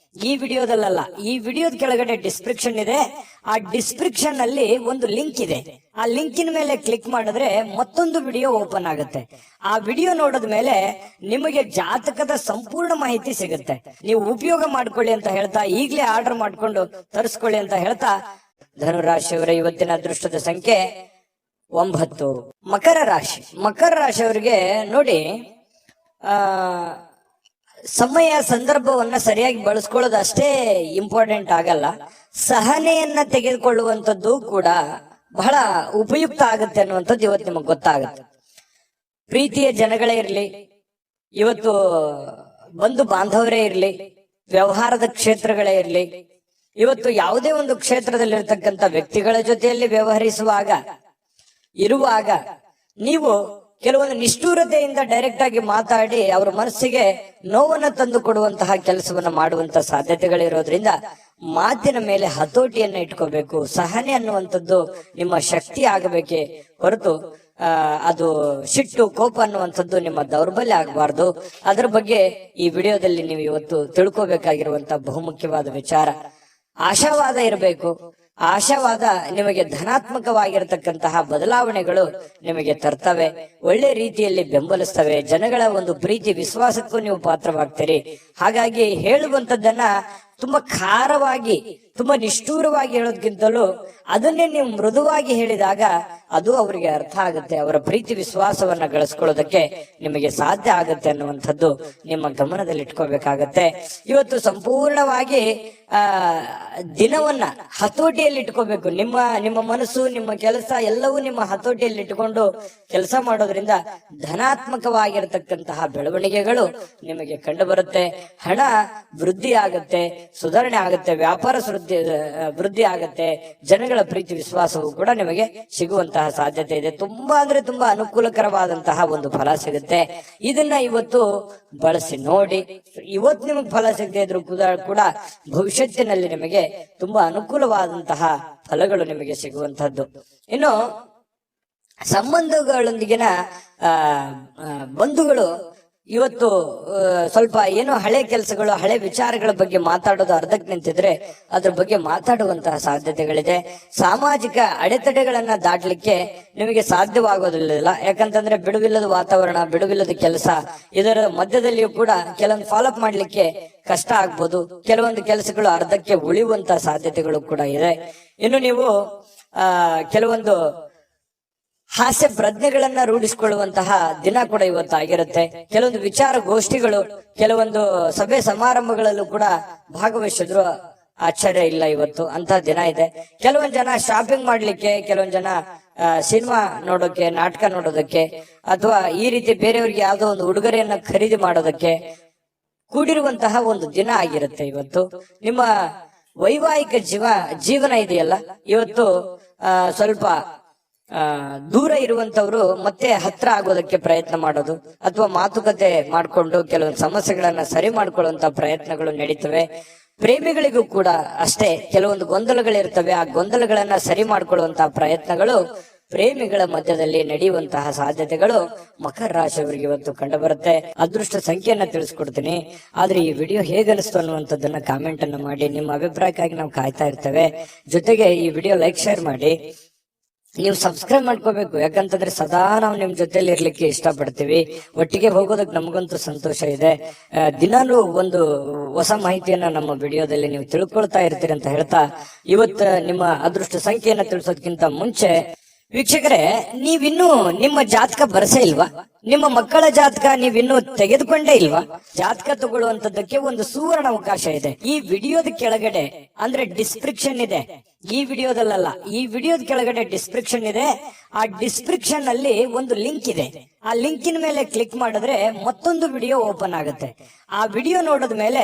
ಈ ವಿಡಿಯೋದಲ್ಲ, ಈ ವಿಡಿಯೋದ ಕೆಳಗಡೆ ಡಿಸ್ಕ್ರಿಪ್ಷನ್ ಇದೆ. ಆ ಡಿಸ್ಕ್ರಿಪ್ಷನ್ ಅಲ್ಲಿ ಒಂದು ಲಿಂಕ್ ಇದೆ. ಆ ಲಿಂಕಿನ ಮೇಲೆ ಕ್ಲಿಕ್ ಮಾಡಿದ್ರೆ ಮತ್ತೊಂದು ವಿಡಿಯೋ ಓಪನ್ ಆಗುತ್ತೆ. ಆ ವಿಡಿಯೋ ನೋಡಿದ ಮೇಲೆ ನಿಮಗೆ ಜಾತಕದ ಸಂಪೂರ್ಣ ಮಾಹಿತಿ ಸಿಗುತ್ತೆ. ನೀವು ಉಪಯೋಗ ಮಾಡ್ಕೊಳ್ಳಿ ಅಂತ ಹೇಳ್ತಾ, ಈಗಲೇ ಆರ್ಡರ್ ಮಾಡ್ಕೊಂಡು ತರಿಸ್ಕೊಳ್ಳಿ ಅಂತ ಹೇಳ್ತಾ, ಧನುರಾಶಿಯವರ ಇವತ್ತಿನ ಅದೃಷ್ಟದ ಸಂಖ್ಯೆ 9. ಮಕರ ರಾಶಿ. ಮಕರ ರಾಶಿಯವರಿಗೆ ನೋಡಿ, ಸಮಯ ಸಂದರ್ಭವನ್ನ ಸರಿಯಾಗಿ ಬಳಸ್ಕೊಳ್ಳೋದು ಅಷ್ಟೇ ಇಂಪಾರ್ಟೆಂಟ್ ಆಗಲ್ಲ, ಸಹನೆಯನ್ನ ತೆಗೆದುಕೊಳ್ಳುವಂಥದ್ದು ಕೂಡ ಬಹಳ ಉಪಯುಕ್ತ ಆಗುತ್ತೆ ಅನ್ನುವಂಥದ್ದು ಇವತ್ತು ನಿಮಗೆ ಗೊತ್ತಾಗುತ್ತೆ. ಪ್ರೀತಿಯ ಜನಗಳೇ ಇರ್ಲಿ, ಇವತ್ತು ಬಂಧು ಬಾಂಧವರೇ ಇರ್ಲಿ, ವ್ಯವಹಾರದ ಕ್ಷೇತ್ರಗಳೇ ಇರ್ಲಿ, ಇವತ್ತು ಯಾವುದೇ ಒಂದು ಕ್ಷೇತ್ರದಲ್ಲಿರ್ತಕ್ಕಂಥ ವ್ಯಕ್ತಿಗಳ ಜೊತೆಯಲ್ಲಿ ವ್ಯವಹರಿಸುವಾಗ ಇರುವಾಗ ನೀವು ಕೆಲವೊಂದು ನಿಷ್ಠೂರತೆಯಿಂದ ಡೈರೆಕ್ಟ್ ಆಗಿ ಮಾತಾಡಿ ಅವರ ಮನಸ್ಸಿಗೆ ನೋವನ್ನು ತಂದು ಕೊಡುವಂತಹ ಕೆಲಸವನ್ನ ಮಾಡುವಂತಹ ಸಾಧ್ಯತೆಗಳಿರೋದ್ರಿಂದ ಮಾತಿನ ಮೇಲೆ ಹತೋಟಿಯನ್ನ ಇಟ್ಕೋಬೇಕು. ಸಹನೆ ಅನ್ನುವಂಥದ್ದು ನಿಮ್ಮ ಶಕ್ತಿ ಆಗಬೇಕೇ ಹೊರತು ಅದು ಸಿಟ್ಟು, ಕೋಪ ಅನ್ನುವಂಥದ್ದು ನಿಮ್ಮ ದೌರ್ಬಲ್ಯ ಆಗಬಾರ್ದು. ಅದರ ಬಗ್ಗೆ ಈ ವಿಡಿಯೋದಲ್ಲಿ ನೀವು ಇವತ್ತು ತಿಳ್ಕೋಬೇಕಾಗಿರುವಂತಹ ಬಹುಮುಖ್ಯವಾದ ವಿಚಾರ. ಆಶಾವಾದ ಇರಬೇಕು. ಆಶಾವಾದ ನಿಮಗೆ ಧನಾತ್ಮಕವಾಗಿರತಕ್ಕಂತಹ ಬದಲಾವಣೆಗಳು ನಿಮಗೆ ತರ್ತವೆ, ಒಳ್ಳೆ ರೀತಿಯಲ್ಲಿ ಬೆಂಬಲಿಸ್ತವೆ. ಜನಗಳ ಒಂದು ಪ್ರೀತಿ ವಿಶ್ವಾಸಕ್ಕೂ ನೀವು ಪಾತ್ರವಾಗ್ತೀರಿ. ಹಾಗಾಗಿ ಹೇಳುವಂತದ್ದನ್ನ ತುಂಬಾ ಖಾರವಾಗಿ, ತುಂಬಾ ನಿಷ್ಠೂರವಾಗಿ ಹೇಳೋದಕ್ಕಿಂತಲೂ ಅದನ್ನೇ ನೀವು ಮೃದುವಾಗಿ ಹೇಳಿದಾಗ ಅದು ಅವರಿಗೆ ಅರ್ಥ ಆಗುತ್ತೆ. ಅವರ ಪ್ರೀತಿ ವಿಶ್ವಾಸವನ್ನ ಗಳಿಸ್ಕೊಳ್ಳೋದಕ್ಕೆ ನಿಮಗೆ ಸಾಧ್ಯ ಆಗುತ್ತೆ ಅನ್ನುವಂಥದ್ದು ನಿಮ್ಮ ಗಮನದಲ್ಲಿ ಇಟ್ಕೋಬೇಕಾಗತ್ತೆ. ಇವತ್ತು ಸಂಪೂರ್ಣವಾಗಿ ದಿನವನ್ನ ಹತೋಟಿಯಲ್ಲಿ ಇಟ್ಕೋಬೇಕು. ನಿಮ್ಮ ಮನಸ್ಸು, ನಿಮ್ಮ ಕೆಲಸ ಎಲ್ಲವೂ ನಿಮ್ಮ ಹತೋಟಿಯಲ್ಲಿ ಇಟ್ಟುಕೊಂಡು ಕೆಲಸ ಮಾಡೋದ್ರಿಂದ ಧನಾತ್ಮಕವಾಗಿರತಕ್ಕಂತಹ ಬೆಳವಣಿಗೆಗಳು ನಿಮಗೆ ಕಂಡು ಬರುತ್ತೆ. ಹಣ ವೃದ್ಧಿ ಆಗುತ್ತೆ, ಸುಧಾರಣೆ ಆಗುತ್ತೆ, ವ್ಯಾಪಾರ ವೃದ್ಧಿ ಆಗುತ್ತೆ, ಜನಗಳ ಪ್ರೀತಿ ವಿಶ್ವಾಸವು ಕೂಡ ನಿಮಗೆ ಸಿಗುವಂತಹ ಸಾಧ್ಯತೆ ಇದೆ. ತುಂಬಾ ಅಂದ್ರೆ ತುಂಬಾ ಅನುಕೂಲಕರವಾದಂತಹ ಒಂದು ಫಲ ಸಿಗುತ್ತೆ. ಇದನ್ನ ಇವತ್ತು ಬಳಸಿ ನೋಡಿ. ಇವತ್ತು ನಿಮಗೆ ಫಲ ಸಿಗದೆ ಇದ್ರು ಕೂಡ ಭವಿಷ್ಯತ್ತಿನಲ್ಲಿ ನಿಮಗೆ ತುಂಬಾ ಅನುಕೂಲವಾದಂತಹ ಫಲಗಳು ನಿಮಗೆ ಸಿಗುವಂತಹದ್ದು. ಇನ್ನು ಸಂಬಂಧಗಳೊಂದಿಗಿನ ಬಂಧುಗಳು ಇವತ್ತು ಸ್ವಲ್ಪ ಏನೋ ಹಳೆ ಕೆಲಸಗಳು, ಹಳೆ ವಿಚಾರಗಳ ಬಗ್ಗೆ ಮಾತಾಡೋದು ಅರ್ಧಕ್ಕೆ ನಿಂತಿದ್ರೆ ಅದ್ರ ಬಗ್ಗೆ ಮಾತಾಡುವಂತಹ ಸಾಧ್ಯತೆಗಳಿದೆ. ಸಾಮಾಜಿಕ ಅಡೆತಡೆಗಳನ್ನ ದಾಟಲಿಕ್ಕೆ ನಿಮಗೆ ಸಾಧ್ಯವಾಗೋದಿಲ್ಲ. ಯಾಕಂತಂದ್ರೆ ಬಿಡುವಿಲ್ಲದ ವಾತಾವರಣ, ಬಿಡುವಿಲ್ಲದ ಕೆಲಸ, ಇದರ ಮಧ್ಯದಲ್ಲಿಯೂ ಕೂಡ ಕೆಲವೊಂದು ಫಾಲೋಅಪ್ ಮಾಡ್ಲಿಕ್ಕೆ ಕಷ್ಟ ಆಗ್ಬೋದು. ಕೆಲವೊಂದು ಕೆಲಸಗಳು ಅರ್ಧಕ್ಕೆ ಉಳಿಯುವಂತಹ ಸಾಧ್ಯತೆಗಳು ಕೂಡ ಇದೆ. ಇನ್ನು ನೀವು ಕೆಲವೊಂದು ಹಾಸ್ಯ ಪ್ರಜ್ಞೆಗಳನ್ನ ರೂಢಿಸಿಕೊಳ್ಳುವಂತಹ ದಿನ ಕೂಡ ಇವತ್ತಾಗಿರುತ್ತೆ. ಕೆಲವೊಂದು ವಿಚಾರ ಗೋಷ್ಠಿಗಳು, ಕೆಲವೊಂದು ಸಭೆ ಸಮಾರಂಭಗಳಲ್ಲೂ ಕೂಡ ಭಾಗವಹಿಸಿದ್ರು ಆಶ್ಚರ್ಯ ಇಲ್ಲ. ಇವತ್ತು ಅಂತ ದಿನ ಇದೆ. ಕೆಲವೊಂದು ಜನ ಶಾಪಿಂಗ್ ಮಾಡ್ಲಿಕ್ಕೆ, ಕೆಲವೊಂದು ಜನ ಸಿನಿಮಾ ನೋಡೋಕೆ, ನಾಟಕ ನೋಡೋದಕ್ಕೆ, ಅಥವಾ ಈ ರೀತಿ ಬೇರೆಯವ್ರಿಗೆ ಯಾವುದೋ ಒಂದು ಉಡುಗೊರೆಯನ್ನ ಖರೀದಿ ಮಾಡೋದಕ್ಕೆ ಕೂಡಿರುವಂತಹ ಒಂದು ದಿನ ಆಗಿರುತ್ತೆ ಇವತ್ತು. ನಿಮ್ಮ ವೈವಾಹಿಕ ಜೀವನ ಇದೆಯಲ್ಲ, ಇವತ್ತು ಸ್ವಲ್ಪ ದೂರ ಇರುವಂತವ್ರು ಮತ್ತೆ ಹತ್ರ ಆಗೋದಕ್ಕೆ ಪ್ರಯತ್ನ ಮಾಡೋದು, ಅಥವಾ ಮಾತುಕತೆ ಮಾಡಿಕೊಂಡು ಕೆಲವೊಂದು ಸಮಸ್ಯೆಗಳನ್ನ ಸರಿ ಮಾಡ್ಕೊಳ್ಳುವಂತ ಪ್ರಯತ್ನಗಳು ನಡೀತವೆ. ಪ್ರೇಮಿಗಳಿಗೂ ಕೂಡ ಅಷ್ಟೇ ಕೆಲವೊಂದು ಗೊಂದಲಗಳಿರ್ತವೆ. ಆ ಗೊಂದಲಗಳನ್ನ ಸರಿ ಮಾಡ್ಕೊಳ್ಳುವಂತಹ ಪ್ರಯತ್ನಗಳು ಪ್ರೇಮಿಗಳ ಮಧ್ಯದಲ್ಲಿ ನಡೆಯುವಂತಹ ಸಾಧ್ಯತೆಗಳು ಮಕರ ರಾಶಿಯವರಿಗೆ ಇವತ್ತು ಕಂಡು ಬರುತ್ತೆ. ಅದೃಷ್ಟ ಸಂಖ್ಯೆಯನ್ನ ತಿಳಿಸ್ಕೊಡ್ತೀನಿ. ಆದ್ರೆ ಈ ವಿಡಿಯೋ ಹೇಗನಿಸ್ತು ಅನ್ನುವಂಥದ್ದನ್ನ ಕಾಮೆಂಟ್ ಅನ್ನು ಮಾಡಿ. ನಿಮ್ಮ ಅಭಿಪ್ರಾಯಕ್ಕಾಗಿ ನಾವು ಕಾಯ್ತಾ ಇರ್ತೇವೆ. ಜೊತೆಗೆ ಈ ವಿಡಿಯೋ ಲೈಕ್ ಶೇರ್ ಮಾಡಿ. ನೀವು ಸಬ್ಸ್ಕ್ರೈಬ್ ಮಾಡ್ಕೋಬೇಕು, ಯಾಕಂತಂದ್ರೆ ಸದಾ ನಾವು ನಿಮ್ ಜೊತೆಲಿ ಇರ್ಲಿಕ್ಕೆ ಇಷ್ಟಪಡ್ತೀವಿ. ಒಟ್ಟಿಗೆ ಹೋಗೋದಕ್ಕೆ ನಮಗಂತೂ ಸಂತೋಷ ಇದೆ. ದಿನಾಲೂ ಒಂದು ಹೊಸ ಮಾಹಿತಿಯನ್ನ ನಮ್ಮ ವಿಡಿಯೋದಲ್ಲಿ ನೀವು ತಿಳ್ಕೊಳ್ತಾ ಇರ್ತೀರಿ ಅಂತ ಹೇಳ್ತಾ, ಇವತ್ತು ನಿಮ್ಮ ಅದೃಷ್ಟ ಸಂಖ್ಯೆಯನ್ನ ತಿಳಿಸೋದಕ್ಕಿಂತ ಮುಂಚೆ ವೀಕ್ಷಕರೇ, ನೀವಿನ್ನೂ ನಿಮ್ಮ ಜಾತಕ ಬರಸೇ ಇಲ್ವಾ? ನಿಮ್ಮ ಮಕ್ಕಳ ಜಾತಕ ನೀವಿನ್ನೂ ತೆಗೆದುಕೊಂಡೇ ಇಲ್ವಾ? ಜಾತಕ ತಗೊಳ್ಳುವಂತದ್ದಕ್ಕೆ ಒಂದು ಸುವರ್ಣ ಅವಕಾಶ ಇದೆ. ಈ ವಿಡಿಯೋದ ಕೆಳಗಡೆ ಅಂದ್ರೆ ಡಿಸ್ಕ್ರಿಪ್ಷನ್ ಇದೆ. ಈ ವಿಡಿಯೋದಲ್ಲ, ಈ ವಿಡಿಯೋದ ಕೆಳಗಡೆ ಡಿಸ್ಕ್ರಿಪ್ಷನ್ ಇದೆ. ಆ ಡಿಸ್ಕ್ರಿಪ್ಷನ್ ಅಲ್ಲಿ ಒಂದು ಲಿಂಕ್ ಇದೆ. ಆ ಲಿಂಕಿನ ಮೇಲೆ ಕ್ಲಿಕ್ ಮಾಡಿದ್ರೆ ಮತ್ತೊಂದು ವಿಡಿಯೋ ಓಪನ್ ಆಗುತ್ತೆ. ಆ ವಿಡಿಯೋ ನೋಡಿದ ಮೇಲೆ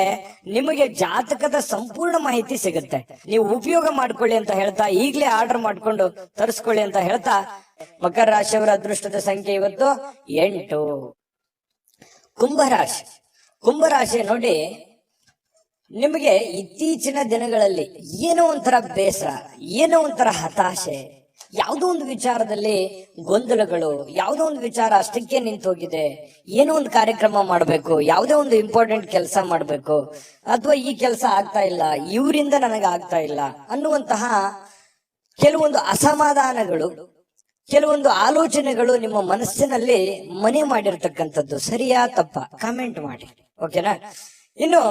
ನಿಮಗೆ ಜಾತಕದ ಸಂಪೂರ್ಣ ಮಾಹಿತಿ ಸಿಗುತ್ತೆ. ನೀವು ಉಪಯೋಗ ಮಾಡ್ಕೊಳ್ಳಿ ಅಂತ ಹೇಳ್ತಾ, ಈಗಲೇ ಆರ್ಡರ್ ಮಾಡ್ಕೊಂಡು ತರಿಸ್ಕೊಳ್ಳಿ ಅಂತ ಹೇಳ್ತಾ, ಮಕರ ರಾಶಿಯವರ ಅದೃಷ್ಟದ ಸಂಖ್ಯೆ ಇವತ್ತು 8. ಕುಂಭರಾಶಿ. ಕುಂಭರಾಶಿ ನೋಡಿ, ನಿಮಗೆ ಇತ್ತೀಚಿನ ದಿನಗಳಲ್ಲಿ ಏನೋ ಒಂಥರ ಬೇಸರ, ಏನೋ ಒಂಥರ ಹತಾಶೆ, ಯಾವುದೋ ಒಂದು ವಿಚಾರದಲ್ಲಿ ಗೊಂದಲಗಳು, ಯಾವುದೋ ಒಂದು ವಿಚಾರ ಅಷ್ಟಕ್ಕೆ ನಿಂತೋಗಿದೆ. ಏನೋ ಒಂದು ಕಾರ್ಯಕ್ರಮ ಮಾಡಬೇಕು, ಯಾವುದೋ ಒಂದು ಇಂಪಾರ್ಟೆಂಟ್ ಕೆಲಸ ಮಾಡಬೇಕು, ಅಥವಾ ಈ ಕೆಲಸ ಆಗ್ತಾ ಇಲ್ಲ, ಇವರಿಂದ ನನಗೆ ಆಗ್ತಾ ಇಲ್ಲ ಅನ್ನುವಂತಹ ಕೆಲವೊಂದು ಅಸಮಾಧಾನಗಳು, ಕೆಲವೊಂದು ಆಲೋಚನೆಗಳು ನಿಮ್ಮ ಮನಸ್ಸಿನಲ್ಲಿ ಮನೆ ಮಾಡಿರ್ತಕ್ಕಂಥದ್ದು. ಸರಿಯಾ ತಪ್ಪ ಕಾಮೆಂಟ್ ಮಾಡಿ, ಓಕೆನಾ? ಇನ್ನು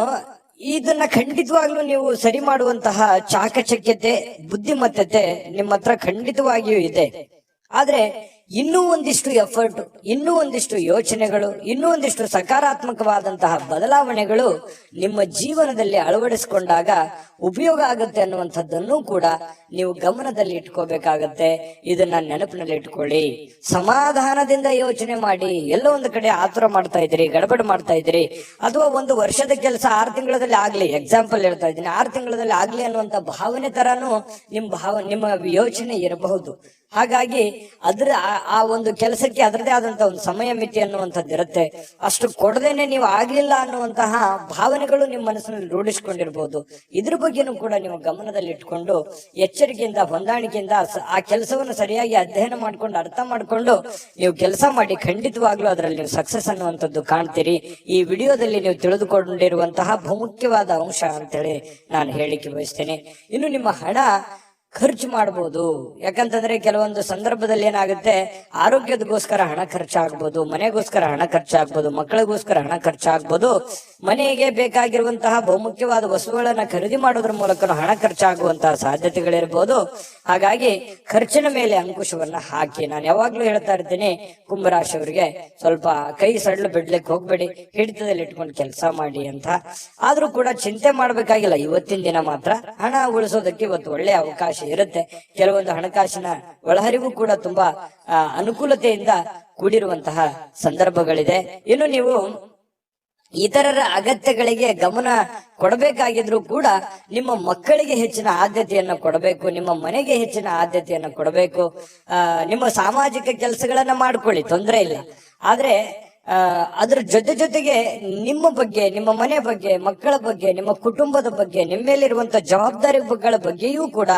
ಇದನ್ನ ಖಂಡಿತವಾಗ್ಲೂ ನೀವು ಸರಿ ಮಾಡುವಂತಹ ಚಾಕಚಕ್ಯತೆ, ಬುದ್ಧಿಮತ್ತತೆ ನಿಮ್ಮ ಹತ್ರ ಖಂಡಿತವಾಗಿಯೂ ಇದೆ. ಆದ್ರೆ ಇನ್ನೂ ಒಂದಿಷ್ಟು ಎಫರ್ಟ್, ಇನ್ನೂ ಒಂದಿಷ್ಟು ಯೋಚನೆಗಳು, ಇನ್ನೂ ಒಂದಿಷ್ಟು ಸಕಾರಾತ್ಮಕವಾದಂತಹ ಬದಲಾವಣೆಗಳು ನಿಮ್ಮ ಜೀವನದಲ್ಲಿ ಅಳವಡಿಸಿಕೊಂಡಾಗ ಉಪಯೋಗ ಆಗುತ್ತೆ ಅನ್ನುವಂಥದ್ದನ್ನು ಕೂಡ ನೀವು ಗಮನದಲ್ಲಿ ಇಟ್ಕೋಬೇಕಾಗತ್ತೆ. ಇದನ್ನ ನೆನಪಿನಲ್ಲಿ ಇಟ್ಕೊಳ್ಳಿ. ಸಮಾಧಾನದಿಂದ ಯೋಚನೆ ಮಾಡಿ. ಎಲ್ಲೋ ಒಂದು ಕಡೆ ಆತುರ ಮಾಡ್ತಾ ಇದ್ರಿ, ಗಡಬಡ ಮಾಡ್ತಾ ಇದ್ರಿ, ಅಥವಾ ಒಂದು ವರ್ಷದ ಕೆಲಸ 6 ತಿಂಗಳಲ್ಲಿ ಆಗ್ಲಿ, ಎಕ್ಸಾಂಪಲ್ ಹೇಳ್ತಾ ಇದ್ದೀನಿ, 6 ತಿಂಗಳಲ್ಲಿ ಆಗ್ಲಿ ಅನ್ನುವಂತ ಭಾವನೆ ತರಾನು ನಿಮ್ಮ ಯೋಚನೆ ಇರಬಹುದು. ಹಾಗಾಗಿ ಆ ಒಂದು ಕೆಲಸಕ್ಕೆ ಅದರದೇ ಆದಂತಹ ಒಂದು ಸಮಯ ಮಿತಿ ಅನ್ನುವಂಥದ್ದು ಇರುತ್ತೆ. ಅಷ್ಟು ಕೊಡದೇನೆ ನೀವು ಆಗ್ಲಿಲ್ಲ ಅನ್ನುವಂತಹ ಭಾವನೆಗಳು ನಿಮ್ಮ ಮನಸ್ಸಿನಲ್ಲಿ ರೂಢಿಸಿಕೊಂಡಿರ್ಬೋದು. ಇದ್ರ ಬಗ್ಗೆನೂ ಕೂಡ ನೀವು ಗಮನದಲ್ಲಿ ಇಟ್ಕೊಂಡು ಎಚ್ಚರಿಕೆಯಿಂದ, ಹೊಂದಾಣಿಕೆಯಿಂದ ಆ ಕೆಲಸವನ್ನು ಸರಿಯಾಗಿ ಅಧ್ಯಯನ ಮಾಡ್ಕೊಂಡು, ಅರ್ಥ ಮಾಡ್ಕೊಂಡು ನೀವು ಕೆಲಸ ಮಾಡಿ. ಖಂಡಿತವಾಗ್ಲೂ ಅದರಲ್ಲಿ ನೀವು ಸಕ್ಸಸ್ ಅನ್ನುವಂಥದ್ದು ಕಾಣ್ತೀರಿ. ಈ ವಿಡಿಯೋದಲ್ಲಿ ನೀವು ತಿಳಿದುಕೊಂಡಿರುವಂತಹ ಬಹುಮುಖ್ಯವಾದ ಅಂಶ ಅಂತೇಳಿ ನಾನು ಹೇಳಿಕೆ ಬಯಸ್ತೇನೆ. ಇನ್ನು ನಿಮ್ಮ ಹಣ ಖರ್ಚು ಮಾಡಬಹುದು. ಯಾಕಂತಂದ್ರೆ ಕೆಲವೊಂದು ಸಂದರ್ಭದಲ್ಲಿ ಏನಾಗುತ್ತೆ, ಆರೋಗ್ಯದಗೋಸ್ಕರ ಹಣ ಖರ್ಚಾಗ್ಬೋದು, ಮನೆಗೋಸ್ಕರ ಹಣ ಖರ್ಚಾಗ್ಬೋದು, ಮಕ್ಕಳಿಗೋಸ್ಕರ ಹಣ ಖರ್ಚಾಗ್ಬೋದು, ಮನೆಗೆ ಬೇಕಾಗಿರುವಂತಹ ಬಹುಮುಖ್ಯವಾದ ವಸ್ತುಗಳನ್ನ ಖರೀದಿ ಮಾಡೋದ್ರ ಮೂಲಕ ಹಣ ಖರ್ಚಾಗುವಂತಹ ಸಾಧ್ಯತೆಗಳಿರ್ಬೋದು. ಹಾಗಾಗಿ ಖರ್ಚಿನ ಮೇಲೆ ಅಂಕುಶವನ್ನ ಹಾಕಿ. ನಾನು ಯಾವಾಗ್ಲೂ ಹೇಳ್ತಾ ಇರ್ತೀನಿ, ಕುಂಭರಾಶಿಯವರಿಗೆ ಸ್ವಲ್ಪ ಕೈ ಸಡ್ಲು ಬಿಡ್ಲಿಕ್ಕೆ ಹೋಗ್ಬೇಡಿ, ಹಿಡಿತದಲ್ಲಿ ಇಟ್ಕೊಂಡು ಕೆಲಸ ಮಾಡಿ ಅಂತ. ಆದ್ರೂ ಕೂಡ ಚಿಂತೆ ಮಾಡ್ಬೇಕಾಗಿಲ್ಲ. ಇವತ್ತಿನ ದಿನ ಮಾತ್ರ ಹಣ ಉಳಿಸೋದಕ್ಕೆ ಇವತ್ತು ಒಳ್ಳೆಯ ಅವಕಾಶ ಇರುತ್ತೆ. ಕೆಲವೊಂದು ಹಣಕಾಸಿನ ಒಳಹರಿವು ಕೂಡ ತುಂಬಾ ಅನುಕೂಲತೆಯಿಂದ ಕೂಡಿರುವಂತಹ ಸಂದರ್ಭಗಳಿದೆ. ಇನ್ನು ನೀವು ಇತರರ ಅಗತ್ಯಗಳಿಗೆ ಗಮನ ಕೊಡಬೇಕಾಗಿದ್ರು ಕೂಡ ನಿಮ್ಮ ಮಕ್ಕಳಿಗೆ ಹೆಚ್ಚಿನ ಆದ್ಯತೆಯನ್ನು ಕೊಡಬೇಕು, ನಿಮ್ಮ ಮನೆಗೆ ಹೆಚ್ಚಿನ ಆದ್ಯತೆಯನ್ನು ಕೊಡಬೇಕು. ನಿಮ್ಮ ಸಾಮಾಜಿಕ ಕೆಲಸಗಳನ್ನ ಮಾಡ್ಕೊಳ್ಳಿ, ತೊಂದರೆ ಇಲ್ಲ. ಆದ್ರೆ ಅದ್ರ ಜೊತೆಗೆ ನಿಮ್ಮ ಬಗ್ಗೆ, ನಿಮ್ಮ ಮನೆ ಬಗ್ಗೆ, ಮಕ್ಕಳ ಬಗ್ಗೆ, ನಿಮ್ಮ ಕುಟುಂಬದ ಬಗ್ಗೆ, ನಿಮ್ಮ ಮೇಲಿರುವಂತಹ ಜವಾಬ್ದಾರಿಗಳ ಬಗ್ಗೆಯೂ ಕೂಡ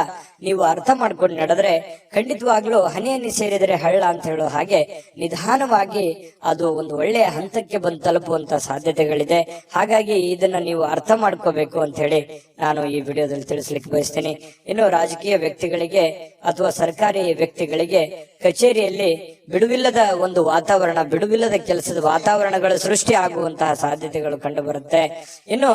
ನೀವು ಅರ್ಥ ಮಾಡ್ಕೊಂಡು ನಡೆದ್ರೆ ಖಂಡಿತವಾಗ್ಲೂ ಹನಿ ಹನಿ ಸೇರಿದರೆ ಹಳ್ಳ ಅಂತ ಹೇಳೋ ಹಾಗೆ ನಿಧಾನವಾಗಿ ಅದು ಒಂದು ಒಳ್ಳೆಯ ಹಂತಕ್ಕೆ ಬಂದು ತಲುಪುವಂತ ಸಾಧ್ಯತೆಗಳಿದೆ. ಹಾಗಾಗಿ ಇದನ್ನ ನೀವು ಅರ್ಥ ಮಾಡ್ಕೋಬೇಕು ಅಂತ ಹೇಳಿ ನಾನು ಈ ವಿಡಿಯೋದಲ್ಲಿ ತಿಳಿಸ್ಲಿಕ್ಕೆ ಬಯಸ್ತೇನೆ. ಇನ್ನು ರಾಜಕೀಯ ವ್ಯಕ್ತಿಗಳಿಗೆ ಅಥವಾ ಸರ್ಕಾರಿ ವ್ಯಕ್ತಿಗಳಿಗೆ ಕಚೇರಿಯಲ್ಲಿ ಬಿಡುವಿಲ್ಲದ ಒಂದು ವಾತಾವರಣ, ಬಿಡುವಿಲ್ಲದ ಕೆಲಸದ ವಾತಾವರಣಗಳು ಸೃಷ್ಟಿ ಆಗುವಂತಹ ಸಾಧ್ಯತೆಗಳು ಕಂಡು ಬರುತ್ತೆ. ಇನ್ನು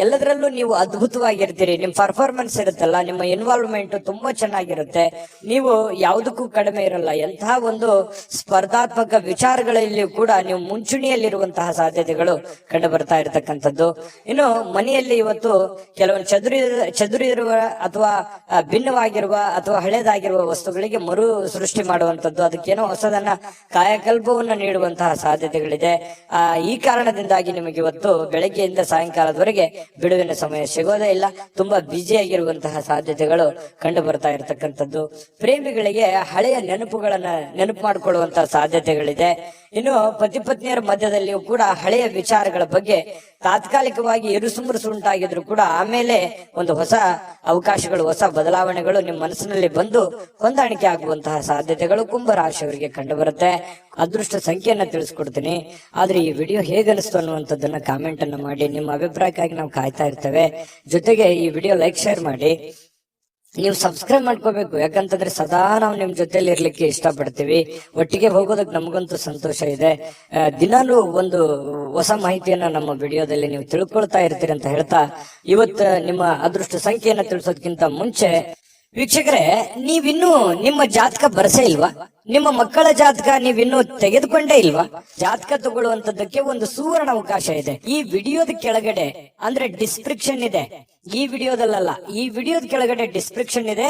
ಎಲ್ಲದರಲ್ಲೂ ನೀವು ಅದ್ಭುತವಾಗಿರ್ತೀರಿ. ನಿಮ್ ಪರ್ಫಾರ್ಮೆನ್ಸ್ ಇರುತ್ತಲ್ಲ, ನಿಮ್ಮ ಇನ್ವಾಲ್ವ್ಮೆಂಟ್ ತುಂಬಾ ಚೆನ್ನಾಗಿರುತ್ತೆ. ನೀವು ಯಾವುದಕ್ಕೂ ಕಡಿಮೆ ಇರಲ್ಲ. ಎಂತಹ ಒಂದು ಸ್ಪರ್ಧಾತ್ಮಕ ವಿಚಾರಗಳಲ್ಲಿ ಕೂಡ ನೀವು ಮುಂಚೂಣಿಯಲ್ಲಿರುವಂತಹ ಸಾಧ್ಯತೆಗಳು ಕಂಡು ಬರ್ತಾ ಇರತಕ್ಕಂಥದ್ದು. ಇನ್ನು ಮನೆಯಲ್ಲಿ ಇವತ್ತು ಕೆಲವೊಂದು ಚದುರಿರುವ ಅಥವಾ ಭಿನ್ನವಾಗಿರುವ ಅಥವಾ ಹಳೇದಾಗಿರುವ ವಸ್ತುಗಳಿಗೆ ಮರು ಸೃಷ್ಟಿ ಮಾಡುವಂತದ್ದು, ಅದಕ್ಕೇನೋ ಹೊಸದನ್ನ ಕಾಯಕಲ್ಪವನ್ನ ನೀಡುವಂತಹ ಸಾಧ್ಯತೆಗಳಿದೆ. ಈ ಕಾರಣದಿಂದಾಗಿ ನಿಮಗೆ ಇವತ್ತು ಬೆಳಗ್ಗೆಯಿಂದ ಸಾಯಂಕಾಲದವರೆಗೆ ಬಿಡುವಿನ ಸಮಯ ಸಿಗೋದೇ ಇಲ್ಲ. ತುಂಬಾ ಬ್ಯುಸಿಯಾಗಿರುವಂತಹ ಸಾಧ್ಯತೆಗಳು ಕಂಡು ಬರ್ತಾ ಇರತಕ್ಕಂಥದ್ದು. ಪ್ರೇಮಿಗಳಿಗೆ ಹಳೆಯ ನೆನಪುಗಳನ್ನ ನೆನಪು ಮಾಡಿಕೊಳ್ಳುವಂತಹ ಸಾಧ್ಯತೆಗಳಿದೆ. ಇನ್ನು ಪತಿ ಪತ್ನಿಯರ ಮಧ್ಯದಲ್ಲಿಯೂ ಕೂಡ ಹಳೆಯ ವಿಚಾರಗಳ ಬಗ್ಗೆ ತಾತ್ಕಾಲಿಕವಾಗಿ ಇರುಸುಮುರುಸು ಉಂಟಾಗಿದ್ರು ಕೂಡ ಆಮೇಲೆ ಒಂದು ಹೊಸ ಅವಕಾಶಗಳು, ಹೊಸ ಬದಲಾವಣೆಗಳು ನಿಮ್ಮ ಮನಸ್ಸಿನಲ್ಲಿ ಬಂದು ಹೊಂದಾಣಿಕೆ ಆಗುವಂತಹ ಸಾಧ್ಯತೆಗಳು ಕುಂಭರಾಶಿಯವರಿಗೆ ಕಂಡು ಬರುತ್ತೆ. ಅದೃಷ್ಟ ಸಂಖ್ಯೆಯನ್ನ ತಿಳಿಸ್ಕೊಡ್ತೀನಿ. ಆದ್ರೆ ಈ ವಿಡಿಯೋ ಹೇಗನಿಸ್ತು ಅನ್ನುವಂಥದ್ದನ್ನ ಕಾಮೆಂಟ್ ಅನ್ನ ಮಾಡಿ. ನಿಮ್ಮ ಅಭಿಪ್ರಾಯಕ್ಕಾಗಿ ನಾವು ಕಾಯ್ತಾ ಇರ್ತೇವೆ. ಜೊತೆಗೆ ಈ ವಿಡಿಯೋ ಲೈಕ್, ಶೇರ್ ಮಾಡಿ. ನೀವು ಸಬ್ಸ್ಕ್ರೈಬ್ ಮಾಡ್ಕೋಬೇಕು, ಯಾಕಂತಂದ್ರೆ ಸದಾ ನಾವು ನಿಮ್ ಜೊತೆಲಿ ಇರ್ಲಿಕ್ಕೆ ಇಷ್ಟಪಡ್ತೀವಿ. ಒಟ್ಟಿಗೆ ಹೋಗೋದಕ್ಕೆ ನಮಗಂತೂ ಸಂತೋಷ ಇದೆ. ದಿನಾಲೂ ಒಂದು ಹೊಸ ಮಾಹಿತಿಯನ್ನ ನಮ್ಮ ವಿಡಿಯೋದಲ್ಲಿ ನೀವು ತಿಳ್ಕೊಳ್ತಾ ಇರ್ತೀರಿ ಅಂತ ಹೇಳ್ತಾ, ಇವತ್ತು ನಿಮ್ಮ ಅದೃಷ್ಟ ಸಂಖ್ಯೆಯನ್ನ ತಿಳಿಸೋದಕ್ಕಿಂತ ಮುಂಚೆ ವೀಕ್ಷಕರೇ, ನೀವಿನ್ನೂ ನಿಮ್ಮ ಜಾತಕ ಬರಸೇ ಇಲ್ವಾ? ನಿಮ್ಮ ಮಕ್ಕಳ ಜಾತಕ ನೀವಿನ್ನೂ ತೆಗೆದುಕೊಂಡೇ ಇಲ್ವಾ? ಜಾತಕ ತಗೊಳ್ಳುವಂತದ್ದಕ್ಕೆ ಒಂದು ಸುವರ್ಣ ಅವಕಾಶ ಇದೆ. ಈ ವಿಡಿಯೋದ ಕೆಳಗಡೆ ಅಂದ್ರೆ ಡಿಸ್ಕ್ರಿಪ್ಷನ್ ಇದೆ. ಈ ವಿಡಿಯೋದಲ್ಲ, ಈ ವಿಡಿಯೋದ ಕೆಳಗಡೆ ಡಿಸ್ಕ್ರಿಪ್ಷನ್ ಇದೆ.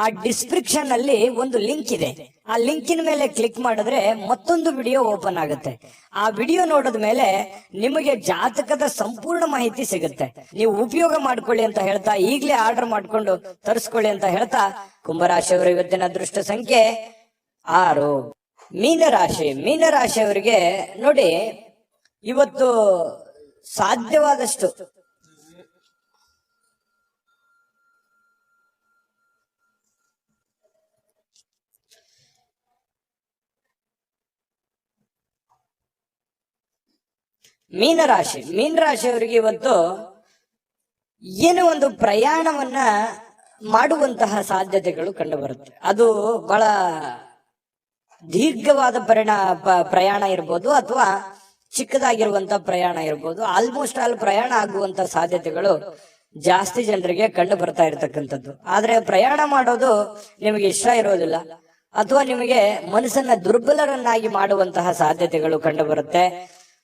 ಆ ಡಿಸ್ಕ್ರಿಪ್ಷನ್ ಅಲ್ಲಿ ಒಂದು ಲಿಂಕ್ ಇದೆ. ಆ ಲಿಂಕಿನ ಮೇಲೆ ಕ್ಲಿಕ್ ಮಾಡಿದ್ರೆ ಮತ್ತೊಂದು ವಿಡಿಯೋ ಓಪನ್ ಆಗುತ್ತೆ. ಆ ವಿಡಿಯೋ ನೋಡಿದ ಮೇಲೆ ನಿಮಗೆ ಜಾತಕದ ಸಂಪೂರ್ಣ ಮಾಹಿತಿ ಸಿಗುತ್ತೆ. ನೀವು ಉಪಯೋಗ ಮಾಡ್ಕೊಳ್ಳಿ ಅಂತ ಹೇಳ್ತಾ, ಈಗಲೇ ಆರ್ಡರ್ ಮಾಡ್ಕೊಂಡು ತರಿಸ್ಕೊಳ್ಳಿ ಅಂತ ಹೇಳ್ತಾ, ಕುಂಭರಾಶಿಯವರ ಇವತ್ತಿನ ಅದೃಷ್ಟ ಸಂಖ್ಯೆ 6. ಮೀನರಾಶಿಯವರಿಗೆ ನೋಡಿ, ಇವತ್ತು ಸಾಧ್ಯವಾದಷ್ಟು ಮೀನರಾಶಿಯವರಿಗೆ ಇವತ್ತು ಏನೋ ಒಂದು ಪ್ರಯಾಣವನ್ನ ಮಾಡುವಂತಹ ಸಾಧ್ಯತೆಗಳು ಕಂಡು ಬರುತ್ತೆ. ಅದು ಬಹಳ ದೀರ್ಘವಾದ ಪ್ರಯಾಣ ಇರ್ಬೋದು, ಅಥವಾ ಚಿಕ್ಕದಾಗಿರುವಂತಹ ಪ್ರಯಾಣ ಇರ್ಬೋದು. ಆಲ್ಮೋಸ್ಟ್ ಆಲ್ ಪ್ರಯಾಣ ಆಗುವಂತ ಸಾಧ್ಯತೆಗಳು ಜಾಸ್ತಿ ಜನರಿಗೆ ಕಂಡು ಬರ್ತಾ ಇರತಕ್ಕಂಥದ್ದು. ಆದ್ರೆ ಪ್ರಯಾಣ ಮಾಡೋದು ನಿಮಗೆ ಇಷ್ಟ ಇರೋದಿಲ್ಲ, ಅಥವಾ ನಿಮಗೆ ಮನಸ್ಸನ್ನ ದುರ್ಬಲರನ್ನಾಗಿ ಮಾಡುವಂತಹ ಸಾಧ್ಯತೆಗಳು ಕಂಡು ಬರುತ್ತೆ.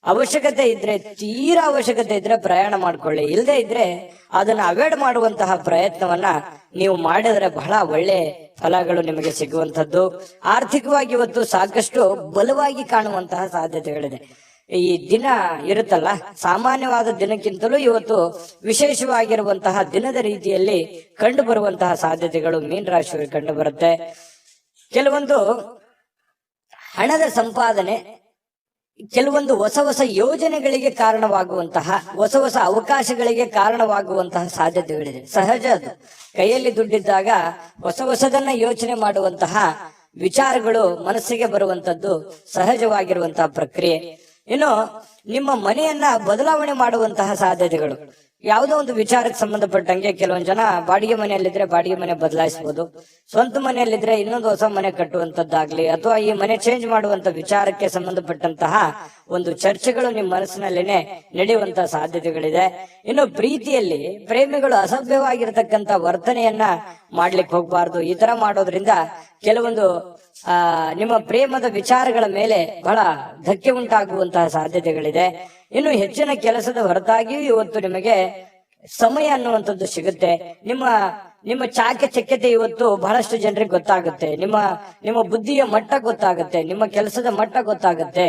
ಅವಶ್ಯಕತೆ ಇದ್ರೆ, ತೀರಾ ಅವಶ್ಯಕತೆ ಇದ್ರೆ ಪ್ರಯಾಣ ಮಾಡ್ಕೊಳ್ಳಿ. ಇಲ್ಲದೆ ಇದ್ರೆ ಅದನ್ನ ಅವಾಯ್ಡ್ ಮಾಡುವಂತಹ ಪ್ರಯತ್ನವನ್ನ ನೀವು ಮಾಡಿದ್ರೆ ಬಹಳ ಒಳ್ಳೆ ಫಲಗಳು ನಿಮಗೆ ಸಿಗುವಂತದ್ದು. ಆರ್ಥಿಕವಾಗಿ ಇವತ್ತು ಸಾಕಷ್ಟು ಬಲವಾಗಿ ಕಾಣುವಂತಹ ಸಾಧ್ಯತೆಗಳಿದೆ. ಈ ದಿನ ಇರುತ್ತಲ್ಲ, ಸಾಮಾನ್ಯವಾದ ದಿನಕ್ಕಿಂತಲೂ ಇವತ್ತು ವಿಶೇಷವಾಗಿರುವಂತಹ ದಿನದ ರೀತಿಯಲ್ಲಿ ಕಂಡು ಬರುವಂತಹ ಸಾಧ್ಯತೆಗಳು ಮೀನರಾಶಿಯವರಿಗೆ ಕಂಡು ಬರುತ್ತೆ. ಕೆಲವೊಂದು ಹಣದ ಸಂಪಾದನೆ, ಕೆಲವೊಂದು ಹೊಸ ಹೊಸ ಯೋಜನೆಗಳಿಗೆ ಕಾರಣವಾಗುವಂತಹ, ಹೊಸ ಹೊಸ ಅವಕಾಶಗಳಿಗೆ ಕಾರಣವಾಗುವಂತಹ ಸಾಧ್ಯತೆಗಳಿದೆ. ಸಹಜ ಅದು. ಕೈಯಲ್ಲಿ ದುಡ್ಡಿದ್ದಾಗ ಹೊಸದನ್ನ ಯೋಚನೆ ಮಾಡುವಂತಹ ವಿಚಾರಗಳು ಮನಸ್ಸಿಗೆ ಬರುವಂತದ್ದು ಸಹಜವಾಗಿರುವಂತಹ ಪ್ರಕ್ರಿಯೆ. ಇನ್ನು ನಿಮ್ಮ ಮನೆಯನ್ನ ಬದಲಾವಣೆ ಮಾಡುವಂತಹ ಸಾಧ್ಯತೆಗಳು, ಯಾವುದೋ ಒಂದು ವಿಚಾರಕ್ಕೆ ಸಂಬಂಧಪಟ್ಟಂಗೆ ಕೆಲವೊಂದು ಜನ ಬಾಡಿಗೆ ಮನೆಯಲ್ಲಿದ್ರೆ ಬಾಡಿಗೆ ಮನೆ ಬದಲಾಯಿಸಬಹುದು, ಸ್ವಂತ ಮನೆಯಲ್ಲಿದ್ರೆ ಇನ್ನೊಂದು ಹೊಸ ಮನೆ ಕಟ್ಟುವಂತದ್ದಾಗ್ಲಿ, ಅಥವಾ ಈ ಮನೆ ಚೇಂಜ್ ಮಾಡುವಂತ ವಿಚಾರಕ್ಕೆ ಸಂಬಂಧಪಟ್ಟಂತಹ ಒಂದು ಚರ್ಚೆಗಳು ನಿಮ್ಮ ಮನಸ್ಸಿನಲ್ಲೇನೆ ನಡೆಯುವಂತಹ ಸಾಧ್ಯತೆಗಳಿದೆ. ಇನ್ನು ಪ್ರೀತಿಯಲ್ಲಿ ಪ್ರೇಮಿಗಳು ಅಸಭ್ಯವಾಗಿರತಕ್ಕಂತ ವರ್ತನೆಯನ್ನ ಮಾಡ್ಲಿಕ್ಕೆ ಹೋಗ್ಬಾರ್ದು. ಈ ತರ ಮಾಡೋದ್ರಿಂದ ಕೆಲವೊಂದು ನಿಮ್ಮ ಪ್ರೇಮದ ವಿಚಾರಗಳ ಮೇಲೆ ಬಹಳ ಧಕ್ಕೆ ಉಂಟಾಗುವಂತಹ ಸಾಧ್ಯತೆಗಳಿದೆ. ಇನ್ನು ಹೆಚ್ಚಿನ ಕೆಲಸದ ಹೊರತಾಗಿಯೂ ಇವತ್ತು ನಿಮಗೆ ಸಮಯ ಅನ್ನುವಂಥದ್ದು ಸಿಗುತ್ತೆ. ನಿಮ್ಮ ಚಾಕಚಕ್ಯತೆ ಇವತ್ತು ಬಹಳಷ್ಟು ಜನರಿಗೆ ಗೊತ್ತಾಗುತ್ತೆ. ನಿಮ್ಮ ಬುದ್ಧಿಯ ಮಟ್ಟ ಗೊತ್ತಾಗುತ್ತೆ, ನಿಮ್ಮ ಕೆಲಸದ ಮಟ್ಟ ಗೊತ್ತಾಗುತ್ತೆ,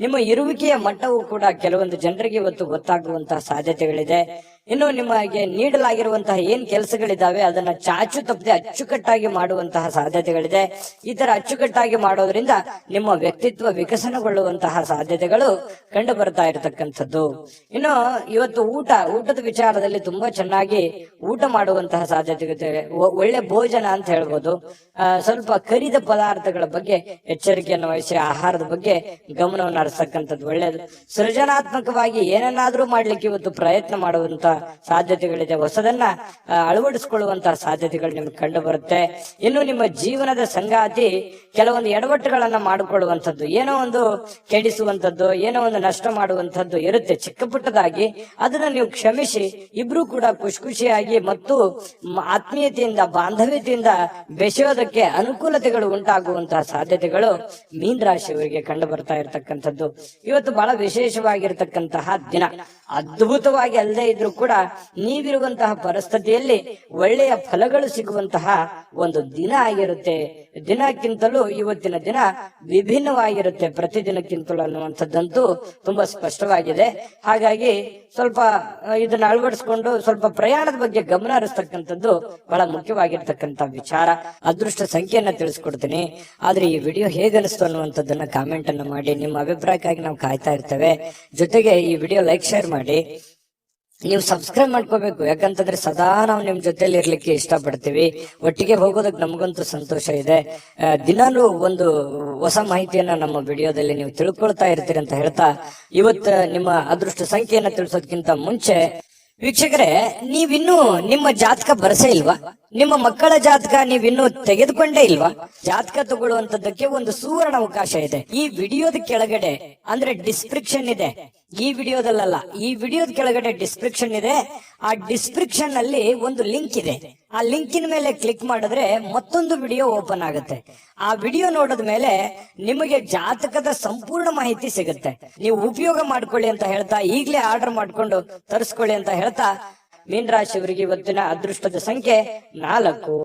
ನಿಮ್ಮ ಇರುವಿಕೆಯ ಮಟ್ಟವೂ ಕೂಡ ಕೆಲವೊಂದು ಜನರಿಗೆ ಇವತ್ತು ಗೊತ್ತಾಗುವಂತಹ ಸಾಧ್ಯತೆಗಳಿದೆ. ಇನ್ನು ನಿಮಗೆ ನೀಡಲಾಗಿರುವಂತಹ ಏನ್ ಕೆಲಸಗಳಿದಾವೆ ಅದನ್ನ ಚಾಚು ತಪ್ಪದೆ ಅಚ್ಚುಕಟ್ಟಾಗಿ ಮಾಡುವಂತಹ ಸಾಧ್ಯತೆಗಳಿದೆ. ಈ ತರ ಅಚ್ಚುಕಟ್ಟಾಗಿ ಮಾಡೋದ್ರಿಂದ ನಿಮ್ಮ ವ್ಯಕ್ತಿತ್ವ ವಿಕಸನಗೊಳ್ಳುವಂತಹ ಸಾಧ್ಯತೆಗಳು ಕಂಡು ಬರ್ತಾ ಇರತಕ್ಕಂಥದ್ದು. ಇನ್ನು ಇವತ್ತು ಊಟದ ವಿಚಾರದಲ್ಲಿ ತುಂಬಾ ಚೆನ್ನಾಗಿ ಊಟ ಮಾಡುವಂತಹ ಸಾಧ್ಯತೆ, ಒಳ್ಳೆ ಭೋಜನ ಅಂತ ಹೇಳ್ಬೋದು. ಸ್ವಲ್ಪ ಕರಿದ ಪದಾರ್ಥಗಳ ಬಗ್ಗೆ ಎಚ್ಚರಿಕೆಯನ್ನು ವಹಿಸಿ ಆಹಾರದ ಬಗ್ಗೆ ಗಮನವನ್ನು ಹರಿಸತಕ್ಕಂಥದ್ದು ಒಳ್ಳೆಯದು. ಸೃಜನಾತ್ಮಕವಾಗಿ ಏನನ್ನಾದ್ರೂ ಮಾಡ್ಲಿಕ್ಕೆ ಇವತ್ತು ಪ್ರಯತ್ನ ಮಾಡುವಂತ ಸಾಧ್ಯತೆಗಳಿದೆ. ಹೊಸದನ್ನ ಅಳವಡಿಸಿಕೊಳ್ಳುವಂತಹ ಸಾಧ್ಯತೆಗಳು ನಿಮ್ಗೆ ಕಂಡು ಬರುತ್ತೆ. ಇನ್ನು ನಿಮ್ಮ ಜೀವನದ ಸಂಗಾತಿ ಕೆಲವೊಂದು ಎಡವಟ್ಟುಗಳನ್ನ ಮಾಡಿಕೊಳ್ಳುವಂಥದ್ದು, ಏನೋ ಒಂದು ಕೆಡಿಸುವಂಥದ್ದು, ಏನೋ ಒಂದು ನಷ್ಟ ಮಾಡುವಂಥದ್ದು ಇರುತ್ತೆ ಚಿಕ್ಕ ಪುಟ್ಟದಾಗಿ. ಅದನ್ನ ನೀವು ಕ್ಷಮಿಸಿ ಇಬ್ರು ಕೂಡ ಖುಷಿಯಾಗಿ ಮತ್ತು ಆತ್ಮೀಯತೆಯಿಂದ, ಬಾಂಧವ್ಯತೆಯಿಂದ ಬೆಸೆಯೋದಕ್ಕೆ ಅನುಕೂಲತೆಗಳು ಉಂಟಾಗುವಂತಹ ಸಾಧ್ಯತೆಗಳು ಮೀನರಾಶಿಯವರಿಗೆ ಕಂಡು ಬರ್ತಾ ಇರತಕ್ಕಂಥದ್ದು. ಇವತ್ತು ಬಹಳ ವಿಶೇಷವಾಗಿರ್ತಕ್ಕಂತಹ ದಿನ. ಅದ್ಭುತವಾಗಿ ಅಲ್ಲದೆ ಇದ್ರೂ ಕೂಡ ಕೂಡ ನೀವಿರುವಂತಹ ಪರಿಸ್ಥಿತಿಯಲ್ಲಿ ಒಳ್ಳೆಯ ಫಲಗಳು ಸಿಗುವಂತಹ ಒಂದು ದಿನ ಆಗಿರುತ್ತೆ. ದಿನಕ್ಕಿಂತಲೂ ಇವತ್ತಿನ ದಿನ ವಿಭಿನ್ನವಾಗಿರುತ್ತೆ ಪ್ರತಿದಿನಕ್ಕಿಂತಲೂ ಅನ್ನುವಂಥದ್ದಂತೂ ತುಂಬಾ ಸ್ಪಷ್ಟವಾಗಿದೆ. ಹಾಗಾಗಿ ಸ್ವಲ್ಪ ಇದನ್ನ ಅಳವಡಿಸ್ಕೊಂಡು ಸ್ವಲ್ಪ ಪ್ರಯಾಣದ ಬಗ್ಗೆ ಗಮನ ಹರಿಸ್ತಕ್ಕಂಥದ್ದು ಬಹಳ ಮುಖ್ಯವಾಗಿರ್ತಕ್ಕಂಥ ವಿಚಾರ. ಅದೃಷ್ಟ ಸಂಖ್ಯೆಯನ್ನ ತಿಳಿಸ್ಕೊಡ್ತೀನಿ. ಆದ್ರೆ ಈ ವಿಡಿಯೋ ಹೇಗನಿಸ್ತು ಅನ್ನುವಂಥದ್ದನ್ನ ಕಾಮೆಂಟ್ ಅನ್ನ ಮಾಡಿ. ನಿಮ್ಮ ಅಭಿಪ್ರಾಯಕ್ಕಾಗಿ ನಾವು ಕಾಯ್ತಾ ಇರ್ತೇವೆ. ಜೊತೆಗೆ ಈ ವಿಡಿಯೋ ಲೈಕ್ ಶೇರ್ ಮಾಡಿ. ನೀವು ಸಬ್ಸ್ಕ್ರೈಬ್ ಮಾಡ್ಕೋಬೇಕು, ಯಾಕಂತಂದ್ರೆ ಸದಾ ನಾವು ನಿಮ್ ಜೊತೆಲಿ ಇರ್ಲಿಕ್ಕೆ ಇಷ್ಟಪಡ್ತೀವಿ. ಒಟ್ಟಿಗೆ ಹೋಗೋದಕ್ಕೆ ನಮಗಂತೂ ಸಂತೋಷ ಇದೆ. ದಿನಾಲೂ ಒಂದು ಹೊಸ ಮಾಹಿತಿಯನ್ನ ನಮ್ಮ ವಿಡಿಯೋದಲ್ಲಿ ನೀವು ತಿಳ್ಕೊಳ್ತಾ ಇರ್ತೀರಿ ಅಂತ ಹೇಳ್ತಾ, ಇವತ್ತು ನಿಮ್ಮ ಅದೃಷ್ಟ ಸಂಖ್ಯೆಯನ್ನ ತಿಳಿಸೋದಕ್ಕಿಂತ ಮುಂಚೆ ವೀಕ್ಷಕರೇ, ನೀವಿನ್ನೂ ನಿಮ್ಮ ಜಾತಕ ಬರಸೇ ಇಲ್ವಾ? ನಿಮ್ಮ ಮಕ್ಕಳ ಜಾತಕ ನೀವಿನ್ನೂ ತೆಗೆದುಕೊಂಡೇ ಇಲ್ವಾ? ಜಾತಕ ತಗೊಳ್ಳುವಂತದ್ದಕ್ಕೆ ಒಂದು ಸುವರ್ಣ ಅವಕಾಶ ಇದೆ. ಈ ವಿಡಿಯೋದ ಕೆಳಗಡೆ ಅಂದ್ರೆ ಡಿಸ್ಕ್ರಿಪ್ಷನ್ ಇದೆ. ಈ ವಿಡಿಯೋದಲ್ಲ, ಈ ವಿಡಿಯೋದ ಕೆಳಗಡೆ ಡಿಸ್ಕ್ರಿಪ್ಷನ್ ಇದೆ. ಆ ಡಿಸ್ಕ್ರಿಪ್ಷನ್ ಅಲ್ಲಿ ಒಂದು ಲಿಂಕ್ ಇದೆ. ಆ ಲಿಂಕಿನ ಮೇಲೆ ಕ್ಲಿಕ್ ಮಾಡಿದ್ರೆ ಮತ್ತೊಂದು ವಿಡಿಯೋ ಓಪನ್ ಆಗುತ್ತೆ. ಆ ವಿಡಿಯೋ ನೋಡಿದ ಮೇಲೆ ನಿಮಗೆ ಜಾತಕದ ಸಂಪೂರ್ಣ ಮಾಹಿತಿ ಸಿಗುತ್ತೆ. ನೀವು ಉಪಯೋಗ ಮಾಡ್ಕೊಳ್ಳಿ ಅಂತ ಹೇಳ್ತಾ, ಈಗಲೇ ಆರ್ಡರ್ ಮಾಡ್ಕೊಂಡು ತರಿಸ್ಕೊಳ್ಳಿ ಅಂತ ಹೇಳ್ತಾ, ಮೀನ ರಾಶಿಯವರಿಗೆ ಇವತ್ತಿನ ಅದೃಷ್ಟದ ಸಂಖ್ಯೆ 4.